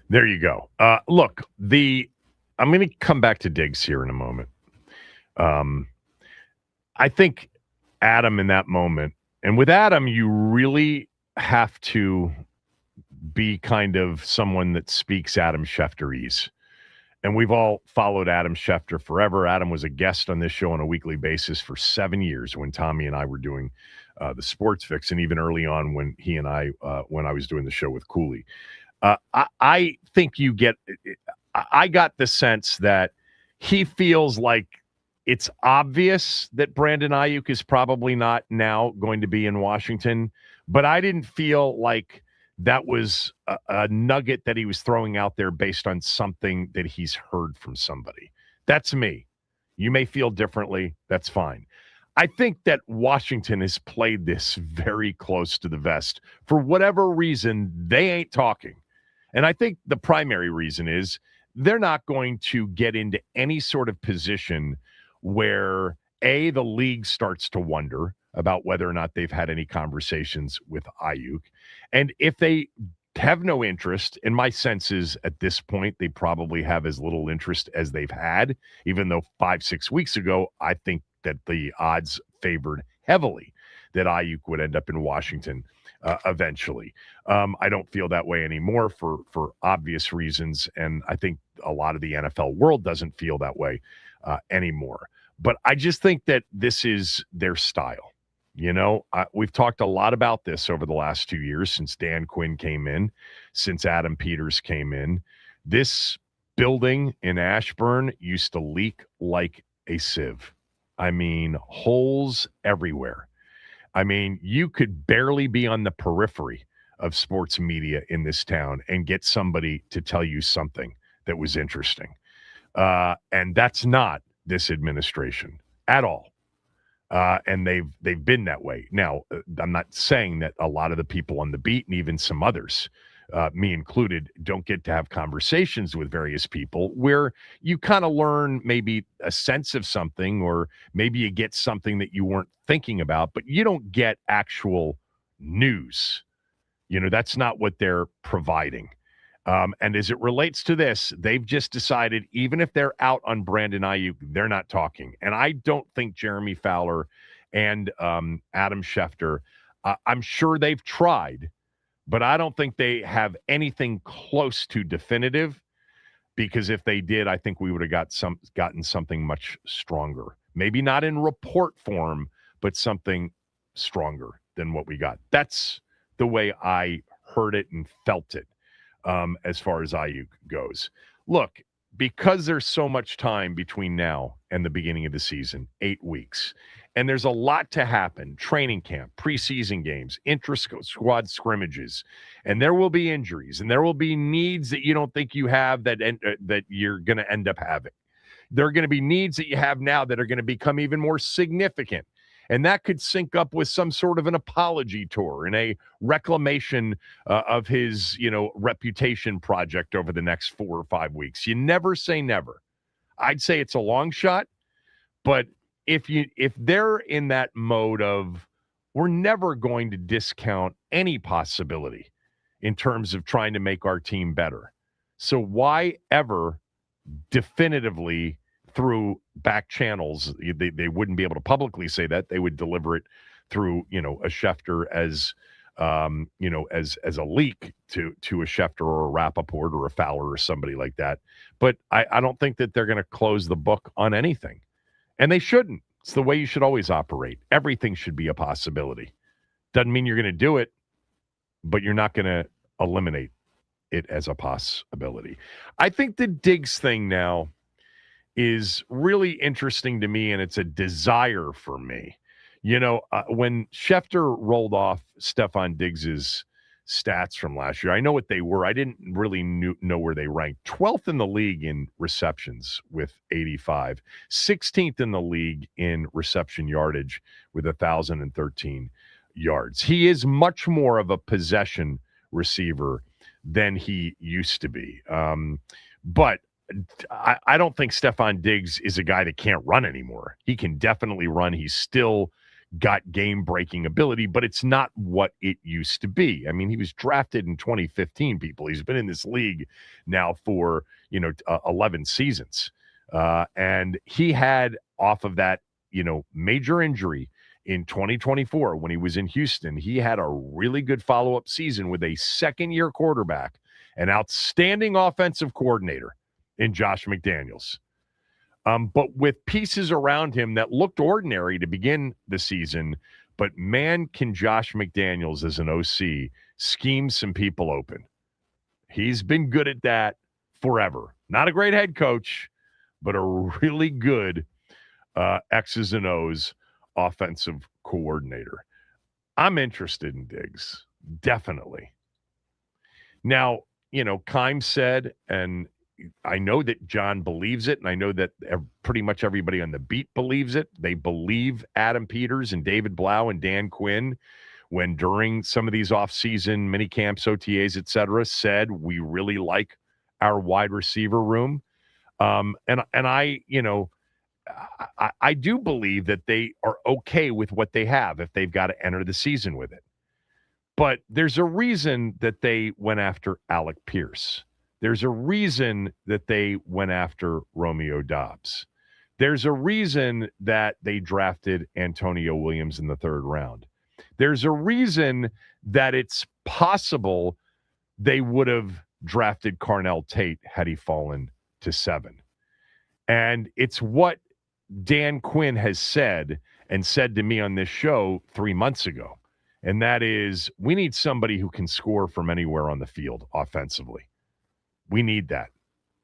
There you go. Look, I'm going to come back to Diggs here in a moment. I think Adam in that moment, and with Adam, you really have to be kind of someone that speaks Adam Schefterese. And we've all followed Adam Schefter forever. Adam was a guest on this show on a weekly basis for 7 years when Tommy and I were doing the Sports Fix, and even early on when he and I, when I was doing the show with Cooley. I think I got the sense that he feels like it's obvious that Brandon Ayuk is probably not now going to be in Washington, but I didn't feel like that was a nugget that he was throwing out there based on something that he's heard from somebody. That's me. You may feel differently. That's fine. I think that Washington has played this very close to the vest. For whatever reason, they ain't talking. And I think the primary reason is they're not going to get into any sort of position where, A, the league starts to wonder about whether or not they've had any conversations with Ayuk. And if they have no interest, and my sense is at this point, they probably have as little interest as they've had, even though 5-6 weeks ago, I think that the odds favored heavily that Ayuk would end up in Washington eventually. I don't feel that way anymore for obvious reasons, and I think a lot of the NFL world doesn't feel that way anymore. But I just think that this is their style. You know, we've talked a lot about this over the last 2 years since Dan Quinn came in, since Adam Peters came in. This building in Ashburn used to leak like a sieve. I mean, holes everywhere. I mean, you could barely be on the periphery of sports media in this town and get somebody to tell you something that was interesting. And that's not this administration at all. And they've been that way. Now, I'm not saying that a lot of the people on the beat and even some others, me included, don't get to have conversations with various people where you kind of learn maybe a sense of something, or maybe you get something that you weren't thinking about, but you don't get actual news. You know, that's not what they're providing. And as it relates to this, they've just decided, even if they're out on Brandon Ayuk, they're not talking. And I don't think Jeremy Fowler and Adam Schefter, I'm sure they've tried, but I don't think they have anything close to definitive, because if they did, I think we would have gotten something much stronger. Maybe not in report form, but something stronger than what we got. That's the way I heard it and felt it. As far as Ayuk goes. Look, because there's so much time between now and the beginning of the season, 8 weeks, and there's a lot to happen, training camp, preseason games, intra-squad scrimmages, and there will be injuries, and there will be needs that you don't think you have that you're going to end up having. There are going to be needs that you have now that are going to become even more significant. And that could sync up with some sort of an apology tour and a reclamation of his, reputation project over the next 4 or 5 weeks. You never say never. I'd say it's a long shot, but if they're in that mode of, we're never going to discount any possibility in terms of trying to make our team better. So why ever definitively through back channels, they wouldn't be able to publicly say that. They would deliver it through, a Schefter as a leak to a Schefter or a Rappaport or a Fowler or somebody like that. But I don't think that they're going to close the book on anything. And they shouldn't. It's the way you should always operate. Everything should be a possibility. Doesn't mean you're going to do it, but you're not going to eliminate it as a possibility. I think the Diggs thing now is really interesting to me, and it's a desire for me. When Schefter rolled off Stephon Diggs's stats from last year, I know what they were. I didn't really know where they ranked. 12th in the league in receptions with 85, 16th in the league in reception yardage with 1,013 yards. He is much more of a possession receiver than he used to be. But I don't think Stephon Diggs is a guy that can't run anymore. He can definitely run. He's still got game-breaking ability, but it's not what it used to be. I mean, he was drafted in 2015, people. He's been in this league now for, 11 seasons. And he had, off of that, major injury in 2024 when he was in Houston, he had a really good follow-up season with a second-year quarterback, an outstanding offensive coordinator in Josh McDaniels. But with pieces around him that looked ordinary to begin the season, but man, can Josh McDaniels as an OC scheme some people open. He's been good at that forever. Not a great head coach, but a really good X's and O's offensive coordinator. I'm interested in Diggs, definitely. Now, Keim said, and I know that John believes it, and I know that pretty much everybody on the beat believes it. They believe Adam Peters and David Blau and Dan Quinn, when during some of these off-season mini camps, OTAs, et cetera, said we really like our wide receiver room. And I do believe that they are okay with what they have if they've got to enter the season with it. But there's a reason that they went after Alec Pierce. There's a reason that they went after Romeo Doubs. There's a reason that they drafted Antonio Williams in the third round. There's a reason that it's possible they would have drafted Carnell Tate had he fallen to 7. And it's what Dan Quinn has said and said to me on this show 3 months ago. And that is, we need somebody who can score from anywhere on the field offensively. We need that.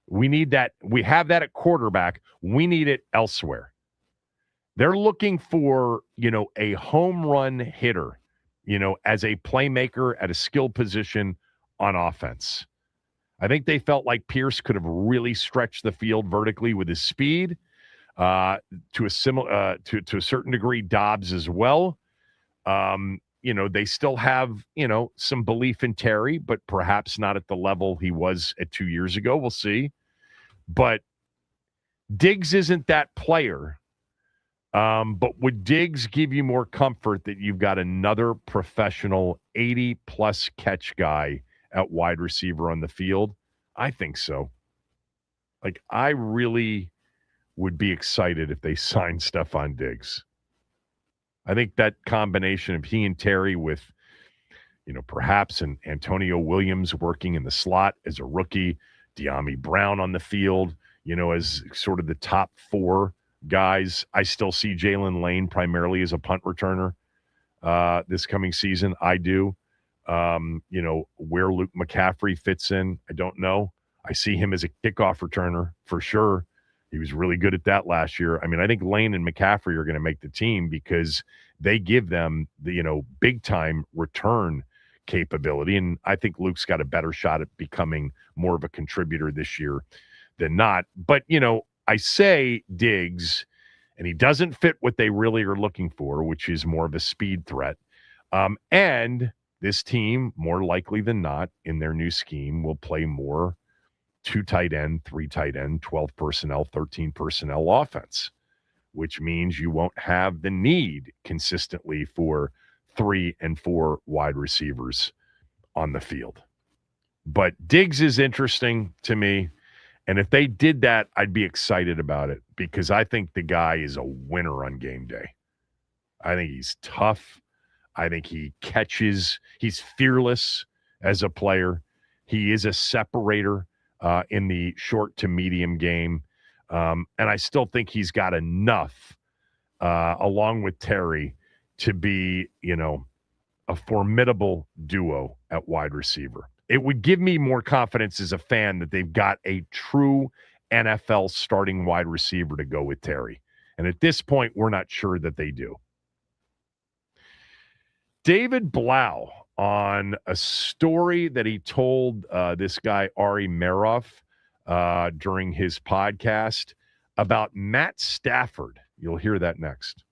We need that. We have that at quarterback. We need it elsewhere. They're looking for, a home run hitter, as a playmaker at a skill position on offense. I think they felt like Pierce could have really stretched the field vertically with his speed. To a certain degree, Dobbs as well. They still have, some belief in Terry, but perhaps not at the level he was at 2 years ago. We'll see. But Diggs isn't that player. But would Diggs give you more comfort that you've got another professional 80-plus catch guy at wide receiver on the field? I think so. Like, I really would be excited if they signed Stephon Diggs. I think that combination of he and Terry with, perhaps an Antonio Williams working in the slot as a rookie, De'Ami Brown on the field, as sort of the top 4 guys. I still see Jalen Lane primarily as a punt returner this coming season. I do. Where Luke McCaffrey fits in, I don't know. I see him as a kickoff returner for sure. He was really good at that last year. I mean, I think Lane and McCaffrey are going to make the team because they give them the, big-time return capability. And I think Luke's got a better shot at becoming more of a contributor this year than not. But, I say Diggs, and he doesn't fit what they really are looking for, which is more of a speed threat. And this team, more likely than not, in their new scheme, will play more 2 tight end, 3 tight end, 12 personnel, 13 personnel offense, which means you won't have the need consistently for 3 and 4 wide receivers on the field. But Diggs is interesting to me. And if they did that, I'd be excited about it because I think the guy is a winner on game day. I think he's tough. I think he catches. He's fearless as a player. He is a separator in the short to medium game. And I still think he's got enough, along with Terry, to be, a formidable duo at wide receiver. It would give me more confidence as a fan that they've got a true NFL starting wide receiver to go with Terry. And at this point, we're not sure that they do. David Blau on a story that he told this guy, Ari Meroff, during his podcast about Matt Stafford. You'll hear that next.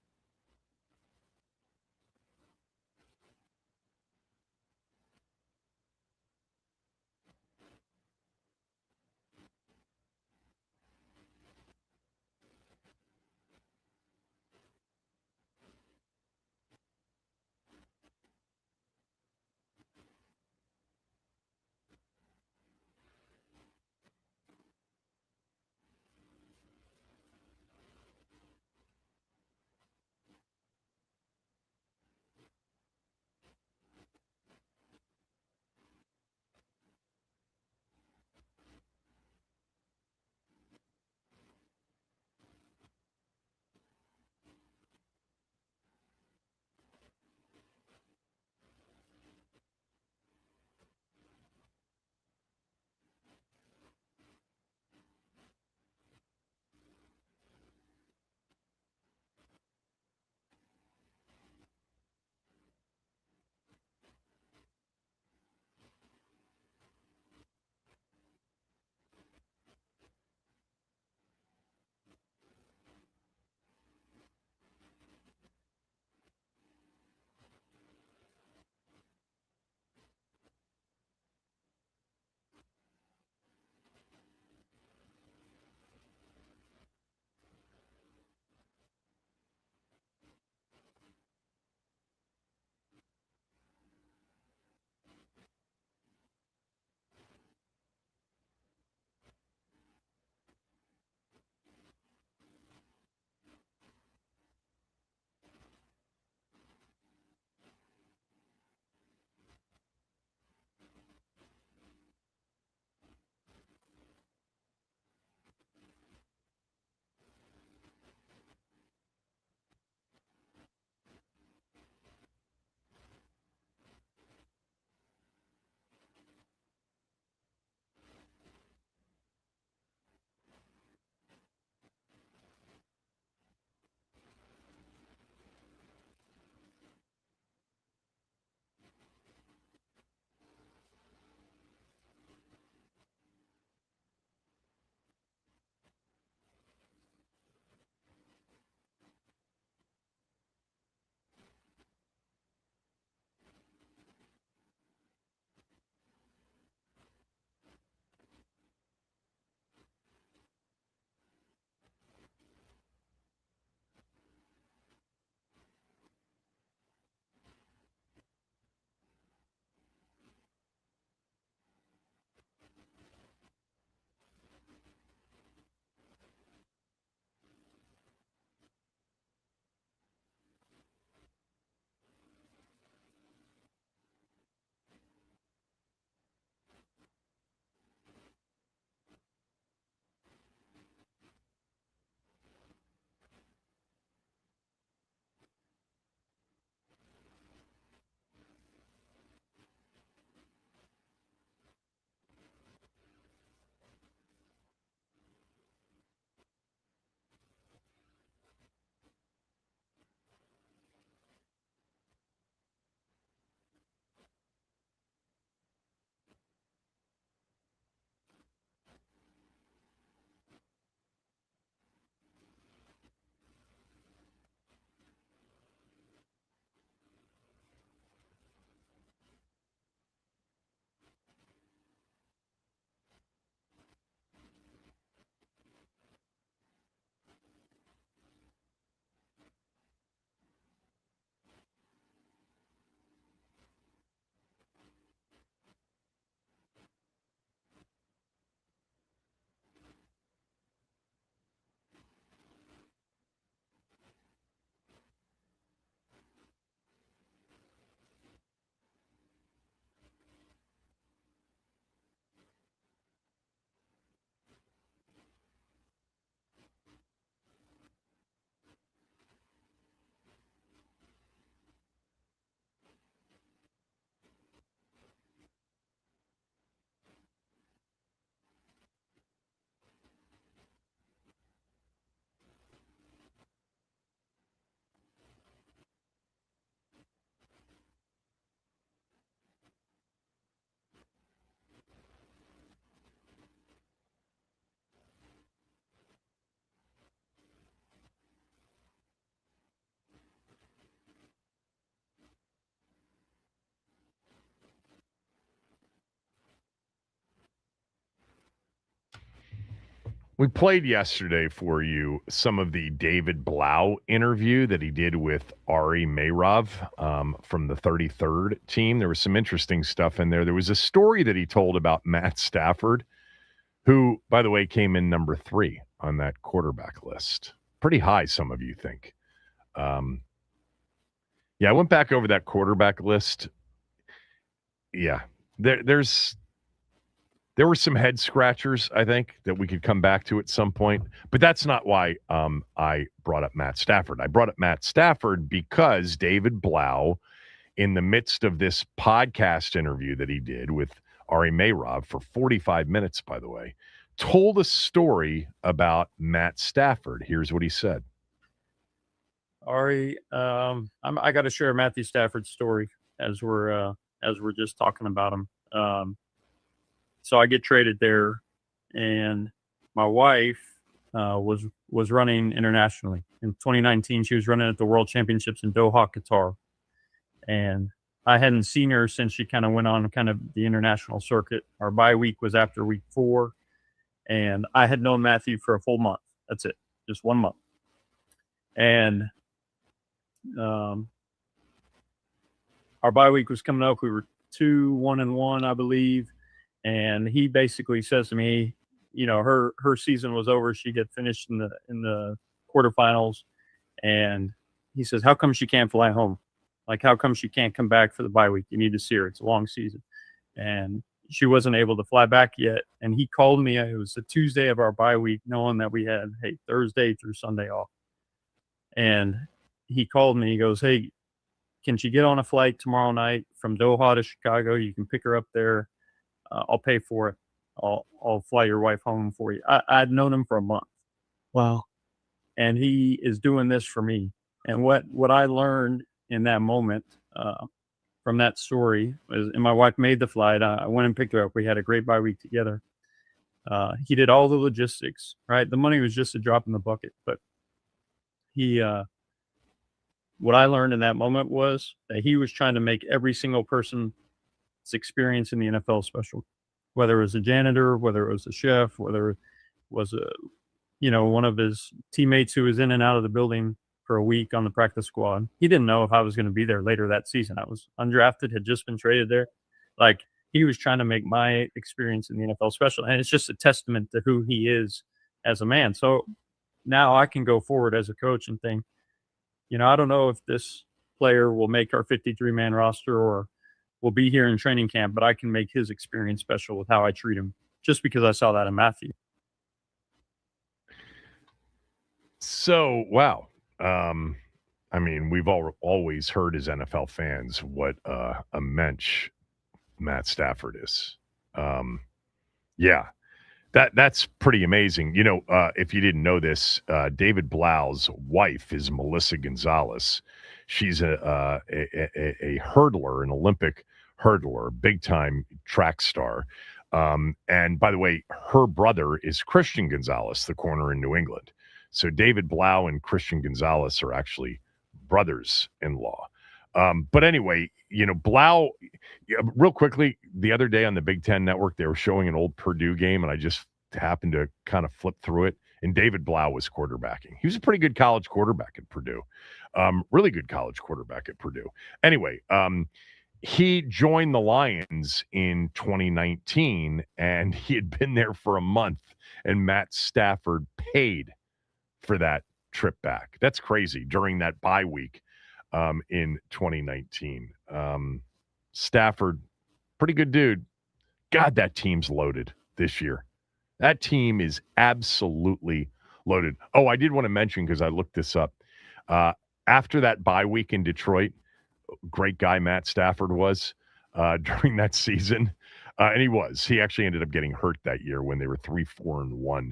We played yesterday for you some of the David Blau interview that he did with Ari Meirov from the 33rd team. There was some interesting stuff in there. There was a story that he told about Matt Stafford, who, by the way, came in number 3 on that quarterback list. Pretty high, some of you think. Yeah, I went back over that quarterback list. Yeah, there were some head scratchers, I think, that we could come back to at some point. But that's not why I brought up Matt Stafford. I brought up Matt Stafford because David Blau, in the midst of this podcast interview that he did with Ari Meirov for 45 minutes, by the way, told a story about Matt Stafford. Here's what he said. Ari, I got to share Matthew Stafford's story as we're just talking about him. So I get traded there, and my wife was running internationally. In 2019, she was running at the World Championships in Doha, Qatar. And I hadn't seen her since she kind of went on kind of the international circuit. Our bye week was after week 4, and I had known Matthew for a full month. That's it, just 1 month. And our bye week was coming up. We were 2-1-1, I believe. And he basically says to me, you know, her season was over. She get finished in the quarterfinals, and he says, "How come she can't fly home? Like, how come she can't come back for the bye week? You need to see her. It's a long season." And she wasn't able to fly back yet. And he called me. It was the Tuesday of our bye week, knowing that we had Thursday through Sunday off. And he called me. He goes, "Hey, can she get on a flight tomorrow night from Doha to Chicago? You can pick her up there. I'll pay for it. I'll fly your wife home for you." I'd known him for a month. Wow. And he is doing this for me. And what I learned in that moment from that story was, and my wife made the flight. I went and picked her up. We had a great bye week together. He did all the logistics, right? The money was just a drop in the bucket. But what I learned in that moment was that he was trying to make every single person's experience in the NFL special, whether it was a janitor, whether it was a chef, whether it was one of his teammates who was in and out of the building for a week on the practice squad. He didn't know if I was going to be there later that season. I was undrafted, had just been traded there. Like, he was trying to make my experience in the NFL special. And it's just a testament to who he is as a man. So now I can go forward as a coach and think, I don't know if this player will make our 53-man roster or will be here in training camp, but I can make his experience special with how I treat him, just because I saw that in Matthew. So, wow. I mean, we've always heard as NFL fans what a mensch Matt Stafford is. Yeah, that's pretty amazing. If you didn't know this, David Blau's wife is Melissa Gonzalez. She's a hurdler, an Olympic hurdler, big-time track star. And by the way, her brother is Christian Gonzalez, the corner in New England. So David Blau and Christian Gonzalez are actually brothers-in-law. But anyway, Blau, real quickly, the other day on the Big Ten Network, they were showing an old Purdue game, and I just happened to kind of flip through it, and David Blau was quarterbacking. He was a pretty good college quarterback at Purdue. Really good college quarterback at Purdue. Anyway, he joined the Lions in 2019, and he had been there for a month, and Matt Stafford paid for that trip back. That's crazy. During that bye week in 2019. Stafford, pretty good dude. God, that team's loaded this year. That team is absolutely loaded. Oh, I did want to mention, because I looked this up. After that bye week in Detroit, great guy Matt Stafford was during that season. And he actually ended up getting hurt that year when they were 3-4-1.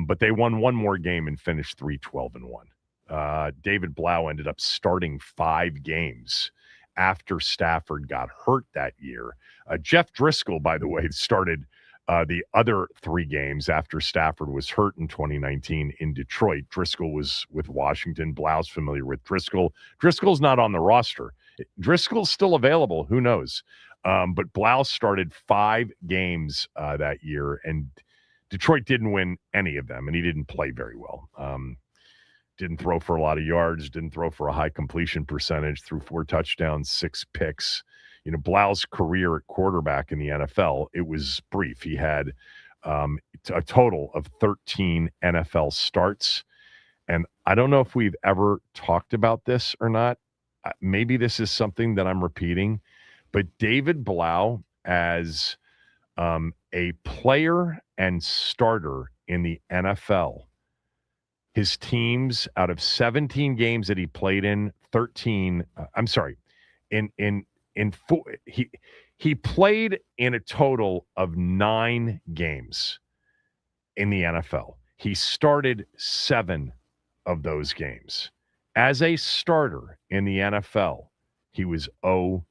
But they won one more game and finished 3-12-1. David Blau ended up starting 5 games after Stafford got hurt that year. Jeff Driscoll, by the way, started the other 3 games after Stafford was hurt in 2019 in Detroit. Driscoll was with Washington. Blau's familiar with Driscoll. Driscoll's not on the roster. Driscoll's still available. Who knows? But Blau started 5 games that year and Detroit didn't win any of them, and he didn't play very well. Didn't throw for a lot of yards, didn't throw for a high completion percentage, threw 4 touchdowns, 6 picks. You know, Blau's career at quarterback in the NFL, it was brief. He had a total of 13 NFL starts. And I don't know if we've ever talked about this or not. Maybe this is something that I'm repeating, but David Blau as a player and starter in the NFL, his teams out of 17 games that he played in, 13. I'm sorry, in four, he played in a total of 9 games in the NFL. He started 7 of those games. As a starter in the NFL, he was 0-7.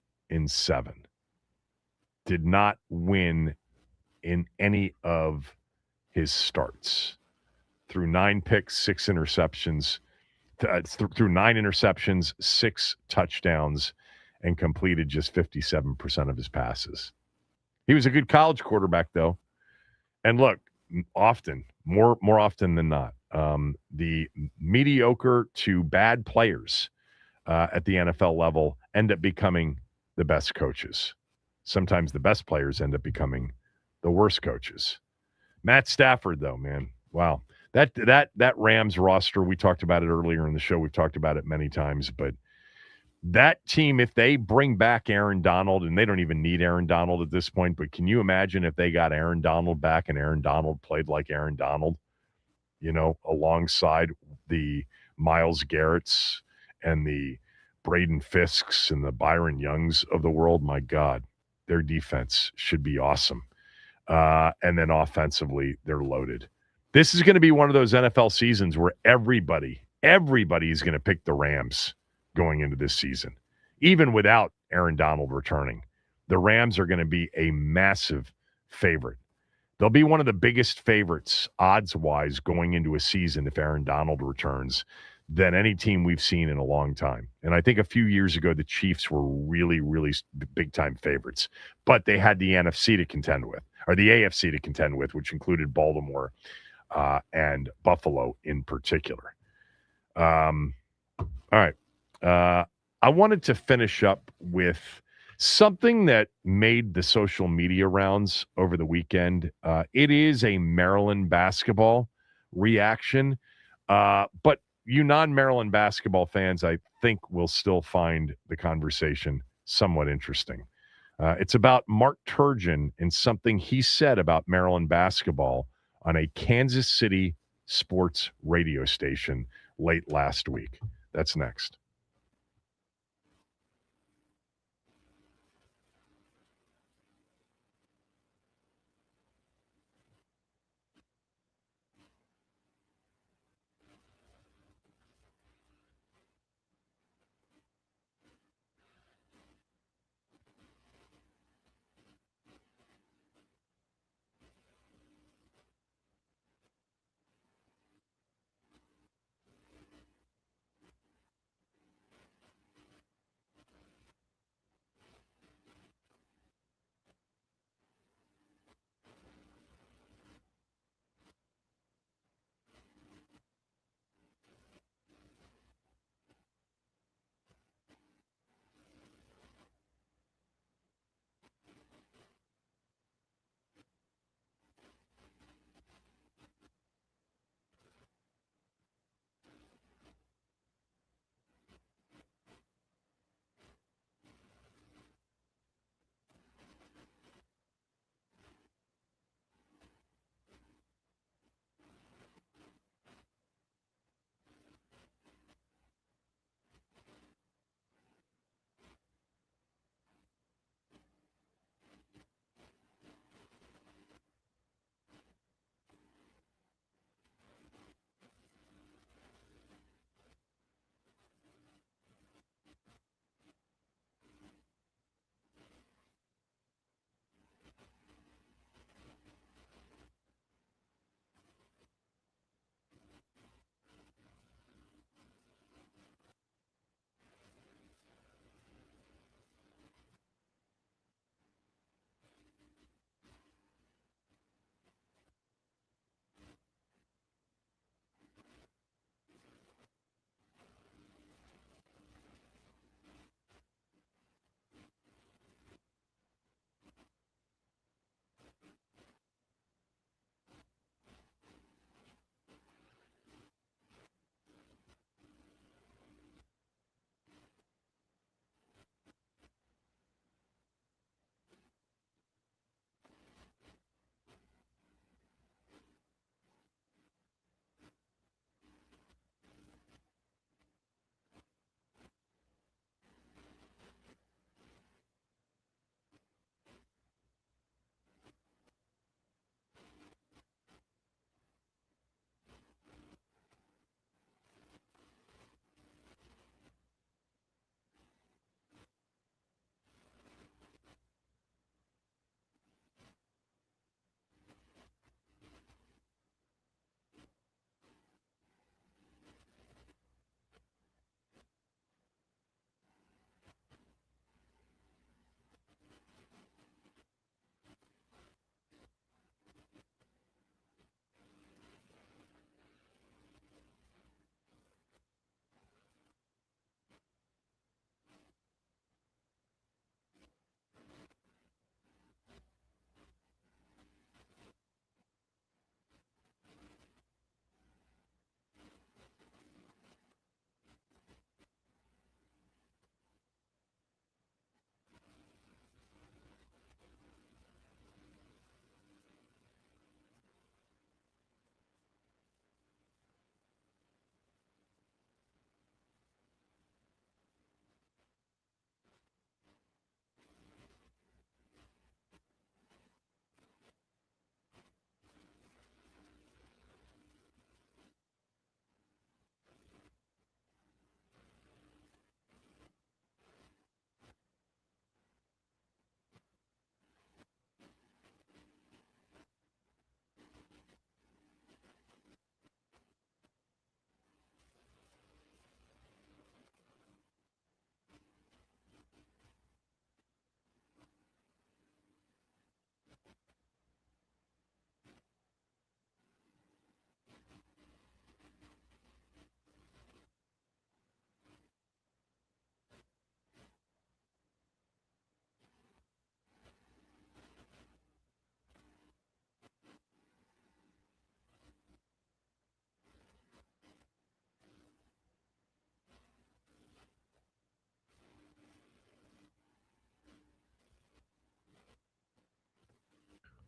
Did not win in any of his starts. Through 9 picks, 6 interceptions, through 9 interceptions, 6 touchdowns, and completed just 57% of his passes. He was a good college quarterback, though. And look, more often than not, the mediocre to bad players at the NFL level end up becoming the best coaches. Sometimes the best players end up becoming the worst coaches. Matt Stafford, though, man, wow. That Rams roster, we talked about it earlier in the show. We've talked about it many times, but that team, if they bring back Aaron Donald, and they don't even need Aaron Donald at this point, but can you imagine if they got Aaron Donald back and Aaron Donald played like Aaron Donald, you know, alongside the Myles Garretts and the Braden Fisks and the Byron Youngs of the world? My God, their defense should be awesome. And then offensively, they're loaded. This is going to be one of those NFL seasons where everybody is going to pick the Rams going into this season. Even without Aaron Donald returning, the Rams are going to be a massive favorite. They'll be one of the biggest favorites, odds-wise, going into a season if Aaron Donald returns than any team we've seen in a long time. And I think a few years ago, the Chiefs were really, really big-time favorites. But they had the NFC to contend with, or the AFC to contend with, which included Baltimore and Buffalo in particular. All right. I wanted to finish up with something that made the social media rounds over the weekend. It is a Maryland basketball reaction, but you non-Maryland basketball fans, I think, will still find the conversation somewhat interesting. It's about Mark Turgeon and something he said about Maryland basketball on a Kansas City sports radio station late last week. That's next.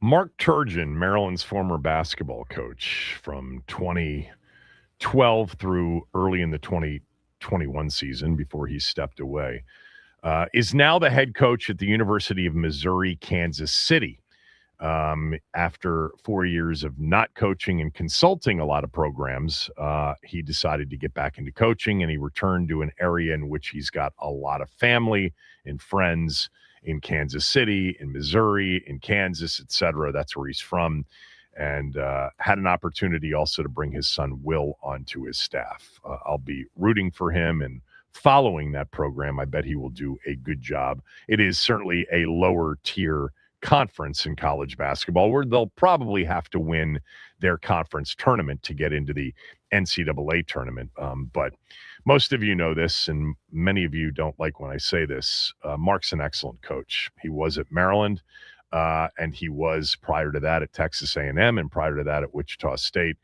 Mark Turgeon, Maryland's former basketball coach from 2012 through early in the 2021 season before he stepped away, is now the head coach at the University of Missouri, Kansas City. After 4 years of not coaching and consulting a lot of programs, he decided to get back into coaching, and he returned to an area in which he's got a lot of family and friends in Kansas City, in Missouri, in Kansas, etc. That's where he's from, and had an opportunity also to bring his son Will onto his staff. I'll be rooting for him and following that program. I bet he will do a good job. It is certainly a lower tier conference in college basketball where they'll probably have to win their conference tournament to get into the NCAA tournament. But most of you know this, and many of you don't like when I say this. Mark's an excellent coach. He was at Maryland, and he was prior to that at Texas A&M, and prior to that at Wichita State.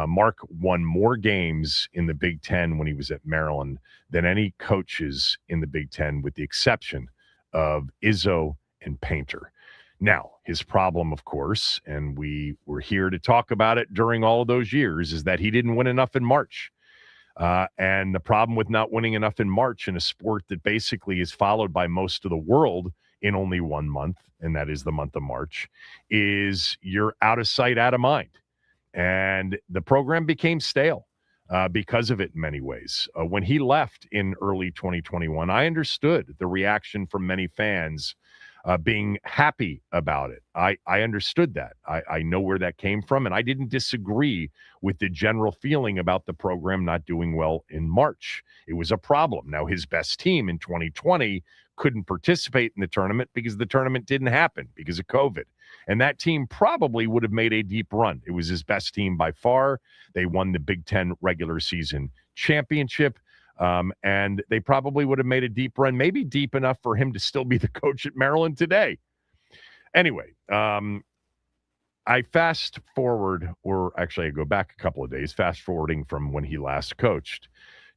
Mark won more games in the Big Ten when he was at Maryland than any coaches in the Big Ten, with the exception of Izzo and Painter. Now, his problem, of course, and we were here to talk about it during all of those years, is that he didn't win enough in March. And the problem with not winning enough in March in a sport that basically is followed by most of the world in only 1 month, and that is the month of March, is you're out of sight, out of mind. And the program became stale because of it in many ways. When he left in early 2021, I understood the reaction from many fans being happy about it. I understood that. I know where that came from, and I didn't disagree with the general feeling about the program not doing well in March. It was a problem. Now, his best team in 2020 couldn't participate in the tournament because the tournament didn't happen because of COVID. And that team probably would have made a deep run. It was his best team by far. They won the Big Ten regular season championship. And they probably would have made a deep run, maybe deep enough for him to still be the coach at Maryland today. Anyway, I fast forward, or actually I go back a couple of days, fast forwarding from when he last coached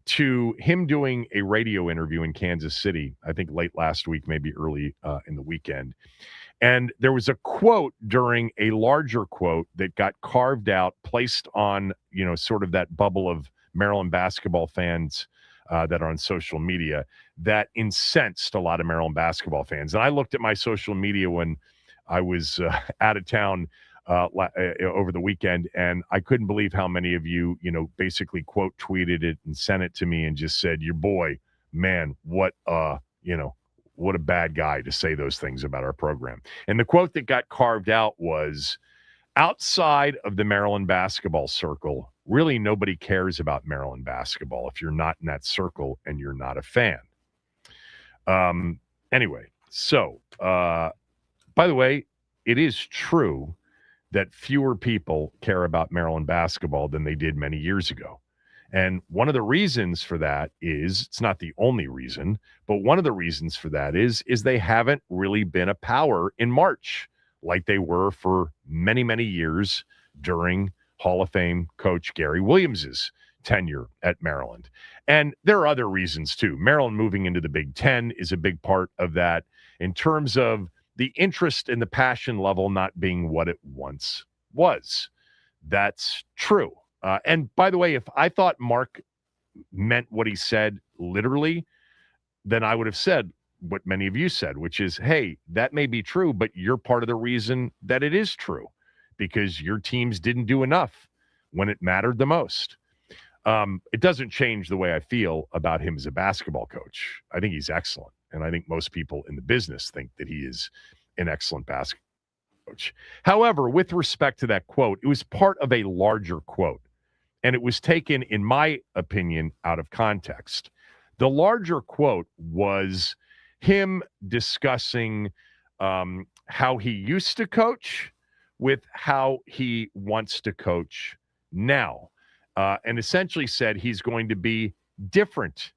to him doing a radio interview in Kansas City, I think late last week, maybe early in the weekend. And there was a quote during a larger quote that got carved out, placed on, sort of that bubble of Maryland basketball fans that are on social media, that incensed a lot of Maryland basketball fans. And I looked at my social media when I was out of town over the weekend, and I couldn't believe how many of you, basically quote tweeted it and sent it to me and just said, your boy, man, what a bad guy to say those things about our program. And the quote that got carved out was, outside of the Maryland basketball circle, really nobody cares about Maryland basketball if you're not in that circle and you're not a fan. Anyway, so, by the way, it is true that fewer people care about Maryland basketball than they did many years ago. And one of the reasons for that is, it's not the only reason, but one of the reasons for that is they haven't really been a power in March like they were for many, many years during Hall of Fame coach Gary Williams's tenure at Maryland. And there are other reasons too. Maryland moving into the Big Ten is a big part of that in terms of the interest and the passion level not being what it once was. That's true. And by the way, if I thought Mark meant what he said literally, then I would have said what many of you said, which is, hey, that may be true, but you're part of the reason that it is true, because your teams didn't do enough when it mattered the most. It doesn't change the way I feel about him as a basketball coach. I think he's excellent, and I think most people in the business think that he is an excellent basketball coach. However, with respect to that quote, it was part of a larger quote, and it was taken, in my opinion, out of context. The larger quote was him discussing how he used to coach with how he wants to coach now, and essentially said he's going to be different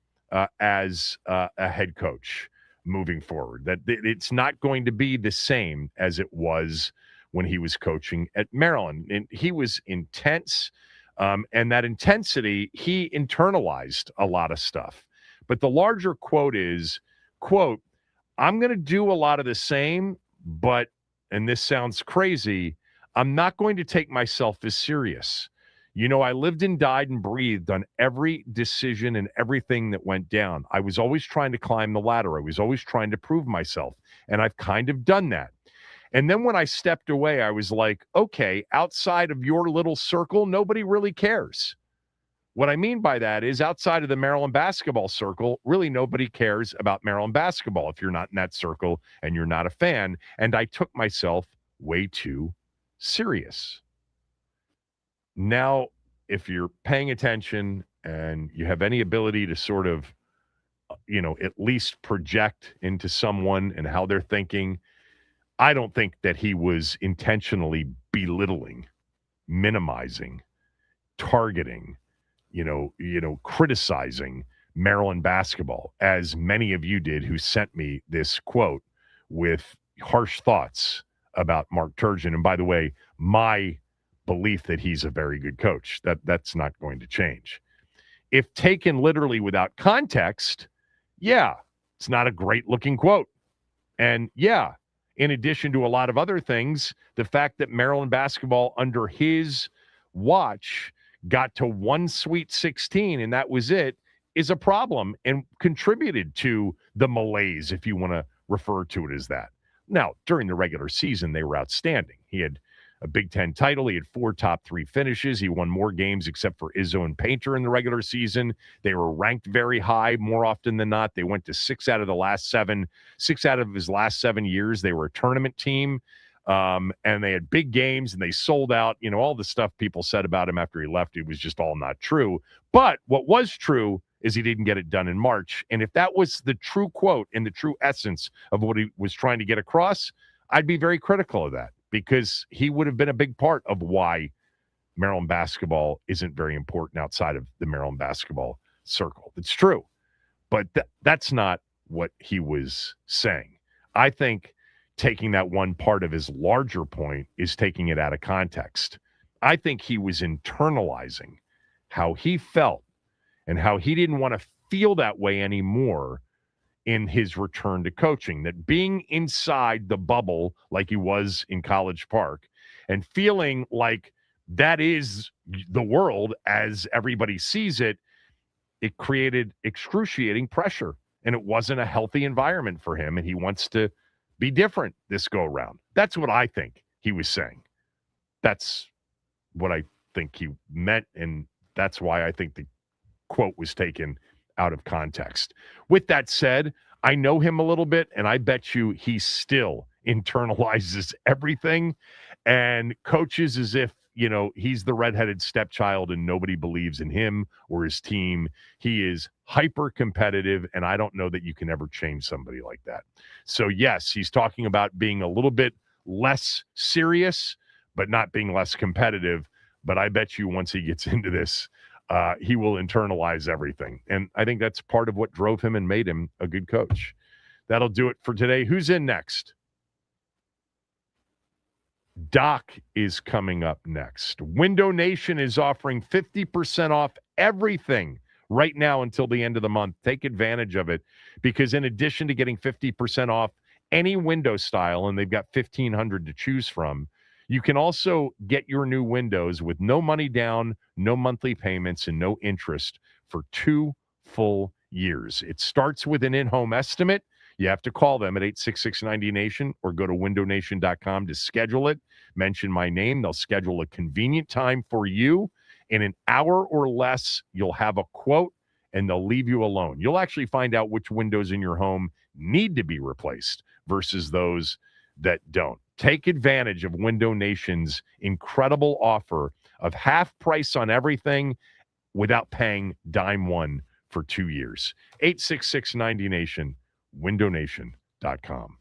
as a head coach moving forward, that it's not going to be the same as it was when he was coaching at Maryland. And he was intense, and that intensity, he internalized a lot of stuff. But the larger quote is, quote, I'm going to do a lot of the same, but and this sounds crazy, I'm not going to take myself as serious. You know, I lived and died and breathed on every decision and everything that went down. I was always trying to climb the ladder. I was always trying to prove myself, and I've kind of done that. And then when I stepped away, I was like, okay, outside of your little circle, nobody really cares. What I mean by that is outside of the Maryland basketball circle, really nobody cares about Maryland basketball if you're not in that circle and you're not a fan. And I took myself way too serious. Now, if you're paying attention and you have any ability to sort of, at least project into someone and how they're thinking, I don't think that he was intentionally belittling, minimizing, targeting, criticizing Maryland basketball, as many of you did who sent me this quote with harsh thoughts about Mark Turgeon. And by the way, my belief that he's a very good coach, that's not going to change. If taken literally without context, yeah, it's not a great looking quote. And yeah, in addition to a lot of other things, the fact that Maryland basketball under his watch got to one Sweet 16 and that was it, is a problem and contributed to the malaise, if you want to refer to it as that. Now, during the regular season, they were outstanding. He had a Big Ten title. He had 4 top 3 finishes. He won more games except for Izzo and Painter in the regular season. They were ranked very high more often than not. They went to 6 out of his last 7 years. They were a tournament team. And they had big games and they sold out. All the stuff people said about him after he left, it was just all not true. But what was true is he didn't get it done in March. And if that was the true quote and the true essence of what he was trying to get across, I'd be very critical of that, because he would have been a big part of why Maryland basketball isn't very important outside of the Maryland basketball circle. It's true, but that's not what he was saying. I think taking that one part of his larger point is taking it out of context. I think he was internalizing how he felt and how he didn't want to feel that way anymore in his return to coaching, that being inside the bubble like he was in College Park and feeling like that is the world as everybody sees it, it created excruciating pressure, and it wasn't a healthy environment for him, and he wants to be different this go around. That's what I think he was saying. That's what I think he meant, and that's why I think the quote was taken out of context. With that said, I know him a little bit, and I bet you he still internalizes everything and coaches as if, he's the redheaded stepchild and nobody believes in him or his team. He is hyper competitive, and I don't know that you can ever change somebody like that. So yes, he's talking about being a little bit less serious, but not being less competitive. But I bet you once he gets into this, he will internalize everything. And I think that's part of what drove him and made him a good coach. That'll do it for today. Who's in next? Doc is coming up next. Window Nation is offering 50% off everything right now until the end of the month. Take advantage of it, because in addition to getting 50% off any window style, and they've got 1,500 to choose from, you can also get your new windows with no money down, no monthly payments, and no interest for 2 full years. It starts with an in-home estimate. You have to call them at 866-90-NATION or go to windownation.com to schedule it. Mention my name. They'll schedule a convenient time for you. In an hour or less, you'll have a quote, and they'll leave you alone. You'll actually find out which windows in your home need to be replaced versus those that don't. Take advantage of Window Nation's incredible offer of half price on everything without paying dime one for 2 years. 866-90-NATION, windownation.com.